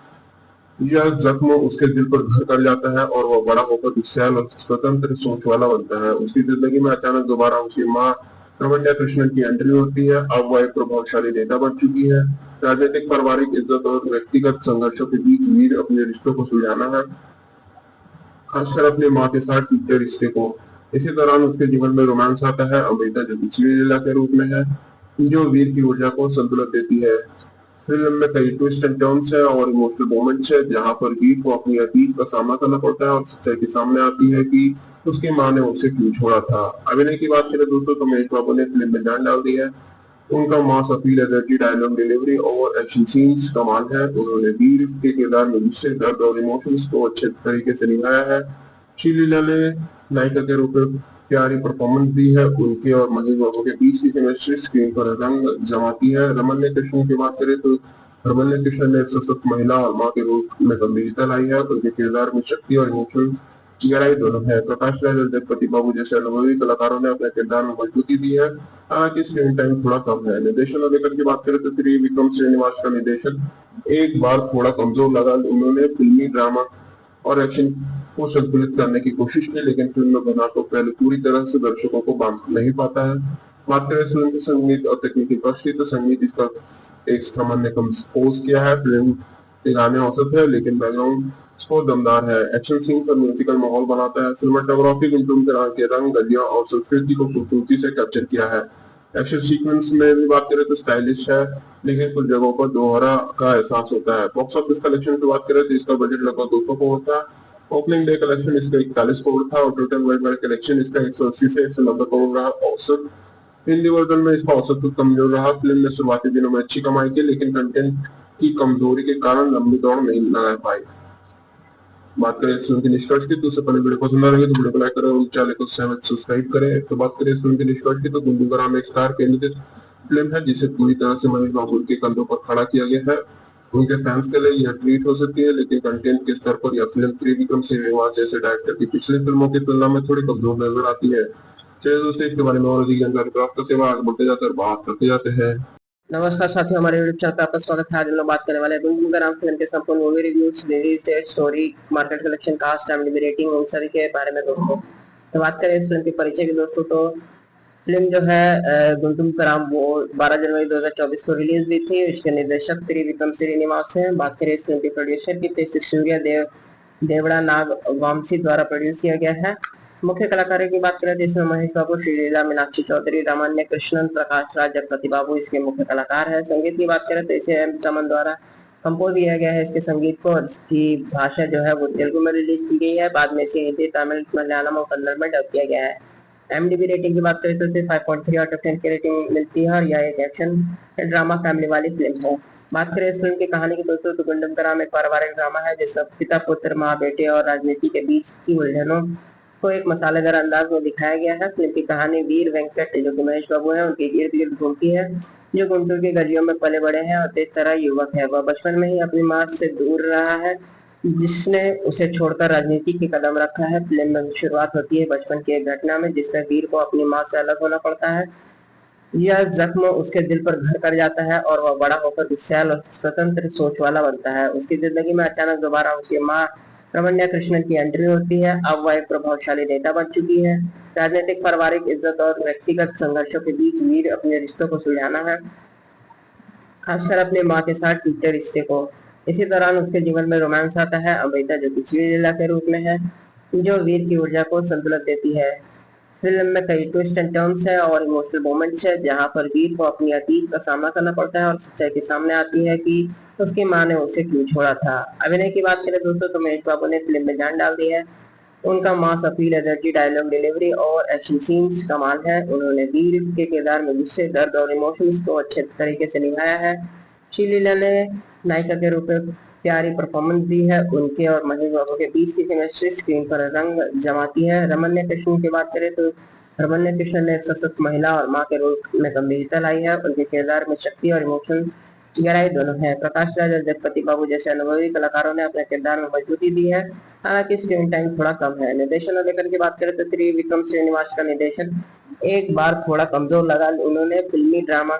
यह जख्म उसके दिल पर घर कर जाता है और वह बड़ा होकर गुस्सैल और स्वतंत्र सोच वाला बनता है। उसकी जिंदगी में अचानक दोबारा उसकी माँ रमन्या कृष्णन की एंट्री होती है। अब वह एक प्रभावशाली नेता बन चुकी है। राजनीतिक, पारिवारिक इज्जत और व्यक्तिगत संघर्षों के बीच वीर अपने रिश्तों को सुलझाना है, खासकर अपनी माँ के साथ टूटे रिश्ते को। इसी दौरान उसके जीवन में रोमांस आता है। अमृता जो पिछली लीला के रूप में है, जो वीर की ऊर्जा को संतुलित देती है। फिल्म में कई ट्विस्ट एंड टर्न्स है और इमोशनल मोमेंट्स है, जहाँ पर वीर को अपनी अतीत का सामना करना पड़ता है और सच्चाई के सामने आती है कि उसकी माँ ने उसे क्यों छोड़ा था। अभिनय की बात करें दोस्तों, तो महेश बाबू ने फिल्म में जान डाल दी है। उनका mass appeal, energy, dialogue delivery और एक्शन सीन्स कमाल है। उन्होंने वीर के किरदार में गुस्से, दर्द और इमोशंस को अच्छे तरीके से निभाया है। श्रीलीला ने नायिका के रूप में प्यारी परफॉर्मेंस दी है। उनके और महेश बाबू के बीच की केमिस्ट्री स्क्रीन पर रंग जमाती है। रमन्य कृष्ण की बात करें तो रमन्य कृष्ण ने एक सशक्त महिला और माँ के रूप में गंभीरता लाई है। उनके किरदार में शक्ति और इमोशंस गहराई दोनों है। प्रकाश राज और जगपति बाबू जैसे अनुभवी कलाकारों ने अपने किरदार में मजबूती दी है। हालांकि स्क्रीन टाइम थोड़ा कम है। निर्देशन और लेखन की बात करें तो विक्रम श्रीनिवास का निर्देशन एक बार थोड़ा कमजोर लगा। उन्होंने फिल्मी ड्रामा और एक्शन को संतुलित करने की कोशिश की, लेकिन फिल्म में बना तो पहले पूरी तरह से दर्शकों को बांध नहीं पाता है। बात करें फिल्म के संगीत और तकनीकी पक्ष की तो संगीत इसका एक सामान्य कंपोज किया है। फिल्म के गाने औसत है, लेकिन बैकग्राउंड स्कोर दमदार है। एक्शन सीन्स और म्यूजिकल माहौल बनाता है। सिनेमाटोग्राफी गुंटूम के रंग, गलियां और संस्कृति को खूबसूरती से कैप्चर किया है। एक्शन सीक्वेंस में भी बात करें तो स्टाइलिश है, लेकिन कुछ जगहों पर दोहरा का एहसास होता है। बॉक्स ऑफिस कलेक्शन की बात करें तो इसका बजट लगभग 200 करोड़ था। ओपनिंग डे कलेक्शन इसका 41 करोड़ था और टोटल वर्ल्ड वाइड कलेक्शन इसका 180 से 190 करोड़ रहा औसत। हिंदी वर्जन में इसका औसत कमजोर रहा। फिल्म ने शुरुआती दिनों में अच्छी कमाई की, लेकिन कंटेंट की कमजोरी के कारण लंबी दौड़ नहीं लगा पाई। बात करें इस फिल्म के निष्कर्ष की तो उससे पहले वीडियो पसंद आ रही है तो वीडियो को लाइक करें और चैनल को सब्सक्राइब करें। तो बात करें इस फिल्म के निष्कर्ष की तो गुड्डू का नाम एक स्टार केंद्रित फिल्म है, जिसे पूरी तरह से महेश बाबू के कंधों पर खड़ा किया गया है। उनके फैंस के लिए यह ट्रीट हो सकती है, लेकिन कंटेंट के स्तर पर यह फिल्म विक्रम श्रीनिवास जैसे डायरेक्टर की पिछली फिल्मों की तुलना में थोड़ी कमजोर नजर आती है। चलिए दोस्तों, इसके बारे में और अधिक जानकारी प्राप्त करते हुए आगे बढ़ते जाते और बात करते जाते हैं। नमस्कार साथियों, हमारे यूट्यूब चैनल पर आपका स्वागत है। आज हम लोग बात करने वाले हैं गुनगुन का नाम फिल्म के संपूर्ण movie reviews, release date, story, market collection, cast, IMDb rating, उन सभी के बारे में दोस्तों। तो बात करें इस फिल्म के परिचय की दोस्तों, तो फिल्म जो है गुंटूम का नाम वो 12 जनवरी 2024 को रिलीज हुई थी। इसके निर्देशक विक्रम श्रीनिवास हैं। बात करें इस फिल्म के प्रोड्यूसर की तो इसे सूर्य देवड़ा नाग वामसी द्वारा प्रोड्यूस किया गया है। मुख्य कलाकारों की बात करें तो इसमें महेश बाबू, श्रीलीला, मीनाक्षी चौधरी, रामान्य कृष्णन, प्रकाश राज, जगपति बाबू इसके मुख्य कलाकार है। संगीत की बात करें तो इसे M चमन द्वारा कंपोज किया गया है। इसके संगीत को और इसकी भाषा जो है वो तेलुगु में रिलीज की गई है। बाद में इसे हिंदी, तमिल, मलयालम और कन्नड़ में डब किया गया है। IMDb रेटिंग की बात करें तो इसे 5.3 आउट ऑफ 10 की रेटिंग मिलती है और यह एक एक्शन ड्रामा फैमिली वाली फिल्म है। बात करें इस फिल्म की कहानी की दोस्तों तो गुंडम का नाम एक पारिवारिक ड्रामा है, जिसमें पिता, पुत्र, माँ, बेटे और राजनीति के बीच की उलझनों को एक मसालेदार अंदाज में दिखाया गया है। फिल्म की कहानी वीर वेंकट जो कि महेश बाबू है उनके इर्द गिर्द घूमती है, जो गुंटूर के गलियों में पले बड़े हैं और तेज तरह युवक है। वह बचपन में ही अपनी माँ से दूर रहा है, जिसने उसे छोड़कर राजनीति की कदम रखा है। फिल्म में शुरुआत होती है बचपन की एक घटना में, जिसमें वीर को अपनी माँ से अलग होना पड़ता है। यह जख्म उसके दिल पर घर कर जाता है और वह बड़ा होकर गुस्सैल और स्वतंत्र सोच वाला बनता है। उसकी जिंदगी में अचानक दोबारा उसकी माँ रमन्या कृष्णन की एंट्री होती है। अब वह एक प्रभावशाली नेता बन चुकी है। राजनीतिक, पारिवारिक इज्जत और व्यक्तिगत संघर्षों के बीच वीर अपने रिश्तों को सुलझाना है, खासकर अपने माँ के साथ टूटे रिश्ते को। इसी दौरान उसके जीवन में रोमांस आता है। अमृता जो कि श्रीलीला के रूप में है, जो वीर की ऊर्जा को संतुलित देती है। फिल्म में कई ट्विस्ट एंड टर्न्स है और इमोशनल मोमेंट्स है, जहां पर वीर को अपनी अतीत का सामना करना पड़ता है और सच्चाई के सामने आती है कि उसकी मां ने उसे क्यों छोड़ा था। अभिनय की बात करें दोस्तों तो महेश बाबू ने फिल्म में जान डाल दी है। उनका mass appeal, energy, dialogue delivery और एक्शन सीन्स कमाल है। उन्होंने वीर के किरदार में गुस्से, दर्द और इमोशंस को अच्छे तरीके से निभाया है। श्रीलीला ने नायिका के रूप में प्यारी परफॉर्मेंस दी है। उनके और महेश बाबू के बीच की केमिस्ट्री स्क्रीन पर रंग जमाती है। रमन्य कृष्ण की बात करें तो रमन्य कृष्ण ने एक सशक्त महिला और माँ के रूप में गंभीरता लाई है। उनके किरदार में शक्ति और इमोशंस गहराई दोनों है। प्रकाश राज और जगपति बाबू जैसे अनुभवी कलाकारों ने अपने किरदार में मजबूती दी है। हालांकि स्क्रीन टाइम थोड़ा कम है। निर्देशन और लेखन की बात करें तो विक्रम श्रीनिवास का निर्देशन एक बार थोड़ा कमजोर लगा। उन्होंने फिल्मी ड्रामा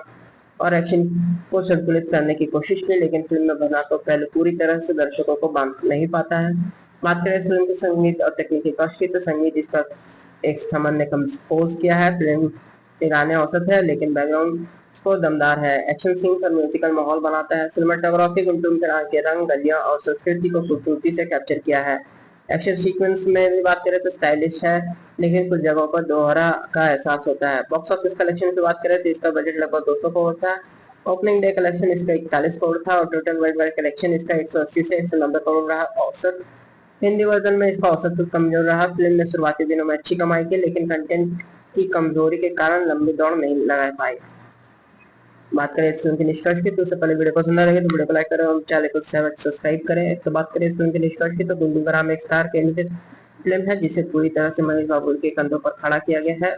और एक्शन को संतुलित करने की कोशिश की, लेकिन फिल्म में बना तो पहले पूरी तरह से दर्शकों को बांध नहीं पाता है। बात करें फिल्म के संगीत और तकनीकी पक्ष की तो संगीत इसका एक सामान्य कंपोज किया है। फिल्म के गाने औसत है, लेकिन बैकग्राउंड स्कोर दमदार है। एक्शन सीन्स और म्यूजिकल माहौल बनाता है। सिनेमाटोग्राफी गुंटूम के रंग, गलियां और संस्कृति को खूबसूरती से कैप्चर किया है। एक्शन सीक्वेंस में भी बात करें तो स्टाइलिश है, लेकिन कुछ जगहों पर दोहरा का एहसास होता है। बॉक्स ऑफिस कलेक्शन की बात करें तो इसका बजट लगभग 200 करोड़ था। ओपनिंग डे कलेक्शन इसका 41 करोड़ था और टोटल वर्ल्ड वाइड कलेक्शन इसका 180 से 190 करोड़ रहा औसत। हिंदी वर्जन में इसका औसत तो कमजोर रहा। फिल्म ने शुरुआती दिनों में अच्छी कमाई की, लेकिन कंटेंट की कमजोरी के कारण लंबी दौड़ नहीं लगा पाई। बात करें इस फिल्म के निष्कर्ष की तो उससे पहले वीडियो पसंद आ रही है तो वीडियो को लाइक करें और चैनल को सब्सक्राइब करें। तो बात करें इस फिल्म के निष्कर्ष की तो गुंडू ग्राम एक स्टार केंद्रित फिल्म है जिसे पूरी तरह से महेश बाबू के कंधों पर खड़ा किया गया है।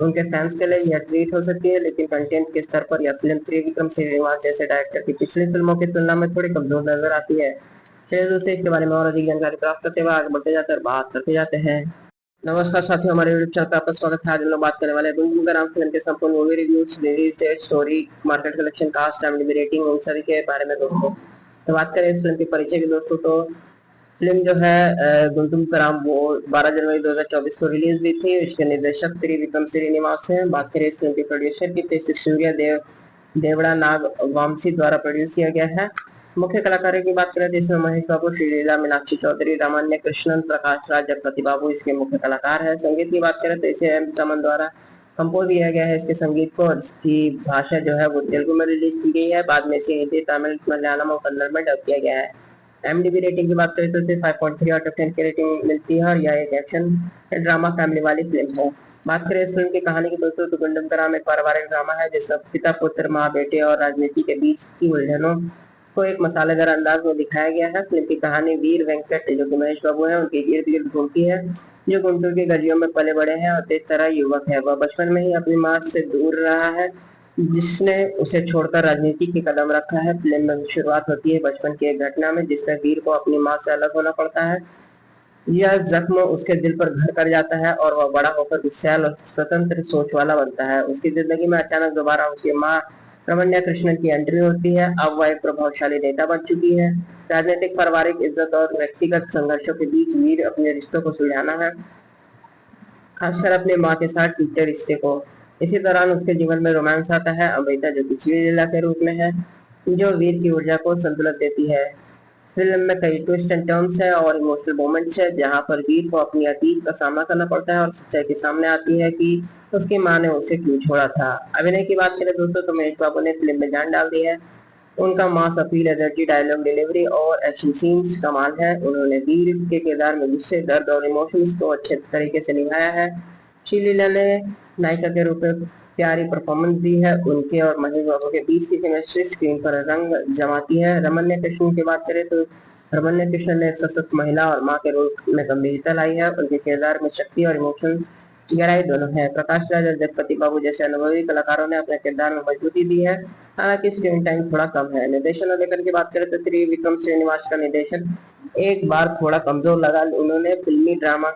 उनके फैंस के लिए यह ट्रीट हो सकती है, लेकिन कंटेंट के स्तर पर यह फिल्म त्रिविक्रम श्रीनिवास जैसे डायरेक्टर की पिछली फिल्मों की तुलना में थोड़ी कमजोर नजर आती है। चलिए दोस्तों, इसके बारे में और अधिक जानकारी प्राप्त करते हुए आगे बढ़ते जाते हैं और बात करते जाते हैं। नमस्कार साथियों, हमारे यूट्यूब चैनल पर आपका स्वागत है। आज हम लोग बात करने वाले हैं गुंडू ग्राम फिल्म के संपूर्ण movie reviews, release date, story, market collection, cast, IMDb rating, उन सभी के बारे में दोस्तों। तो बात करें इस फिल्म के परिचय की दोस्तों, तो फिल्म जो है गुंडू ग्राम वो 12 जनवरी 2024 को रिलीज हुई थी। इसके निर्देशक त्रिविक्रम श्रीनिवास हैं। बात करें इस फिल्म के प्रोड्यूसर की तो इसे सूर्य देवड़ा नाग वामसी द्वारा प्रोड्यूस किया गया है। मुख्य कलाकारों की बात करें तो इसमें महेश बाबू, श्रीलीला, मीनाक्षी चौधरी, रामान्य कृष्णन, प्रकाश राज, जगपति बाबू इसके मुख्य कलाकार है। संगीत की बात करें तो इसे M चमन द्वारा कंपोज किया गया है। इसके संगीत को और इसकी भाषा जो है वो तेलुगु में रिलीज की गई है, बाद में इसे हिंदी, तमिल, मलयालम और कन्नड़ में डब किया गया है। IMDb रेटिंग की बात करें तो इसे 5.3 आउट ऑफ 10 की रेटिंग मिलती है और यह एक एक्शन ड्रामा फैमिली वाली फिल्म है। बात करें इस फिल्म की कहानी की दोस्तों, तो गुंडम का राम एक पारिवारिक ड्रामा है जिसमें पिता, पुत्र, माँ, बेटे और राजनीति के बीच की उलझनों को एक मसालेदार अंदाज में दिखाया गया है। फिल्म की कहानी वीर वेंकट जो कि महेश बाबू है उनके इर्द गिर्द घूमती है, जो गुंटूर की गलियों में पले बड़े हैं और तेज तरह युवक है। वह बचपन में ही अपनी माँ से दूर रहा है, जिसने उसे छोड़कर राजनीति की कदम रखा है। फिल्म में शुरुआत होती है बचपन की एक घटना में जिसमें वीर को अपनी माँ से अलग होना पड़ता है। यह जख्म उसके दिल पर घर कर जाता है और वह बड़ा होकर गुस्सैल और स्वतंत्र सोच वाला बनता है। उसकी जिंदगी में अचानक दोबारा उसकी माँ रमन्या कृष्णन की एंट्री होती है। अब वह एक प्रभावशाली नेता बन चुकी है। राजनीतिक, पारिवारिक इज्जत और व्यक्तिगत संघर्षों के बीच वीर अपने रिश्तों को सुलझाना है, खासकर अपनी माँ के साथ टूटे रिश्ते को। इसी दौरान उसके जीवन में रोमांस आता है, अमृता जो कि श्रीलीला के रूप में है, जो वीर की ऊर्जा को संतुलित देती है। फिल्म में कई ट्विस्ट एंड टर्न्स है और इमोशनल मोमेंट्स है, जहां पर वीर को अपनी अतीत का सामना करना पड़ता है और सच्चाई के सामने आती है कि उसकी मां ने उसे क्यों छोड़ा था। अभिनय की बात करें दोस्तों, तो महेश बाबू ने फिल्म में जान डाल दी है। उनका mass appeal, energy, dialogue delivery और एक्शन सीन्स कमाल है। उन्होंने वीर के किरदार में गुस्से, दर्द और इमोशंस को अच्छे तरीके से निभाया है। श्रीलीला ने नायिका के रूप में प्यारी परफॉर्मेंस दी है। उनके और महेश बाबू के बीच की केमिस्ट्री स्क्रीन पर रंग जमाती है। रमन्य कृष्णन की बात करें तो रमन्य कृष्णन ने एक सशक्त महिला और मां के रोल में गंभीरता लाई है। उनके किरदार में शक्ति और इमोशंस गहराई दोनों है। प्रकाश राज और जगपति बाबू जैसे अनुभवी कलाकारों ने अपने किरदार में मजबूती दी है, हालांकि स्क्रीन टाइम थोड़ा कम है। निर्देशन और लेखन की बात करें तो त्रिविक्रम श्रीनिवास का निर्देशन एक बार थोड़ा कमजोर लगा। उन्होंने फिल्मी, ड्रामा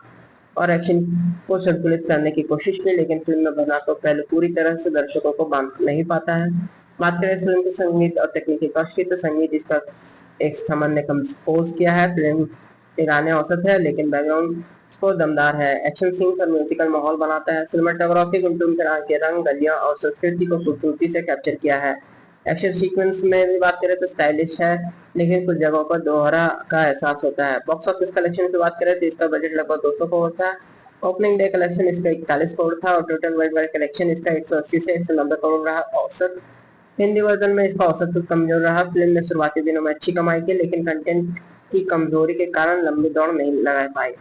और एक्शन को संतुलित करने की कोशिश की, लेकिन फिल्म में बना तो पहले पूरी तरह से दर्शकों को बांध नहीं पाता है। बात करें इस फिल्म के संगीत और तकनीकी पक्ष की तो संगीत इसका एक समन ने कंपोज किया है। फिल्म के गाने औसत है, लेकिन बैकग्राउंड को दमदार है। एक्शन सीन्स और म्यूजिकल माहौल बनाता है। सिनेमाटोग्राफी गुंटूर के रंग, गलियां और संस्कृति को खूबसूरती से कैप्चर किया है। एक्शन सीक्वेंस में भी बात करें तो स्टाइलिश है, लेकिन कुछ जगहों पर दोहरा का एहसास होता है। बॉक्स ऑफिस कलेक्शन की बात करें तो इसका बजट लगभग 200 करोड़ था। ओपनिंग डे कलेक्शन इसका 41 करोड़ था और टोटल वर्ल्ड वाइड कलेक्शन इसका 180 से 190 करोड़ रहा औसत। हिंदी वर्जन में इसका औसत तो कमजोर रहा। फिल्म ने शुरुआती दिनों में अच्छी कमाई की, लेकिन कंटेंट की कमजोरी के कारण लंबी दौड़ नहीं लगा पाई।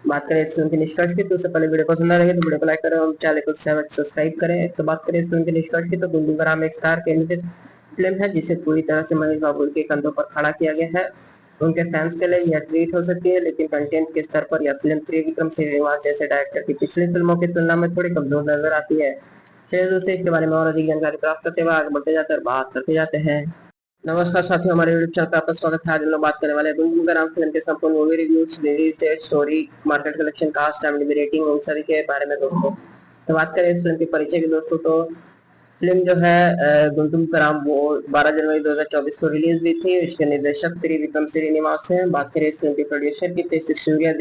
बात करें इस फिल्म के निष्कर्ष की तो उससे पहले वीडियो पसंद आ रही है तो वीडियो को लाइक करें और चैनल को सब्सक्राइब करें। तो बात करें इस फिल्म के निष्कर्ष की तो गुंडू ग्राम एक स्टार केंद्रित फिल्म है जिसे पूरी तरह से महेश बाबू के कंधों पर खड़ा किया गया है। उनके फैंस के लिए यह ट्रीट हो सकती है, लेकिन कंटेंट के स्तर पर यह फिल्म त्रिविक्रम श्रीनिवास जैसे डायरेक्टर की पिछली फिल्मों की तुलना में थोड़ी कमजोर नजर आती है। चलिए दोस्तों, इसके बारे में और अधिक जानकारी प्राप्त करते हुए आगे बढ़ते जाते हैं और बात करते जाते हैं। नमस्कार साथियों, हमारे यूट्यूब चैनल पर आपका स्वागत है। आज हम लोग बात करने वाले हैं गुंडू ग्राम फिल्म के संपूर्ण movie reviews, release date, story, market collection, cast, IMDb rating, उन सभी के बारे में दोस्तों। तो बात करें इस फिल्म के परिचय की दोस्तों, तो फिल्म जो है गुंटूर का राम वो 12 जनवरी 2024 को रिलीज हुई थी। इसके निर्देशक त्रिविक्रम श्रीनिवास हैं। बात करें इस फिल्म के प्रोड्यूसर की तो इसे सूर्य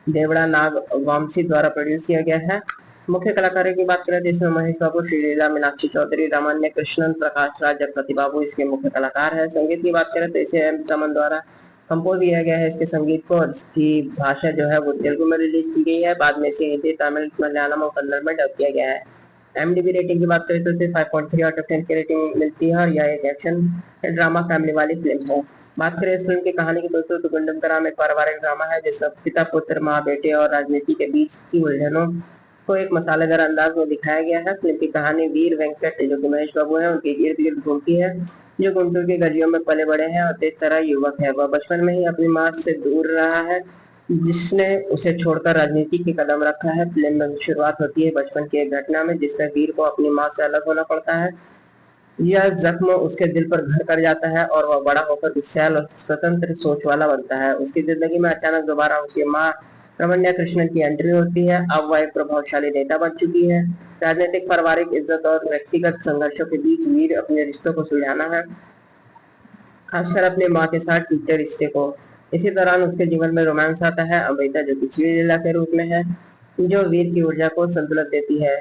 देवड़ा नाग वामसी द्वारा प्रोड्यूस किया गया है। मुख्य कलाकारों की बात करें तो इसमें महेश बाबू, श्रीलीला, मीनाक्षी चौधरी, रामान्य कृष्णन, प्रकाश राज, जगपति बाबू इसके मुख्य कलाकार है। संगीत की बात करें तो इसे M चमन द्वारा कंपोज किया गया है। इसके संगीत को और इसकी भाषा जो है वो तेलुगु में रिलीज की गई है, बाद में इसे हिंदी, तमिल, मलयालम और कन्नड़ में डब किया गया है। IMDb रेटिंग की बात करें तो इसे 5.3 आउट ऑफ 10 की रेटिंग मिलती है और यह एक एक्शन ड्रामा फैमिली वाली फिल्म है। बात करें इस फिल्म की कहानी की दोस्तों, तो गुंडम का राम एक पारिवारिक ड्रामा है जिसमें पिता, पुत्र, माँ, बेटे और राजनीति के बीच की उलझनों को एक मसालेदार अंदाज में दिखाया गया है। फिल्म की कहानी वीर वेंकट जो कि महेश बाबू है उनके इर्द गिर्द घूमती है, जो गुंटूर के गलियों में पले बड़े हैं और तेज तरह युवक है। वह बचपन में ही अपनी माँ से दूर रहा है, जिसने उसे छोड़कर राजनीति की कदम रखा है। फिल्म में शुरुआत होती है बचपन की एक घटना में, जिसमें वीर को अपनी माँ से अलग होना पड़ता है। यह जख्म उसके दिल पर घर कर जाता है और वह बड़ा होकर गुस्सैल और स्वतंत्र सोच वाला बनता है। उसकी जिंदगी में अचानक दोबारा उसकी माँ रमन्या कृष्णन की एंट्री होती है। अब वह एक प्रभावशाली नेता बन चुकी है। राजनीतिक, पारिवारिक इज्जत और व्यक्तिगत संघर्षों के बीच वीर अपने रिश्तों को सुलझाना है, खासकर अपनी माँ के साथ टूटे रिश्ते को। इसी दौरान उसके जीवन में रोमांस आता है, अमृता जो कि लीला के रूप में है, जो वीर की ऊर्जा को संतुलित देती है।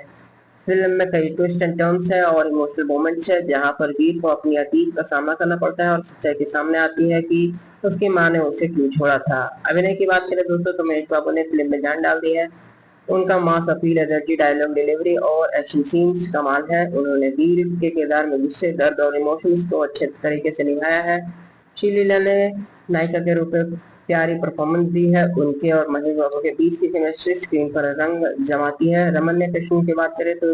फिल्म में कई ट्विस्ट एंड टर्न्स है और इमोशनल मोमेंट्स है, जहां पर वीर को अपनी अतीत का सामना करना पड़ता है और सच्चाई के सामने आती है कि उसकी मां ने उसे क्यों छोड़ा था। अभिनय की बात करें दोस्तों तो महेश बाबू ने फिल्म में जान डाल दी है। उनका mass appeal, energy, dialogue delivery और एक्शन सीन्स कमाल है। उन्होंने वीर के किरदार में गुस्से, दर्द और इमोशंस को अच्छे तरीके से निभाया है। श्रीलीला ने नायिका के रूप में प्यारी परफॉर्मेंस दी है। उनके और महेश बाबू के बीच की केमिस्ट्री स्क्रीन पर रंग जमाती है। रमन्या कृष्णन की बात करें तो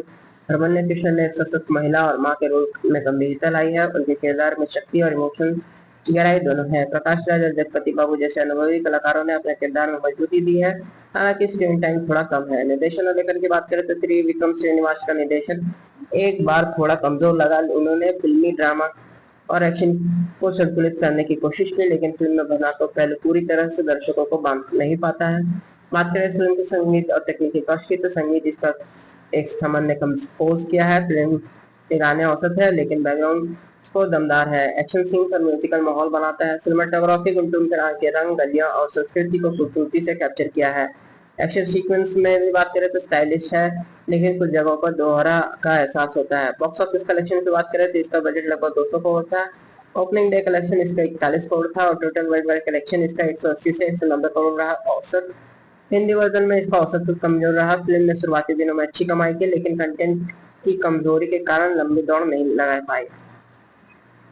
रमन्या कृष्णन ने एक सशक्त महिला और मां के रूप में गंभीरता लाई है। उनके किरदार में शक्ति और इमोशंस गहराई दोनों है। प्रकाश राज और जगपति बाबू जैसे अनुभवी कलाकारों ने अपने किरदार में मजबूती दी है, हालांकि स्क्रीन टाइम थोड़ा कम है। निर्देशन और लेखन की बात करें तो त्रिविक्रम श्रीनिवास का निर्देशन एक बार थोड़ा कमजोर लगा। उन्होंने फिल्मी ड्रामा और एक्शन को संतुलित करने की कोशिश की, लेकिन फिल्म में बना तो पहले पूरी तरह से दर्शकों को बांध नहीं पाता है। बात करें फिल्म के संगीत और तकनीकी पक्ष की तो संगीत इसका एक समन ने कंपोज किया है। फिल्म के गाने औसत है, लेकिन बैकग्राउंड स्कोर दमदार है। एक्शन सीन्स और म्यूजिकल माहौल बनाता है। सिनेमाटोग्राफी गुंटूर के रंग, गलियां और संस्कृति को खूबसूरती से कैप्चर किया है। एक्शन सीक्वेंस में भी बात करें तो स्टाइलिश है, लेकिन कुछ जगहों पर दोहरा का एहसास होता है। बॉक्स ऑफिस कलेक्शन की बात करें तो इसका बजट लगभग 200 करोड़ था। ओपनिंग डे कलेक्शन इसका 41 करोड़ था और टोटल वर्ल्ड वाइड कलेक्शन इसका 180 से 190 करोड़ रहा औसत। हिंदी वर्जन में इसका औसत तो कमजोर रहा। फिल्म ने शुरुआती दिनों में अच्छी कमाई की, लेकिन कंटेंट की कमजोरी के कारण लंबी दौड़ नहीं लगा पाई।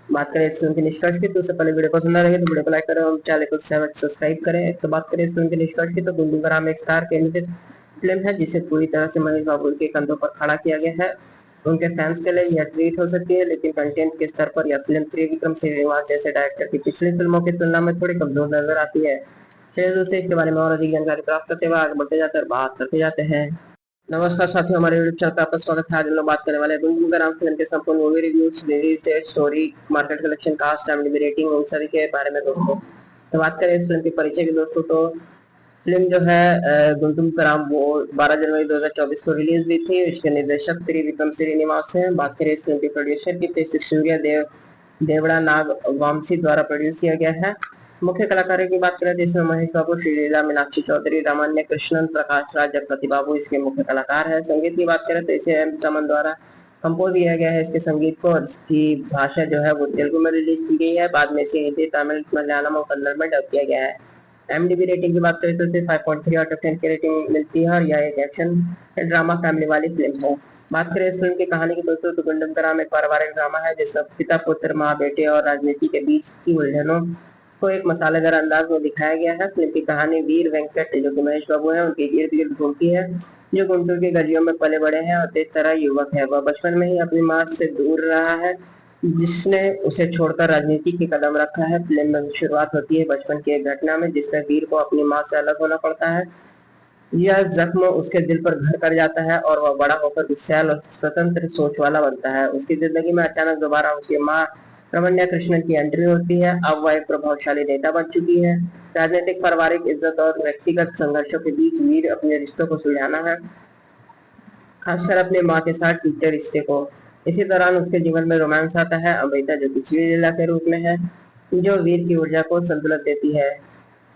बात करें इस फिल्म के निष्कर्ष की तो उससे पहले वीडियो पसंद आ रही है तो वीडियो को लाइक करें और चैनल को सब्सक्राइब करें। तो बात करें इस फिल्म के निष्कर्ष की तो गुंडूगराम एक स्टार केंद्रित फिल्म है, जिसे पूरी तरह से महेश बाबू के कंधों पर खड़ा किया गया है। उनके फैंस के लिए यह ट्रीट हो सकती है, लेकिन कंटेंट के स्तर पर यह फिल्म त्रिविक्रम श्रीनिवास जैसे डायरेक्टर की पिछली फिल्मों की तुलना में थोड़ी कमजोर नजर आती है। चलिए दोस्तों, इसके बारे में और अधिक जानकारी प्राप्त करते हुए आगे बढ़ते जाते और बात करते जाते हैं। नमस्कार साथियों, हमारे यूट्यूब चैनल पर आपका स्वागत है। आज हम लोग बात करने वाले हैं गुंडूगराम फिल्म के संपूर्ण movie reviews, release date, story, market collection, cast, IMDb rating, उन सभी के बारे में दोस्तों। तो बात करें इस फिल्म के परिचय की दोस्तों तो फिल्म जो है गुंडूगराम वो 12 जनवरी 2024 को रिलीज हुई थी। इसके निर्देशक त्रिविक्रम श्रीनिवास हैं। बात करें इस फिल्म के प्रोड्यूसर की तो इसे सूर्य देवड़ा नाग वामसी द्वारा प्रोड्यूस किया गया है। मुख्य कलाकारों की बात करें तो इसमें महेश बाबू, श्रीलीला, मीनाक्षी चौधरी, रमन्या कृष्णन, प्रकाश राज, जगपति बाबू इसके मुख्य कलाकार है। संगीत की बात करें तो इसे एम चमन द्वारा कंपोज किया गया है। इसके संगीत को, इसकी भाषा जो है वो तेलुगु में रिलीज की गई है, बाद में इसे हिंदी, तमिल, मलयालम और कन्नड़ में डब किया गया है। IMDb रेटिंग की बात करें तो इसे 5.3 आउट ऑफ 10 की रेटिंग मिलती है और यह एक एक्शन ड्रामा फैमिली वाली फिल्म है। बात करें इस फिल्म की कहानी की दोस्तों तो गुंडूगराम एक पारिवारिक ड्रामा है, जिसमें पिता, पुत्र, माँ, बेटे और राजनीति के बीच की उलझनों को एक मसालेदार अंदाज में दिखाया गया है। फिल्म की कहानी वीर वेंकट जो कि महेश बाबू है उनके इर्द गिर्द घूमती है, जो गुंटूर के गलियों में पले बड़े हैं और तेज तरह युवक है। वह बचपन में ही अपनी माँ से दूर रहा है, जिसने उसे छोड़कर राजनीति की कदम रखा है। फिल्म में शुरुआत होती है बचपन की एक घटना में, जिसमें वीर को अपनी माँ से अलग होना पड़ता है। यह जख्म उसके दिल पर घर कर जाता है और वह बड़ा होकर गुस्सैल और स्वतंत्र सोच वाला बनता है। उसकी जिंदगी में अचानक दोबारा उसकी माँ रमन्या कृष्णन की एंट्री होती है। अब वह एक प्रभावशाली नेता बन चुकी है। राजनीतिक, पारिवारिक इज्जत और व्यक्तिगत संघर्षों के बीच वीर अपने रिश्तों को सुलझाना है, खासकर अपनी माँ के साथ टूटे रिश्ते को। इसी दौरान उसके जीवन में रोमांस आता है, अमृता जो कि लीला के रूप में है, जो वीर की ऊर्जा को संतुलित देती है।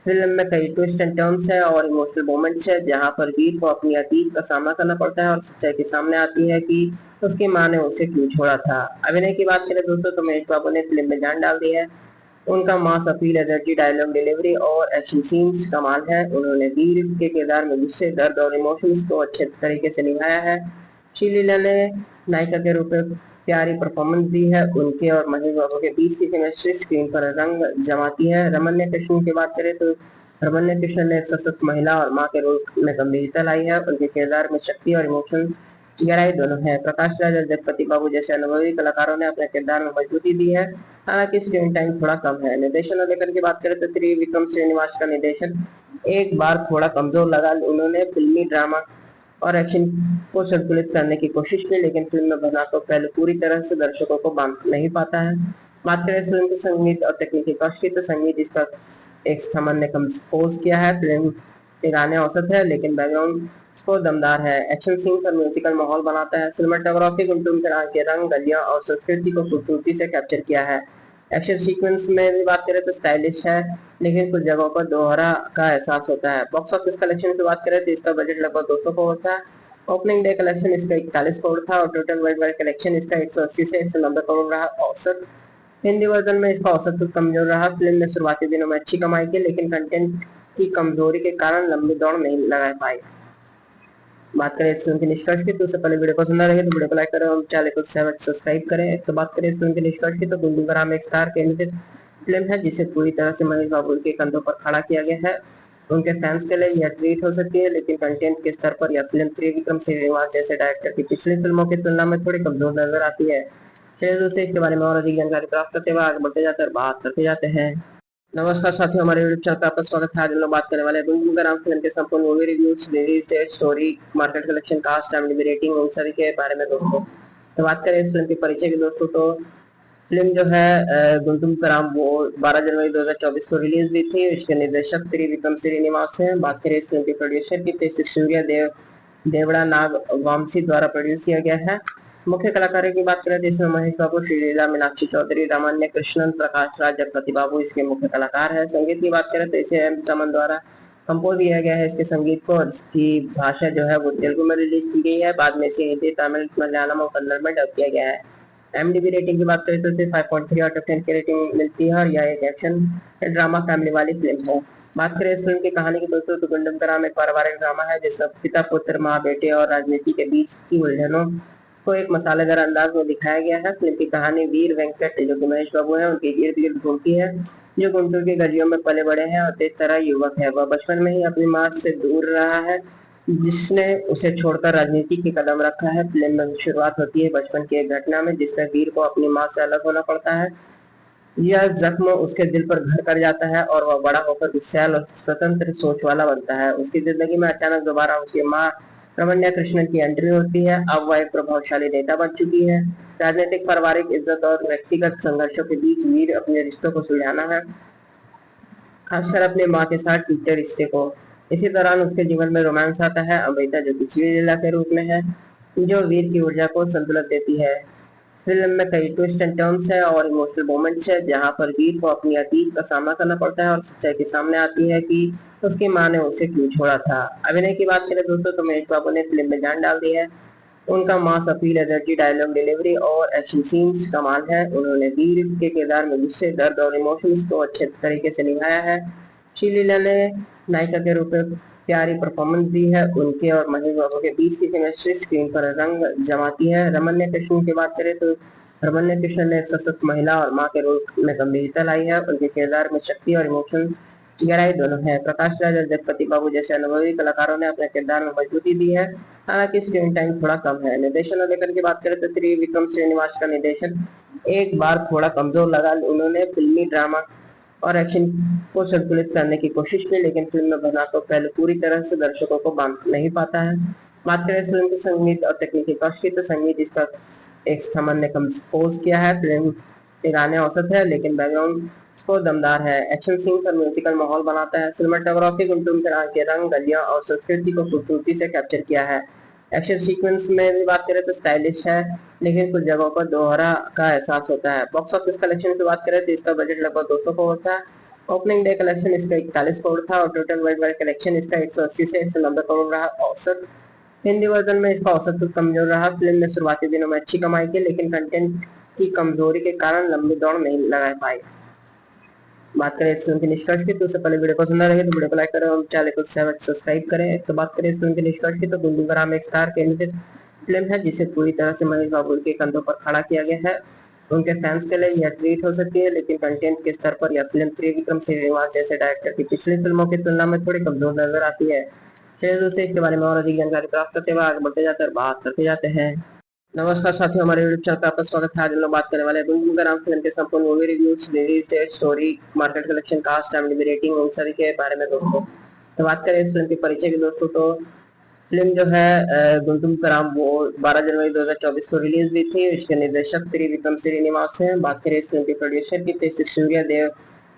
फिल्म में कई ट्विस्ट एंड टर्न्स है और इमोशनल मोमेंट्स है, जहां पर वीर को अपनी अतीत का सामना करना पड़ता है और सच्चाई के सामने आती है कि उसकी माँ ने उसे क्यों छोड़ा था। अभिनय की बात करें दोस्तों तो महेश बाबू ने फिल्म में जान डाल दी है। उनका mass appeal, energy, dialogue delivery और एक्शन सीन्स कमाल है। उन्होंने वीर के किरदार में गुस्से, दर्द और इमोशंस को अच्छे तरीके से निभाया है। श्रीलीला ने नायिका के रूप में प्यारी परफॉर्मेंस दी है। उनके और महेश बाबू के बीच की केमिस्ट्री स्क्रीन पर रंग जमाती है। रमन्या कृष्णन की बात करें तो रमन्या कृष्णन ने एक सशक्त महिला और मां के रूप में गंभीरता लाई है। उनके किरदार में शक्ति और इमोशंस गहराई दोनों है। प्रकाश राज और जगपति बाबू जैसे अनुभवी कलाकारों ने अपने किरदार में मजबूती दी है। हालांकि स्क्रीन टाइम थोड़ा कम है। निर्देशन और लेखन की बात करें तो विक्रम श्रीनिवास का निर्देशन एक बार थोड़ा कमजोर लगा। उन्होंने फिल्मी ड्रामा और एक्शन को संतुलित करने की कोशिश की, लेकिन फिल्म में बना तो पहले पूरी तरह से दर्शकों को बांध नहीं पाता है। बात करें फिल्म के संगीत और तकनीकी पक्ष की, तो संगीत इसका एक समन ने कंपोज किया है। फिल्म के गाने औसत है, लेकिन बैकग्राउंड स्कोर दमदार है। एक्शन सीन्स और म्यूजिकल माहौल बनाता है। सिनेमाटोग्राफी गुंटूम के रंग, गलियां और संस्कृति को खूबसूरती से कैप्चर किया है। एक्शन सीक्वेंस में भी बात करें तो स्टाइलिश है, लेकिन कुछ जगहों पर दोहरा का एहसास होता है। बॉक्स ऑफिस कलेक्शन की बात करें तो इसका बजट लगभग 200 करोड़ था। ओपनिंग डे कलेक्शन इसका 41 करोड़ था और टोटल वर्ल्ड वाइड कलेक्शन इसका 180 से 190 करोड़ रहा। औसत हिंदी वर्जन में इसका औसत तो कमजोर रहा। फिल्म ने शुरुआती दिनों में अच्छी कमाई की, लेकिन कंटेंट की कमजोरी के कारण लंबी दौड़ नहीं लगा पाई। बात करें इस फिल्म के निष्कर्ष की, तो उससे पहले वीडियो पसंद आ रही है तो वीडियो को लाइक करें और चैनल को सब्सक्राइब करें। तो बात करें इस फिल्म के निष्कर्ष की, तो गुंडूगराम एक स्टार केंद्रित फिल्म है जिसे पूरी तरह से महेश बाबू के कंधों पर खड़ा किया गया है। उनके फैंस के लिए यह ट्रीट हो सकती है, लेकिन कंटेंट के स्तर पर यह फिल्म त्रिविक्रम श्रीनिवास जैसे डायरेक्टर की पिछली फिल्मों की तुलना में थोड़ी कमजोर नजर आती है। चलिए दोस्तों, इसके बारे में और अधिक जानकारी प्राप्त करते हुए आगे बढ़ते जाते हैं, बात करते जाते हैं। नमस्कार साथियों, हमारे यूट्यूब चैनल पर आपका स्वागत है। आज हम लोग बात करने वाले हैं गुंडूगराम फिल्म के संपूर्ण movie reviews, release date, story, market collection, cast, IMDb rating, उन सभी के बारे में दोस्तों। तो बात करें इस फिल्म के परिचय की दोस्तों, तो फिल्म जो है गुंडूगराम वो 12 जनवरी 2024 को रिलीज हुई थी। इसके निर्देशक त्रिविक्रम श्रीनिवास हैं। बात करें इस फिल्म के प्रोड्यूसर की, तो सूर्य देवड़ा नाग वामसी द्वारा प्रोड्यूस किया गया है। मुख्य कलाकारों की बात करें तो इसमें महेश बाबू, श्रीलीला, मीनाक्षी चौधरी, रमन्या कृष्णन, प्रकाश राज, जगपति बाबू इसके मुख्य कलाकार है। संगीत की बात करें तो इसे M चमन द्वारा कंपोज किया गया है। इसके संगीत को, इसकी भाषा जो है वो तेलुगु में रिलीज की गई है। बाद में इसे हिंदी, तमिल, मलयालम और कन्नड़ में डब किया गया है। IMDb रेटिंग की बात करें तो इसे 5.3 आउट ऑफ 10 की रेटिंग मिलती है और यह एक एक्शन ड्रामा फैमिली वाली फिल्म है। बात करें इस फिल्म की कहानी की दोस्तों, तो गुंडूगराम एक पारिवारिक ड्रामा है जिसमें पिता, पुत्र, माँ, बेटे और राजनीति के बीच की उलझनों को एक मसालेदार अंदाज में दिखाया गया है। फिल्म की कहानी वीर वेंकट जो कि महेश बाबू है उनके इर्द गिर्द घूमती है, जो गुंटूर के गलियों में पले बड़े हैं और तेज तरह युवक है। वह बचपन में ही अपनी माँ से दूर रहा है, जिसने उसे छोड़कर राजनीति के कदम रखा है। फिल्म में शुरुआत होती है बचपन की एक घटना में, जिसमें वीर को अपनी माँ से अलग होना पड़ता है। यह जख्म उसके दिल पर घर कर जाता है और वह बड़ा होकर विशाल और स्वतंत्र सोच वाला बनता है। उसकी जिंदगी में अचानक दोबारा उसकी माँ रमन्या कृष्णन की एंट्री होती है। अब वह एक प्रभावशाली नेता बन चुकी है। राजनीतिक, पारिवारिक इज्जत और व्यक्तिगत संघर्षों के बीच वीर अपने रिश्तों को सुलझाना है, खासकर अपने माँ के साथ टूटे रिश्ते को। इसी दौरान उसके जीवन में रोमांस आता है, अमृता जो कि श्रीलीला के रूप में है, जो वीर की ऊर्जा को संतुलित देती है। फिल्म में कई ट्विस्ट एंड टर्न्स है और इमोशनल मोमेंट्स है, जहां पर वीर को अपनी अतीत का सामना करना पड़ता है और सच्चाई के सामने आती है कि उसकी मां ने उसे क्यों छोड़ा था। अभिनय की बात करें दोस्तों, तो महेश बाबू ने फिल्म में जान डाल दी है। उनका mass appeal, energy, dialogue delivery और एक्शन सीन्स कमाल है। उन्होंने वीर के किरदार में गुस्से, दर्द और इमोशंस को अच्छे तरीके से निभाया है। श्रीलीला ने नायिका के रूप में प्यारी परफॉर्मेंस दी है। उनके और महेश बाबू के बीच की केमिस्ट्री स्क्रीन पर रंग जमाती है। रमन्या कृष्णन की बात करें तो रमन्या कृष्णन ने एक सशक्त महिला और मां के रूप में गंभीरता लाई है। उनके किरदार में शक्ति और इमोशंस गहराई दोनों है। प्रकाश राज और जगपति बाबू जैसे अनुभवी कलाकारों ने अपने किरदार में मजबूती दी है। हालांकि स्क्रीन टाइम थोड़ा कम है। निर्देशन और लेखन की बात करें तो त्रिविक्रम श्रीनिवास का निर्देशन एक बार थोड़ा कमजोर लगा। उन्होंने फिल्मी ड्रामा और एक्शन को संतुलित करने की कोशिश की, लेकिन फिल्म में बना तो पहले पूरी तरह से दर्शकों को बांध नहीं पाता है। बात करें इस फिल्म के संगीत और तकनीकी पक्ष की, तो संगीत इसका एक समन ने कंपोज किया है। फिल्म के गाने औसत है, लेकिन बैकग्राउंड स्कोर दमदार है। एक्शन सीन्स और म्यूजिकल माहौल बनाता है। सिनेमाटोग्राफी गुंटूम के रंग, गलियां और संस्कृति को खूबसूरती से कैप्चर किया है। एक्शन सीक्वेंस में भी बात करें तो स्टाइलिश है, लेकिन कुछ जगहों पर दोहरा का एहसास होता है। बॉक्स ऑफिस कलेक्शन की बात करें तो इसका बजट लगभग 200 करोड़ था। ओपनिंग डे कलेक्शन इसका 41 करोड़ था और टोटल वर्ल्ड वाइड कलेक्शन इसका 180 से 190 करोड़ रहा। औसत हिंदी वर्जन में इसका औसत तो कमजोर रहा। फिल्म ने शुरुआती दिनों में अच्छी कमाई की, लेकिन कंटेंट की कमजोरी के कारण लंबी दौड़ नहीं लगा पाई। बात करें इस फिल्म के निष्कर्ष की, तो उससे पहले वीडियो पसंद आ रही है तो वीडियो को लाइक करें और चैनल को सब्सक्राइब करें। तो बात करें इस फिल्म के निष्कर्ष की, तो गुंडूगराम एक स्टार केंद्रित फिल्म है जिसे पूरी तरह से महेश बाबू के कंधों पर खड़ा किया गया है। उनके फैंस के लिए यह ट्रीट हो सकती है, लेकिन कंटेंट के स्तर पर यह फिल्म त्रिविक्रम श्रीनिवास जैसे डायरेक्टर की पिछली फिल्मों की तुलना में थोड़ी कमजोर नजर आती है। चलिए दोस्तों, इसके बारे में और अधिक जानकारी प्राप्त करते हुए आगे बढ़ते जाते हैं और बात करते जाते हैं। नमस्कार साथियों, हमारे यूट्यूब चैनल पर आपका स्वागत है। आज हम लोग बात करने वाले हैं गुनगुन का नाम फिल्म के संपूर्ण movie reviews, release date, story, market collection, cast, IMDb rating, उन सभी के बारे में दोस्तों। तो बात करें इस फिल्म के परिचय की दोस्तों, तो फिल्म जो है गुंटूम कराम वो 12 जनवरी 2024 को रिलीज हुई थी। इसके निर्देशक त्रिविक्रम श्रीनिवास हैं। बात करें इस फिल्म के प्रोड्यूसर की, तो इसे सूर्य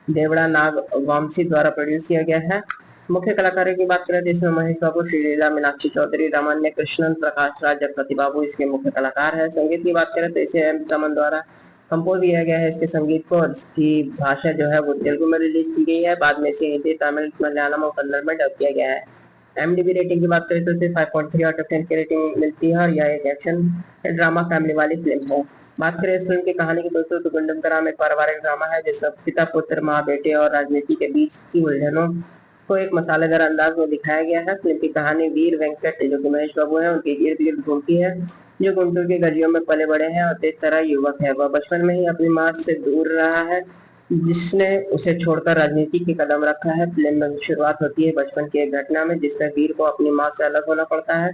देवड़ा नाग वामसी द्वारा प्रोड्यूस किया गया है। मुख्य कलाकारों की बात करें तो इसमें महेश बाबू, श्रीलीला, मीनाक्षी चौधरी, रामान्य कृष्णन, प्रकाश राज, जगपति बाबू इसके मुख्य कलाकार है। संगीत की बात करें तो इसे एम तमन द्वारा कंपोज किया गया है। इसके संगीत को, इसकी भाषा जो है वो तेलुगु में रिलीज की गई है, बाद में इसे हिंदी, तमिल, मलयालम और कन्नड़ में डब किया गया है। IMDb रेटिंग की बात करें तो इसे 5.3 आउट ऑफ 10 की रेटिंग मिलती है और यह एक एक्शन ड्रामा फैमिली वाली फिल्म है। बात करें इस फिल्म की कहानी की दोस्तों, तो गुंडम का नाम एक पारिवारिक ड्रामा है जिसमें पिता, पुत्र, माँ, बेटे और राजनीति के बीच की उलझनों को एक मसालेदार अंदाज में दिखाया गया है। फिल्म की कहानी वीर वेंकट जो कि महेश बाबू है उनके इर्द गिर्द घूमती है, जो गुंटूर के गलियों में पले बड़े हैं और तेज तरह युवक है। वह बचपन में ही अपनी माँ से दूर रहा है, जिसने उसे छोड़कर राजनीति के कदम रखा है। फिल्म में शुरुआत होती है बचपन की एक घटना में, जिसमें वीर को अपनी माँ से अलग होना पड़ता है।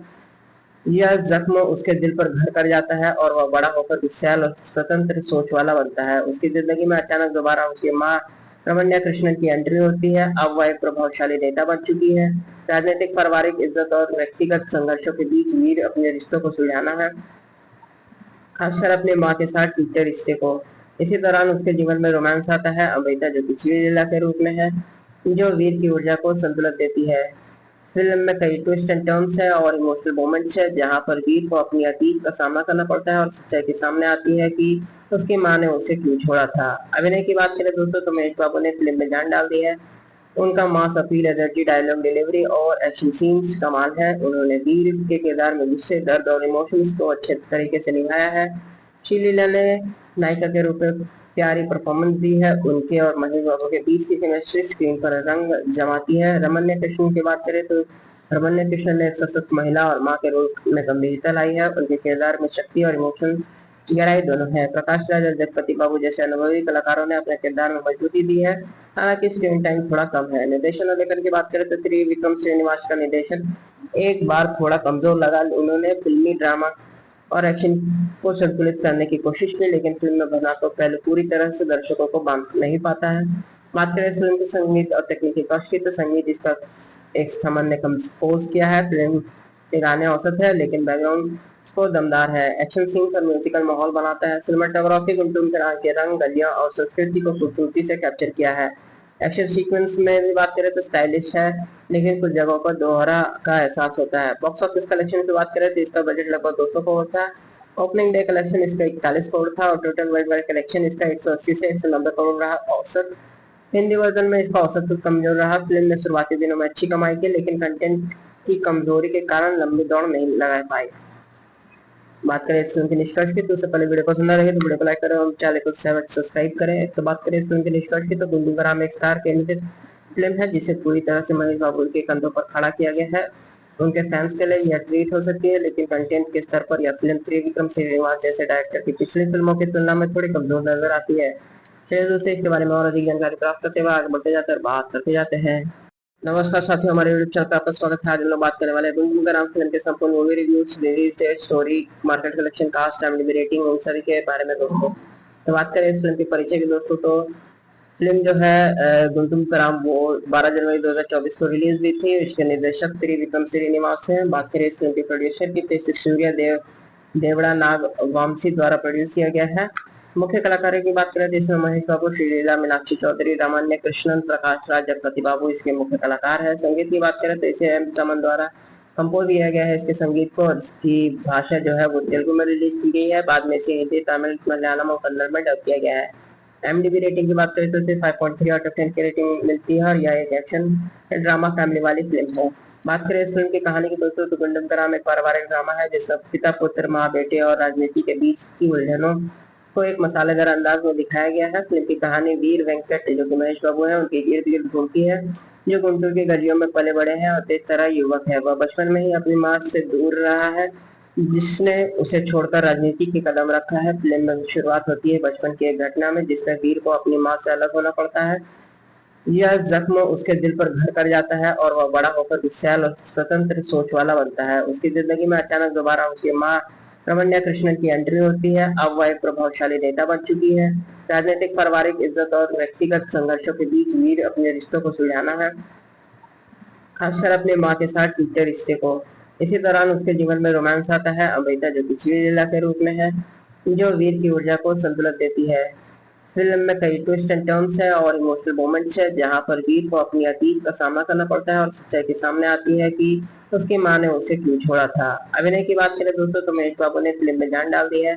यह जख्म उसके दिल पर घर कर जाता है और वह बड़ा होकर विशाल और स्वतंत्र सोच वाला बनता है। उसकी जिंदगी में अचानक दोबारा उसकी माँ रमन्या कृष्णन की एंट्री होती है। अब वह एक प्रभावशाली नेता बन चुकी है। राजनीतिक, पारिवारिक इज्जत और व्यक्तिगत संघर्षों के बीच वीर अपने रिश्तों को सुलझाना है, खासकर अपने माँ के साथ टूटे रिश्ते को। इसी दौरान उसके जीवन में रोमांस आता है, अमृता जो कि श्रीलीला के रूप में है, जो वीर की ऊर्जा को संतुलित देती है। फिल्म में कई ट्विस्ट एंड टर्न्स है और इमोशनल मोमेंट्स है, जहां पर वीर को अपनी अतीत का सामना करना पड़ता है और सच्चाई के सामने आती है कि उसकी माँ ने उसे क्यों छोड़ा था। अभिनय की बात करें दोस्तों, तो महेश बाबू ने फिल्म में जान डाल दी है। उनका mass appeal, energy, dialogue delivery और एक्शन सीन्स कमाल है। उन्होंने वीर के किरदार में गुस्से, दर्द और इमोशंस को अच्छे तरीके से निभाया है। श्रीलीला ने नायिका के रूप में प्यारी परफॉर्मेंस दी है। उनके और महेश बाबू के बीच की केमिस्ट्री स्क्रीन पर रंग जमाती है। रमन्य कृष्णन की बात करें तो रमन्य कृष्णन ने एक सशक्त महिला और माँ के रूप में गंभीरता लाई है। उनके किरदार में शक्ति और इमोशंस गहराई दोनों है। प्रकाश राज और जगपति बाबू जैसे अनुभवी कलाकारों ने अपने किरदार में मजबूती दी है, हालांकि स्क्रीन टाइम थोड़ा कम है। निर्देशन और लेखन की बात करें तो त्रिविक्रम श्रीनिवास का निर्देशन एक बार थोड़ा कमजोर लगा। उन्होंने फिल्मी, ड्रामा और एक्शन को संतुलित करने की कोशिश की, लेकिन फिल्म में बना तो पहले पूरी तरह से दर्शकों को बांध नहीं पाता है। बात करें इस फिल्म के संगीत और तकनीकी पक्ष की, तो संगीत इसका एक समन ने कंपोज किया है। फिल्म के गाने औसत है, लेकिन बैकग्राउंड स्कोर दमदार है। एक्शन सीन्स और म्यूजिकल माहौल बनाता है। सिनेमाटोग्राफी गुंटूम के रंग, गलियां और संस्कृति को खूबसूरती से कैप्चर किया है। एक्शन सीक्वेंस में भी बात करें तो स्टाइलिश है, लेकिन कुछ जगहों पर दोहरा का एहसास होता है। बॉक्स ऑफिस कलेक्शन की बात करें तो इसका बजट लगभग 200 करोड़ था। ओपनिंग डे कलेक्शन इसका 41 करोड़ था और टोटल वर्ल्ड वाइड कलेक्शन इसका 180 से 190 करोड़ रहा। औसत हिंदी वर्जन में इसका औसत तो कमजोर रहा। फिल्म ने शुरुआती दिनों में अच्छी कमाई की, लेकिन कंटेंट की कमजोरी के कारण लंबी दौड़ नहीं लगा पाई। बात करें इस फिल्म के निष्कर्ष की, तो उससे पहले वीडियो पसंद आ रही है तो वीडियो को लाइक करें और चैनल को सब्सक्राइब करें। तो बात करें इस फिल्म के निष्कर्ष की, तो गुंडू का नाम एक स्टार केंद्रित फिल्म है जिसे पूरी तरह से महेश बाबू के कंधों पर खड़ा किया गया है। उनके फैंस के लिए यह ट्रीट हो सकती है, लेकिन कंटेंट के स्तर पर यह फिल्म त्रिविक्रम श्रीनिवास जैसे डायरेक्टर की पिछली फिल्मों की तुलना में थोड़ी कमजोर नजर आती है। चलिए दोस्तों, इसके बारे में और अधिक जानकारी प्राप्त करते हुए आगे बढ़ते जाते हैं और बात करते जाते हैं। नमस्कार साथियों, हमारे यूट्यूब चैनल पर आपका स्वागत है। आज हम लोग बात करने वाले हैं गुनगुन का नाम फिल्म के संपूर्ण movie reviews, release date, story, market collection, cast, IMDb rating, उन सभी के बारे में दोस्तों। तो बात करें इस फिल्म के परिचय की दोस्तों, तो फिल्म जो है गुंटूम कराम वो 12 जनवरी 2024 को रिलीज हुई थी। इसके निर्देशक त्रिविक्रम श्रीनिवास हैं। बात करें इस फिल्म के प्रोड्यूसर की, तो इसे सूर्य देवड़ा नाग वामसी द्वारा प्रोड्यूस किया गया है। मुख्य कलाकारों की बात करें तो इसमें महेश बाबू, श्रीलीला, मीनाक्षी चौधरी, रामान्य कृष्णन, प्रकाश राज, जगपति बाबू इसके मुख्य कलाकार है। संगीत की बात करें तो इसे एम तमन द्वारा कंपोज किया गया है। इसके संगीत को, इसकी भाषा जो है वो तेलुगु में रिलीज की गई है, बाद में इसे हिंदी, तमिल, मलयालम और कन्नड़ में डब किया गया है। IMDb रेटिंग की बात करें तो इसे 5.3 आउट ऑफ 10 की रेटिंग मिलती है और यह एक एक्शन ड्रामा फैमिली वाली फिल्म है। बात करें इस फिल्म की कहानी की दोस्तों, तो गुंडम का नाम एक पारिवारिक ड्रामा है जिसमें पिता, पुत्र, माँ, बेटे और राजनीति के बीच की उलझनों को एक मसालेदार अंदाज में दिखाया गया है। फिल्म की कहानी वीर वेंकट जो कि महेश बाबू है उनके इर्द गिर्द घूमती है, जो गुंटूर के गलियों में पले बड़े हैं और तेज तरह युवक है। वह बचपन में ही अपनी माँ से दूर रहा है, जिसने उसे छोड़कर राजनीति की कदम रखा है। फिल्म में शुरुआत होती है बचपन की एक घटना में, जिसमें वीर को अपनी मां से अलग होना पड़ता है। यह जख्म उसके दिल पर घर कर जाता है और वह बड़ा होकर विशाल और स्वतंत्र सोच वाला बनता है। उसकी जिंदगी में अचानक दोबारा उसकी मां रमन्या कृष्णन की एंट्री होती है। अब वह एक प्रभावशाली नेता बन चुकी है। राजनीतिक, पारिवारिक इज्जत और व्यक्तिगत संघर्षों के बीच वीर अपने रिश्तों को सुलझाना है, खासकर अपनी माँ के साथ टूटे रिश्ते को। इसी दौरान उसके जीवन में रोमांस आता है, अमृता जो किसी लीला के रूप में है, जो वीर की ऊर्जा को संतुलित देती है। फिल्म में कई ट्विस्ट एंड टर्न्स है और इमोशनल मोमेंट्स है, जहां पर वीर को अपनी अतीत का सामना करना पड़ता है और सच्चाई के सामने आती है कि उसकी मां ने उसे क्यों छोड़ा था। अभिनय की बात करें दोस्तों तो महेश बाबू ने फिल्म में जान डाल दी है।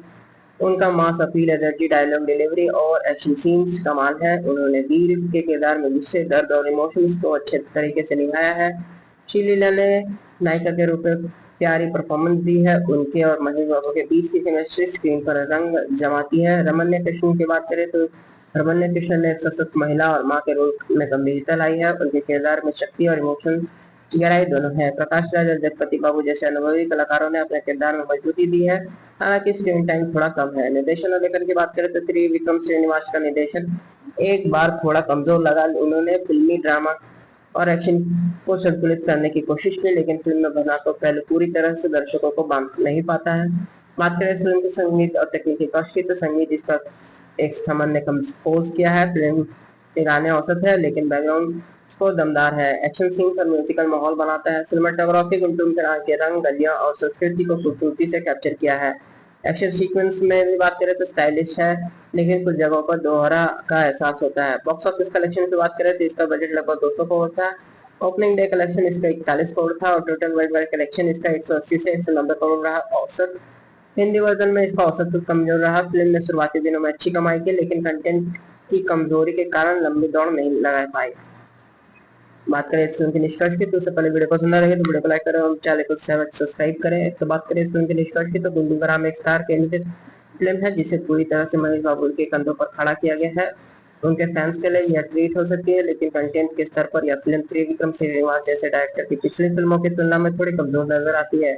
उनका mass appeal, energy, dialogue delivery और एक्शन सीन्स कमाल है। उन्होंने वीर के किरदार में गुस्से, दर्द और इमोशंस को अच्छे तरीके से निभाया है। श्रीलीला ने नायिका के रूप में प्यारी परफॉर्मेंस दी है। उनके और महेश बाबू के बीच की केमिस्ट्री स्क्रीन पर रंग जमाती है। रमन्या कृष्णन की बात करें तो रमन्या कृष्णन ने एक सशक्त महिला और मां के रोल में गंभीरता लाई है। उनके किरदार में शक्ति और इमोशंस गहराई दोनों है। प्रकाश राज और जगपति बाबू जैसे अनुभवी कलाकारों ने अपने किरदार में मजबूती दी है। हालांकि स्क्रीन टाइम थोड़ा कम है। निर्देशन और लेखन की बात करें तो त्रिविक्रम श्रीनिवास का निर्देशन एक बार थोड़ा कमजोर लगा। उन्होंने फिल्मी ड्रामा और एक्शन को संतुलित करने की कोशिश की, लेकिन फिल्म में बना तो पहले पूरी तरह से दर्शकों को बांध नहीं पाता है। बात करें फिल्म के संगीत और तकनीकी पक्ष की तो संगीत इसका एक समन ने कंपोज किया है। फिल्म के गाने औसत है, लेकिन बैकग्राउंड स्कोर दमदार है। एक्शन सीन्स और म्यूजिकल माहौल बनाता है। सिनेमाटोग्राफी गुंटूम के रंग, गलियां और संस्कृति को खूबसूरती से कैप्चर किया है। एक्शन सीक्वेंस में भी बात करें तो स्टाइलिश है, लेकिन कुछ जगहों पर दोहरा का एहसास होता है। बॉक्स ऑफिस कलेक्शन की बात करें तो इसका बजट लगभग 200 करोड़ था। ओपनिंग डे कलेक्शन इसका 41 करोड़ था और टोटल वर्ल्ड वाइड कलेक्शन इसका 180 से 190 करोड़ रहा। औसत हिंदी वर्जन में इसका औसत तो कमजोर रहा। फिल्म ने शुरुआती दिनों में अच्छी कमाई की, लेकिन कंटेंट की कमजोरी के कारण लंबी दौड़ नहीं लगा पाई। बात करें इस फिल्म के निष्कर्ष की तो उससे पहले वीडियो पसंद आ रही है तो वीडियो को लाइक करें और चैनल को सब्सक्राइब करें। तो बात करें इस फिल्म के निष्कर्ष की तो गुंडूगराम एक स्टार केंद्रित फिल्म है, जिसे पूरी तरह से महेश बाबू के कंधों पर खड़ा किया गया है। उनके फैंस के लिए यह ट्रीट हो सकती है, लेकिन कंटेंट के स्तर पर यह फिल्म त्रिविक्रम श्रीनिवास जैसे डायरेक्टर की पिछली फिल्मों की तुलना में थोड़ी कमजोर नजर आती है।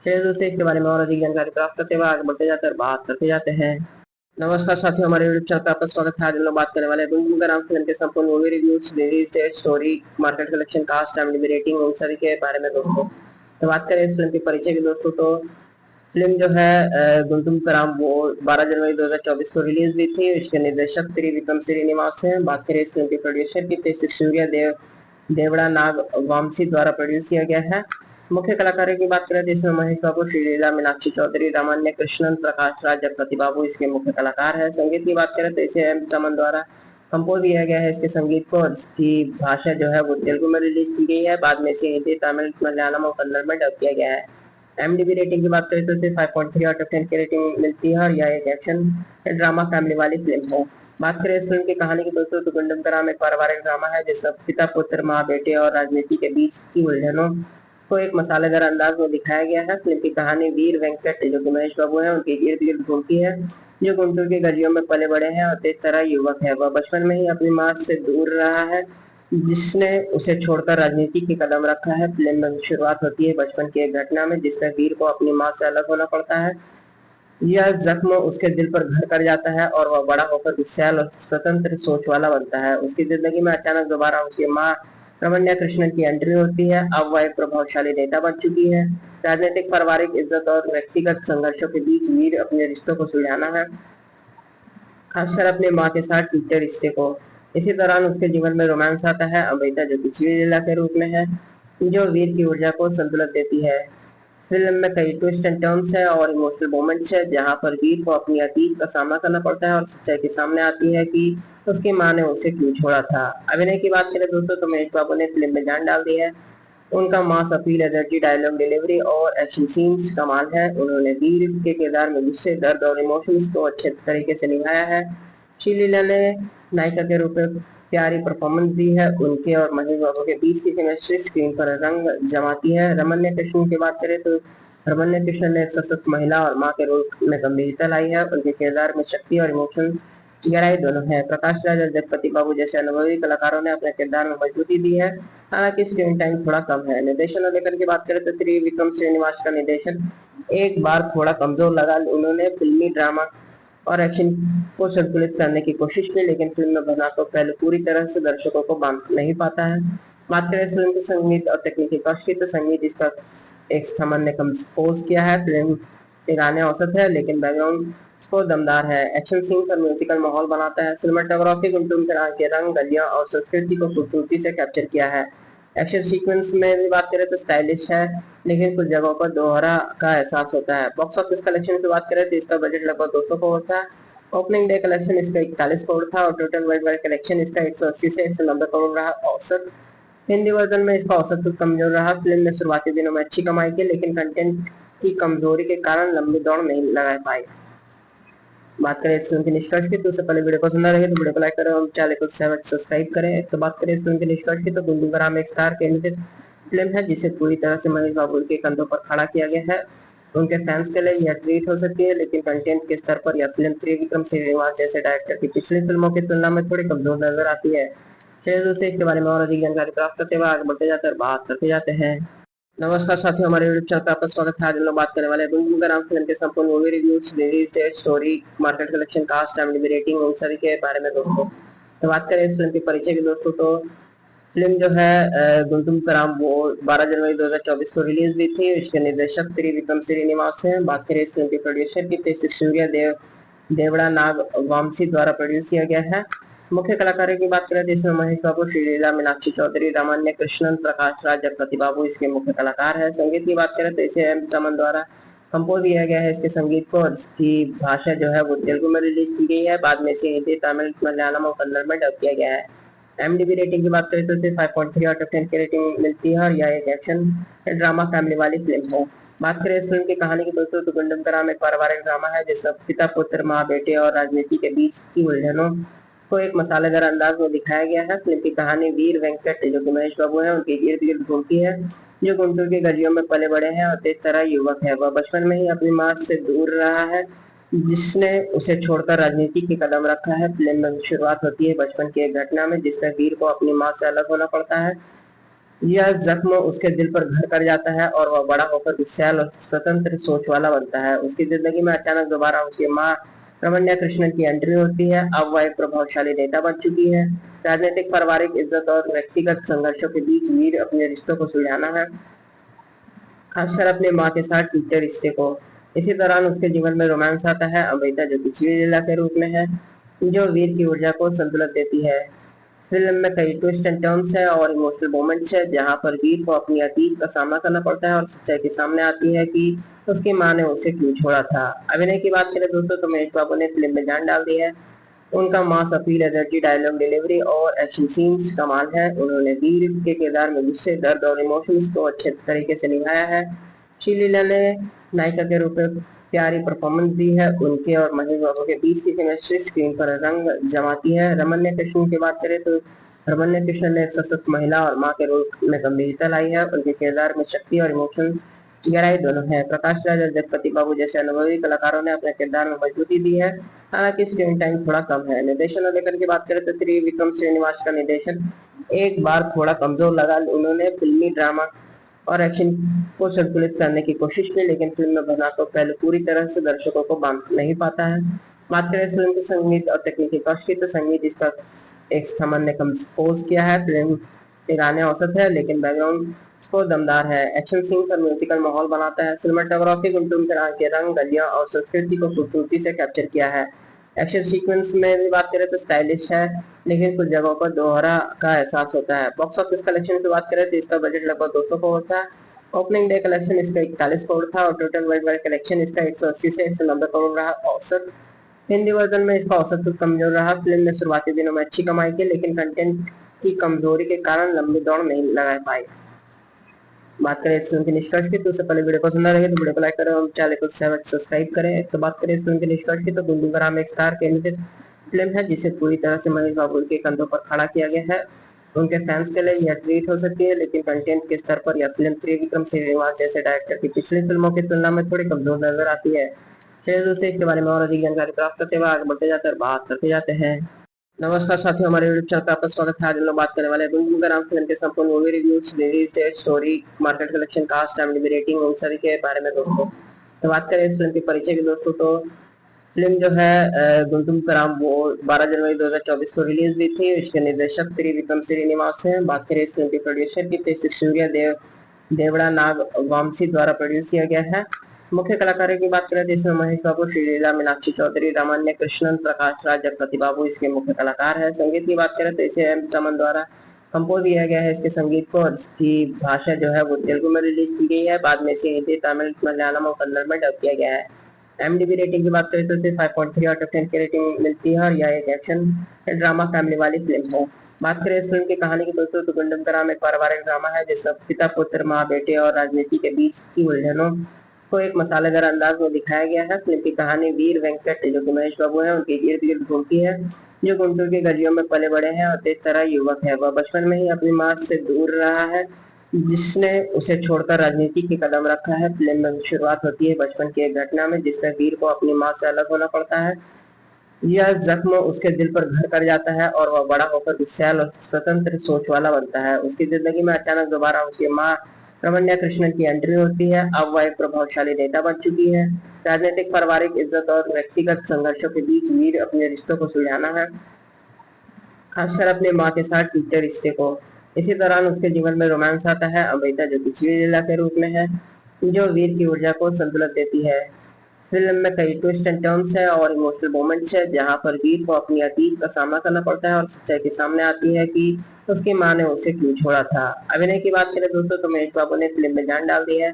चलिए दोस्तों, इसके बारे में और अधिक जानकारी प्राप्त करते हुए आगे बढ़ते जाते हैं और बात करते जाते हैं। नमस्कार साथियों, हमारे यूट्यूब चैनल पर आपका स्वागत है। आज हम लोग बात करने वाले हैं गुंडूगराम फिल्म के संपूर्ण movie reviews, release date, story, market collection, cast, IMDb rating, उन सभी के बारे में दोस्तों। तो बात करें इस फिल्म के परिचय की दोस्तों तो फिल्म जो है गुंडूगराम वो 12 जनवरी 2024 को रिलीज हुई थी। इसके निर्देशक त्रिविक्रम श्रीनिवास हैं। बात करें इस फिल्म के प्रोड्यूसर की तो इसे सूर्य देवड़ा नाग वामसी द्वारा प्रोड्यूस किया गया है। मुख्य कलाकारों की बात करें तो इसमें महेश बाबू, श्रीलीला, मीनाक्षी चौधरी, रमन्या कृष्णन, प्रकाश राज, जगपति बाबू इसके मुख्य कलाकार है। संगीत की बात करें तो इसे M चमन द्वारा कंपोज किया गया है। इसके संगीत को, इसकी भाषा जो है वो तेलुगु में रिलीज की गई है। बाद में इसे हिंदी, तमिल, मलयालम और कन्नड़ में डब किया गया है। IMDb रेटिंग की बात करें तो इसे 5.3 आउट ऑफ 10 की रेटिंग मिलती है और यह एक एक्शन ड्रामा फैमिली वाली फिल्म है। बात करें इस फिल्म की कहानी की दोस्तों तो गुंडूगराम एक पारिवारिक ड्रामा है, जिसमें पिता, पुत्र, माँ, बेटे और राजनीति के बीच की उलझनों को एक मसालेदार अंदाज में दिखाया गया है। फिल्म की कहानी वीर वेंकट जो कि महेश बाबू है उनके इर्द गिर्द घूमती है, जो गुंटूर की गलियों में पले बड़े हैं और तेज तरह युवक है। वह बचपन में ही अपनी माँ से दूर रहा है, जिसने उसे छोड़कर राजनीति की कदम रखा है। फिल्म में शुरुआत होती है बचपन की एक घटना में, जिसमें वीर को अपनी माँ से अलग होना पड़ता है। यह जख्म उसके दिल पर घर कर जाता है और वह बड़ा होकर विशाल और स्वतंत्र सोच वाला बनता है। उसकी जिंदगी में अचानक दोबारा उसकी माँ रमन्या कृष्णन की एंट्री होती है। अब वह एक प्रभावशाली नेता बन चुकी है। राजनीतिक, पारिवारिक इज्जत और व्यक्तिगत संघर्षों के बीच वीर अपने रिश्तों को सुलझाना है, खासकर अपनी माँ के साथ टूटे रिश्ते को। इसी दौरान उसके जीवन में रोमांस आता है। अमृता जो किसी लीला के रूप में है, जो वीर की ऊर्जा को संतुलित देती है। फिल्म में कई ट्विस्ट एंड टर्न्स है और इमोशनल मोमेंट्स है, जहां पर वीर को अपनी अतीत का सामना करना पड़ता है और सच्चाई के सामने आती है कि उसकी मां ने उसे क्यों छोड़ा था। अभिनय की बात करें दोस्तों तो महेश बाबू ने फिल्म में जान डाल दी है। उनका mass appeal, energy, dialogue delivery और एक्शन सीन्स कमाल है। उन्होंने वीर के किरदार में गुस्से, दर्द और इमोशंस को अच्छे तरीके से निभाया है। श्रीलीला ने नायिका के रूप में प्यारी परफॉर्मेंस दी है। उनके और महेश बाबू के बीच की केमिस्ट्री स्क्रीन पर रंग जमाती है। रमन्या कृष्णन की बात करें तो रमन्या कृष्णन ने एक सशक्त महिला और मां के रोल में गंभीरता लाई है। उनके किरदार में शक्ति और इमोशंस गहराई दोनों है। प्रकाश राज और जगपति बाबू जैसे अनुभवी कलाकारों ने अपने किरदार में मजबूती दी है। हालांकि स्क्रीन टाइम थोड़ा कम है। निर्देशन और लेखन की बात करें तो त्रिविक्रम श्रीनिवास का निर्देशन एक बार थोड़ा कमजोर लगा। उन्होंने फिल्मी ड्रामा और एक्शन को संतुलित करने की कोशिश की, लेकिन फिल्म में बना तो पहले पूरी तरह से दर्शकों को बांध नहीं पाता है। बात करें इस फिल्म के संगीत और तकनीकी पक्ष की, तो संगीत इसका एक समन ने कंपोज किया है। फिल्म के गाने औसत है, लेकिन बैकग्राउंड स्कोर दमदार है। एक्शन सीन्स और म्यूजिकल माहौल बनाता है। सिनेमाटोग्राफी गुंटूम के रंग, गलियां और संस्कृति को खूबसूरती से कैप्चर किया है। एक्शन सीक्वेंस में भी बात करें तो स्टाइलिश है, लेकिन कुछ जगहों पर दोहरा का एहसास होता है। बॉक्स ऑफिस कलेक्शन की बात करें तो इसका बजट लगभग 200 करोड़ था। ओपनिंग डे कलेक्शन इसका 41 करोड़ था और टोटल वर्ल्ड वाइड कलेक्शन इसका 180 से 190 करोड़ रहा। औसत हिंदी वर्जन में इसका औसत कमजोर रहा। फिल्म ने शुरुआती दिनों में अच्छी कमाई की, लेकिन कंटेंट की कमजोरी के कारण लंबी दौड़ नहीं लगा पाई। बात करें इस फिल्म के निष्कर्ष की, तो उससे पहले वीडियो पसंद आ रही है तो वीडियो को लाइक करें और चैनल को सब्सक्राइब करें। तो बात करें इस फिल्म के निष्कर्ष की, तो गुड्डू ग्राम एक स्टार केंद्रित फिल्म है जिसे पूरी तरह से महेश बाबू के कंधों पर खड़ा किया गया है। उनके फैंस के लिए यह ट्रीट हो सकती है, लेकिन कंटेंट के स्तर पर यह फिल्म त्रिविक्रम श्रीनिवास जैसे डायरेक्टर की पिछली फिल्मों की तुलना में थोड़ी कमजोर नजर आती है। चलिए दोस्तों, इसके बारे में और अधिक जानकारी प्राप्त करते हुए आगे बढ़ते जाते हैं और बात करते जाते हैं। नमस्कार साथियों, हमारे यूट्यूब चैनल पर आपका स्वागत है। आज हम लोग बात करने वाले हैं गुंजन ग्राम फिल्म के संपूर्ण movie reviews, release date, story, market collection, cast, IMDb rating, उन सभी के बारे में दोस्तों। तो बात करें इस फिल्म के परिचय की दोस्तों, तो फिल्म जो है गुंटूम कराम वो 12 जनवरी 2024 को रिलीज हुई थी। इसके निर्देशक त्रिविक्रम श्रीनिवास हैं। बात करें इस फिल्म के प्रोड्यूसर की, तो इसे सूर्य देवड़ा नाग वामसी द्वारा प्रोड्यूस किया गया है। मुख्य कलाकारों की बात करें तो इसमें महेश बाबू, श्रीलीला, मीनाक्षी चौधरी, रामान्य कृष्णन, प्रकाश राज, जगपति बाबू इसके मुख्य कलाकार है। संगीत की बात करें तो इसे M तमन द्वारा कंपोज किया गया है। इसके संगीत को, इसकी भाषा जो है वो तेलुगु में रिलीज की गई है, बाद में इसे हिंदी, तमिल, मलयालम और कन्नड़ में डब किया गया है। IMDb रेटिंग की बात करें तो इसे 5.3 आउट ऑफ 10 की रेटिंग मिलती है और यह एक एक्शन ड्रामा फैमिली वाली फिल्म है। बात करें इस फिल्म की कहानी की दोस्तों, तो गुंडम कराम एक पारिवारिक ड्रामा है जिसमें पिता, पुत्र, माँ, बेटे और राजनीति के बीच की उलझनों को एक मसालेदार अंदाज में दिखाया गया है। फिल्म की कहानी वीर वेंकट जो कि महेश बाबू है उनके इर्द गिर्द घूमती है, जो गुंटूर की गलियों में पले बड़े हैं और तेज तरह युवक है। वह बचपन में ही अपनी माँ से दूर रहा है, जिसने उसे छोड़कर राजनीति की कदम रखा है। फिल्म में शुरुआत होती है बचपन की एक घटना में, जिसमें वीर को अपनी माँ से अलग होना पड़ता है। यह जख्म उसके दिल पर घर कर जाता है और वह बड़ा होकर विशाल और स्वतंत्र सोच वाला बनता है। उसकी जिंदगी में अचानक दोबारा उसकी माँ रमन्या कृष्णन की एंट्री होती है। अब वह एक प्रभावशाली नेता बन चुकी है। राजनीतिक, पारिवारिक इज्जत और व्यक्तिगत संघर्षों के बीच वीर अपने रिश्तों को सुलझाना है, खासकर अपने माँ के साथ टूटे रिश्ते को। इसी दौरान उसके जीवन में रोमांस आता है, अमृता जो कि श्रीलीला के रूप में है, जो वीर की ऊर्जा को संतुलित देती है। फिल्म में कई ट्विस्ट एंड टर्न्स है और इमोशनल मोमेंट्स है, जहां पर वीर को अपनी अतीत का सामना करना पड़ता है और सच्चाई के सामने आती है कि उसकी माँ ने उसे क्यों छोड़ा था। अभिनय की बात करें दोस्तों, तो महेश बाबू ने फिल्म में जान डाल दी है। उनका mass appeal, energy, dialogue delivery और एक्शन सीन्स कमाल है। उन्होंने वीर के किरदार में गुस्से, दर्द और इमोशंस को अच्छे तरीके से निभाया है। श्रीलीला ने नायिका के रूप में प्यारी परफॉर्मेंस दी है। उनके और महेश बाबू के बीच की केमिस्ट्री स्क्रीन पर रंग जमाती है। रमन्या कृष्णन की बात करें तो रमन्या कृष्णन ने एक सशक्त महिला और माँ के रूप में गंभीरता लाई है। उनके किरदार में शक्ति और इमोशंस गहराई दोनों है। प्रकाश राज और जगपति बाबू जैसे अनुभवी कलाकारों ने अपने किरदार में मजबूती दी है, हालांकि स्क्रीन टाइम थोड़ा कम है। निर्देशन और लेखन की बात करें तो त्रिविक्रम श्रीनिवास का निर्देशन एक बार थोड़ा कमजोर लगा। उन्होंने फिल्मी ड्रामा और एक्शन को संतुलित करने की कोशिश की, लेकिन फिल्म में बना तो पहले पूरी तरह से दर्शकों को बांध नहीं पाता है। बात करें इस फिल्म के संगीत और तकनीकी पक्ष की, तो संगीत इसका एक समन ने कंपोज किया है। फिल्म के गाने औसत है, लेकिन बैकग्राउंड स्कोर दमदार है। एक्शन सीन्स और म्यूजिकल माहौल बनाता है। सिनेमाटोग्राफी गुंटूम के रंग, गलियां और संस्कृति को खूबसूरती से कैप्चर किया है। एक्शन सीक्वेंस में भी बात करें तो स्टाइलिश है, लेकिन कुछ जगहों पर दोहरा का एहसास होता है। बॉक्स ऑफिस कलेक्शन की बात करें तो इसका बजट लगभग 200 करोड़ था। ओपनिंग डे कलेक्शन इसका 41 करोड़ था और टोटल वर्ल्ड वाइड कलेक्शन इसका 180 से 190 करोड़ रहा। औसत हिंदी वर्जन में इसका औसत कमजोर रहा। फिल्म ने शुरुआती दिनों में अच्छी कमाई की, लेकिन कंटेंट की कमजोरी के कारण लंबी दौड़ नहीं लगा पाई। बात करें इस फिल्म के निष्कर्ष की, तो उससे पहले वीडियो पसंद आ रही है तो वीडियो को लाइक करें और चैनल को सब्सक्राइब करें। तो बात करें इस फिल्म के निष्कर्ष की, तो गुड्डू ग्राम एक स्टार केंद्रित फिल्म है जिसे पूरी तरह से महेश बाबू के कंधों पर खड़ा किया गया है। उनके फैंस के लिए यह ट्रीट हो सकती है, लेकिन कंटेंट के स्तर पर यह फिल्म त्रिविक्रम श्रीनिवास जैसे डायरेक्टर की पिछली फिल्मों की तुलना में थोड़ी कमजोर नजर आती है। चलिए दोस्तों, इसके बारे में और अधिक जानकारी प्राप्त करते हुए आगे बढ़ते जाते हैं और बात करते जाते हैं। नमस्कार साथियों, हमारे यूट्यूब चैनल पर आपका स्वागत है। आज हम लोग बात करने वाले हैं गुंजन ग्राम फिल्म के संपूर्ण movie reviews, release date, story, market collection, cast, IMDb rating, उन सभी के बारे में दोस्तों। तो बात करें इस फिल्म के परिचय की दोस्तों, तो फिल्म जो है गुंटूम कराम वो 12 जनवरी 2024 को रिलीज हुई थी। इसके निर्देशक त्रिविक्रम श्रीनिवास हैं। बात करें इस फिल्म के प्रोड्यूसर की, तो इसे सूर्या देवड़ा नाग वामसी द्वारा प्रोड्यूस किया गया है। मुख्य कलाकारों की बात करें तो इसमें महेश बाबू, श्रीलीला, मीनाक्षी चौधरी, रामान्य कृष्णन, प्रकाश राज, जगपति बाबू इसके मुख्य कलाकार है। संगीत की बात करें तो इसे एम तमन द्वारा कंपोज किया गया है इसके संगीत को, और इसकी भाषा जो है वो तेलुगु में रिलीज की गई है। बाद में इसे हिंदी, तमिल, मलयालम और कन्नड़ में डब किया गया है। एमडीबी रेटिंग की बात करें तो इसे 5.3 आउट ऑफ 10 की रेटिंग मिलती है, और यह एक एक्शन ड्रामा फैमिली वाली फिल्म है। बात करें इस फिल्म की कहानी की दोस्तों, तो गुंडम का राम एक पारिवारिक ड्रामा है जिसमें पिता, पुत्र, माँ, बेटे और राजनीति के बीच की उलझनों को एक मसालेदार अंदाज में दिखाया गया है। फिल्म की कहानी वीर वेंकट जो कि महेश बाबू है उनके इर्द गिर्द घूमती है, जो गुंटूर के गलियों में पले बड़े हैं और तेज तरह युवक है। वह बचपन में ही अपनी माँ से दूर रहा है, जिसने उसे छोड़कर राजनीति की कदम रखा है। फिल्म में शुरुआत होती है बचपन की एक घटना में, जिसमें वीर को अपनी माँ से अलग होना पड़ता है। यह जख्म उसके दिल पर घर कर जाता है और वह बड़ा होकर विशाल और स्वतंत्र सोच वाला बनता है। उसकी जिंदगी में अचानक दोबारा उसकी माँ रमन्या कृष्णन की एंट्री होती है। अब वह एक प्रभावशाली नेता बन चुकी है। राजनीतिक, पारिवारिक इज्जत और व्यक्तिगत संघर्षों के बीच वीर अपने रिश्तों को सुलझाना है, खासकर अपने माँ के साथ टूटे रिश्ते को। इसी दौरान उसके जीवन में रोमांस आता है, अमृता जो कि लीला के रूप में है, जो वीर की ऊर्जा को संतुलित देती है। फिल्म में कई ट्विस्ट एंड टर्न्स है और इमोशनल मोमेंट्स है, जहां पर वीर को अपनी अतीत का सामना करना पड़ता है और सच्चाई के सामने आती है कि उसकी माँ ने उसे क्यों छोड़ा था। अभिनय की बात करें दोस्तों, तो महेश बाबू ने फिल्म में जान डाल दी है।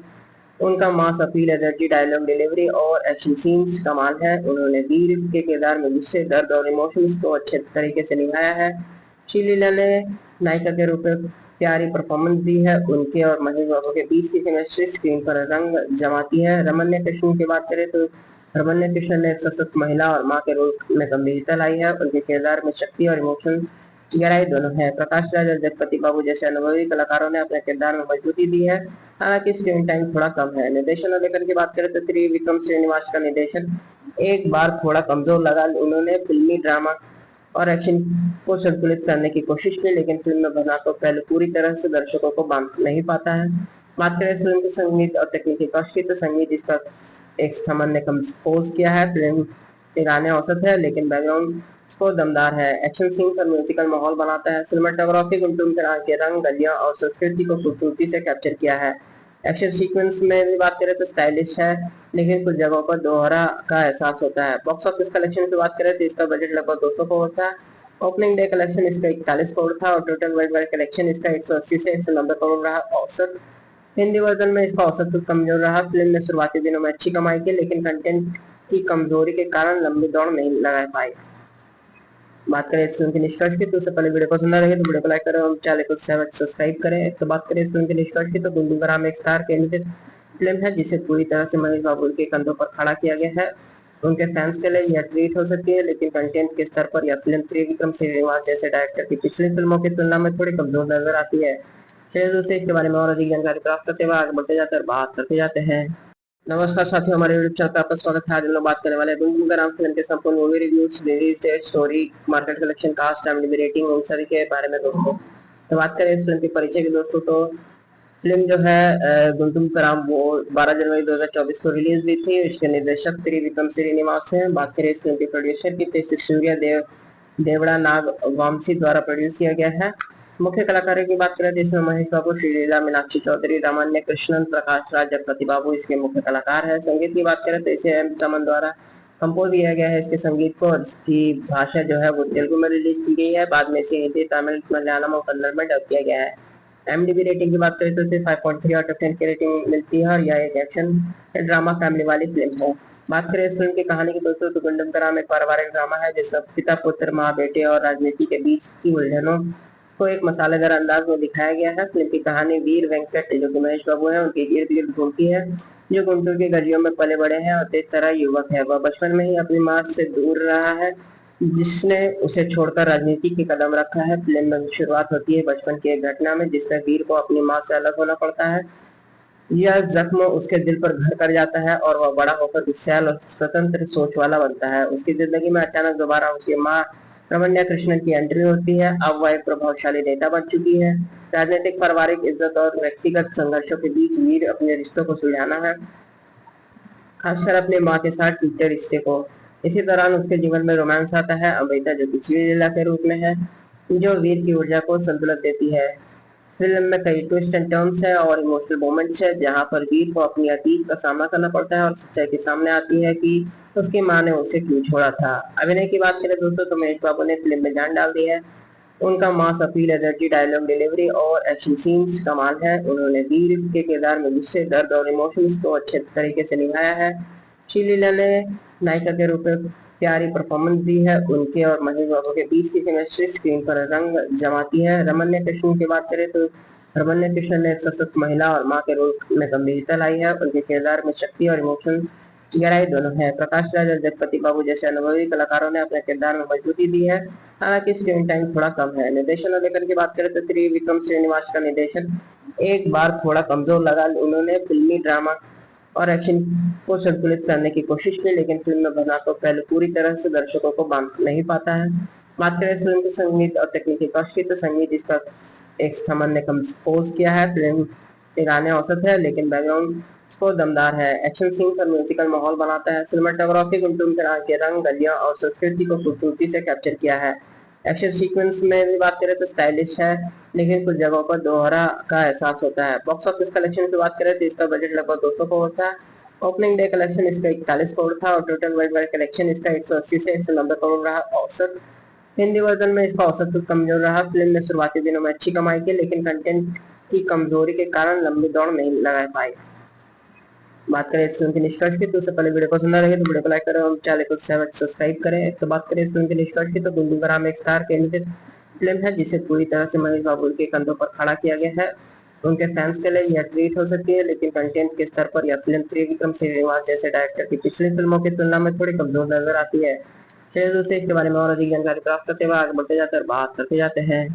उनका mass appeal, energy, dialogue delivery और एक्शन सीन्स कमाल है। उन्होंने वीर के किरदार में गुस्से, दर्द और इमोशंस को अच्छे तरीके से निभाया है। श्रीलीला ने नायिका के रूप में प्यारी परफॉर्मेंस दी है। उनके और महेश बाबू के बीच की केमिस्ट्री स्क्रीन पर रंग जमाती है। रमन्या कृष्णन की बात करें तो रमन्या कृष्णन ने एक सशक्त महिला और माँ के रूप में गंभीरता लाई है। उनके किरदार में शक्ति और इमोशंस गहराई दोनों है। प्रकाश राज और जगपति बाबू जैसे अनुभवी कलाकारों ने अपने किरदार में मजबूती दी है, हालांकि स्क्रीन टाइम थोड़ा कम है। निर्देशन और लेखन की बात करें तो त्रिविक्रम श्रीनिवास का निर्देशन एक बार थोड़ा कमजोर लगा। उन्होंने फिल्मी, ड्रामा और एक्शन को संतुलित करने की कोशिश की, लेकिन फिल्म में बना तो पहले पूरी तरह से दर्शकों को बांध नहीं पाता है। बात करें इस फिल्म के संगीत और तकनीकी पक्ष की, तो संगीत इसका एक समन ने कंपोज किया है। फिल्म के गाने औसत है, लेकिन बैकग्राउंड स्कोर दमदार है। एक्शन सीन्स और म्यूजिकल माहौल बनाता है। सिनेमाटोग्राफी गुंटूम के रंग, गलियां और संस्कृति को खूबसूरती से कैप्चर किया है। एक्शन सीक्वेंस में भी बात करें तो स्टाइलिश है, लेकिन कुछ जगहों पर दोहरा का एहसास होता है। बॉक्स ऑफिस कलेक्शन की बात करें तो इसका बजट लगभग 200 करोड़ था। ओपनिंग डे कलेक्शन इसका 41 करोड़ था और टोटल वर्ल्ड वाइड कलेक्शन इसका 180 से 190 करोड़ रहा। औसत हिंदी वर्जन में इसका औसत कमजोर रहा। फिल्म ने शुरुआती दिनों में अच्छी कमाई की, लेकिन कंटेंट की कमजोरी के कारण लंबी दौड़ नहीं लगा पाई। बात करें इस फिल्म के निष्कर्ष की, तो उससे पहले वीडियो पसंद आ रही है तो वीडियो को लाइक करें और चैनल को सब्सक्राइब करें। तो बात करें इस फिल्म के निष्कर्ष की, तो गुंडू का राम एक स्टार केंद्रित फिल्म है जिसे पूरी तरह से महेश बाबू के कंधों पर खड़ा किया गया है। उनके फैंस के लिए यह ट्रीट हो सकती है, लेकिन कंटेंट के स्तर पर यह फिल्म त्रिविक्रम श्रीनिवास जैसे डायरेक्टर की पिछली फिल्मों की तुलना में थोड़ी कमजोर नजर आती है। चलिए दोस्तों, इसके बारे में और अधिक जानकारी प्राप्त करते हुए आगे बढ़ते जाते हैं और बात करते जाते हैं। नमस्कार साथियों, हमारे YouTube चैनल पर आपका स्वागत है। आज हम लोग बात करने वाले हैं गुंडम का राम फिल्म के संपूर्ण movie reviews, release date, story, market collection, cast, IMDb rating, उन सभी के बारे में दोस्तों। तो बात करें इस फिल्म के परिचय की दोस्तों, तो फिल्म जो है गुंटूम का राम वो 12 जनवरी 2024 को रिलीज हुई थी। इसके निर्देशक त्रिविक्रम श्रीनिवास हैं। बात करें इस फिल्म के प्रोड्यूसर की, तो इसे सूर्या देवड़ा नाग वामसी द्वारा प्रोड्यूस किया गया है। मुख्य कलाकारों की बात करें तो इसमें महेश बाबू, श्रीलीला, मीनाक्षी चौधरी, रामान्य कृष्णन, प्रकाश राज, जगपति बाबू इसके मुख्य कलाकार है। संगीत की बात करें तो इसे एम तमन द्वारा कंपोज किया गया है इसके संगीत को, और इसकी भाषा जो है वो तेलुगु में रिलीज की गई है। बाद में इसे हिंदी, तमिल, मलयालम और कन्नड़ में डब किया गया है। IMDb रेटिंग की बात करें तो इसे 5.3 आउट ऑफ 10 की रेटिंग मिलती है, और यह एक एक्शन ड्रामा फैमिली वाली फिल्म है। बात करें इस फिल्म की कहानी की दोस्तों, तो गुंडम का राम एक पारिवारिक ड्रामा है जिसमें पिता, पुत्र, माँ, बेटे और राजनीति के बीच की उलझनों को एक मसालेदार अंदाज में दिखाया गया है। फिल्म की कहानी वीर वेंकट जो कि महेश बाबू है उनके इर्द गिर्द घूमती है, जो गुंटूर के गलियों में पले बड़े हैं और तेज तरह युवक है। वह बचपन में ही अपनी माँ से दूर रहा है, जिसने उसे छोड़कर राजनीति की कदम रखा है। फिल्म में शुरुआत होती है बचपन की एक घटना में, जिसमें वीर को अपनी माँ से अलग होना पड़ता है। यह जख्म उसके दिल पर घर कर जाता है और वह बड़ा होकर विशाल और स्वतंत्र सोच वाला बनता है। उसकी जिंदगी में अचानक दोबारा उसकी माँ रमन्या कृष्णन की एंट्री होती है। अब वह एक प्रभावशाली नेता बन चुकी है। राजनीतिक, पारिवारिक इज्जत और व्यक्तिगत संघर्षों के बीच वीर अपने रिश्तों को सुलझाना है, खासकर अपने माँ के साथ टूटे रिश्ते को। इसी दौरान उसके जीवन में रोमांस आता है, अमृता जो कि लीला के रूप में है, जो वीर की ऊर्जा को संतुलित देती है। फिल्म में कई ट्विस्ट एंड टर्न्स है और इमोशनल मोमेंट्स है, जहां पर वीर को अपनी अतीत का सामना करना पड़ता है और सच्चाई के सामने आती है कि उसकी माँ ने उसे क्यों छोड़ा था। अभिनय की बात करें दोस्तों तो महेश बाबू ने फिल्म में जान डाल दी है। उनका mass appeal, energy, dialogue delivery और एक्शन सीन्स कमाल है। उन्होंने वीर के किरदार में गुस्से, दर्द और इमोशंस को अच्छे तरीके से निभाया है। श्रीलीला ने नायिका के रूप में प्यारी परफॉर्मेंस दी है। उनके और महेश बाबू के बीच की केमिस्ट्री स्क्रीन पर रंग जमाती है। रमन्य कृष्ण की बात करें तो रमन्य कृष्ण ने एक सशक्त महिला और माँ के रूप में गंभीरता लाई है। उनके किरदार में शक्ति और इमोशंस गहराई दोनों है। प्रकाश राज और जगपति बाबू जैसे अनुभवी कलाकारों ने अपने किरदार में मजबूती दी है, हालांकि स्क्रीन टाइम थोड़ा कम है। निर्देशन और लेखन की बात करें तो त्रिविक्रम श्रीनिवास का निर्देशन एक बार थोड़ा कमजोर लगा। उन्होंने फिल्मी ड्रामा और एक्शन को संतुलित करने की कोशिश की, लेकिन फिल्म में बना तो पहले पूरी तरह से दर्शकों को बांध नहीं पाता है। बात करें इस फिल्म के संगीत और तकनीकी पक्ष की तो संगीत इसका एक समन ने कंपोज किया है। फिल्म के गाने औसत है, लेकिन बैकग्राउंड स्कोर दमदार है। एक्शन सीन्स और म्यूजिकल माहौल बनाता है। सिनेमाटोग्राफी गुंटूम के रंग, गलियां और संस्कृति को खूबसूरती से कैप्चर किया है। एक्शन सीक्वेंस में भी बात करें तो स्टाइलिश है, लेकिन कुछ जगहों पर दोहरा का एहसास होता है। बॉक्स ऑफिस कलेक्शन की बात करें तो इसका बजट लगभग 200 करोड़ था। ओपनिंग डे कलेक्शन इसका 41 करोड़ था और टोटल वर्ल्ड वाइड कलेक्शन इसका 180 से 190 करोड़ रहा। औसत हिंदी वर्जन में इसका औसत कमजोर रहा। फिल्म ने शुरुआती दिनों में अच्छी कमाई की, लेकिन कंटेंट की कमजोरी के कारण लंबी दौड़ नहीं लगा पाई। बात करें इस फिल्म के निष्कर्ष की तो उससे पहले वीडियो पसंद आ रही है तो वीडियो को लाइक करें और चैनल को सब्सक्राइब करें। तो बात करें इस फिल्म के निष्कर्ष की तो गुंडू राम एक स्टार केंद्रित फिल्म है, जिसे पूरी तरह से महेश बाबू के कंधों पर खड़ा किया गया है। उनके फैंस के लिए यह ट्रीट हो सकती है, लेकिन कंटेंट के स्तर पर यह फिल्म त्रिविक्रम श्रीनिवास जैसे डायरेक्टर की पिछली फिल्मों की तुलना में थोड़ी कमजोर नजर आती है। चलिए दोस्तों, इसके बारे में और अधिक जानकारी प्राप्त करते हुए आगे बढ़ते जाते हैं और बात करते जाते हैं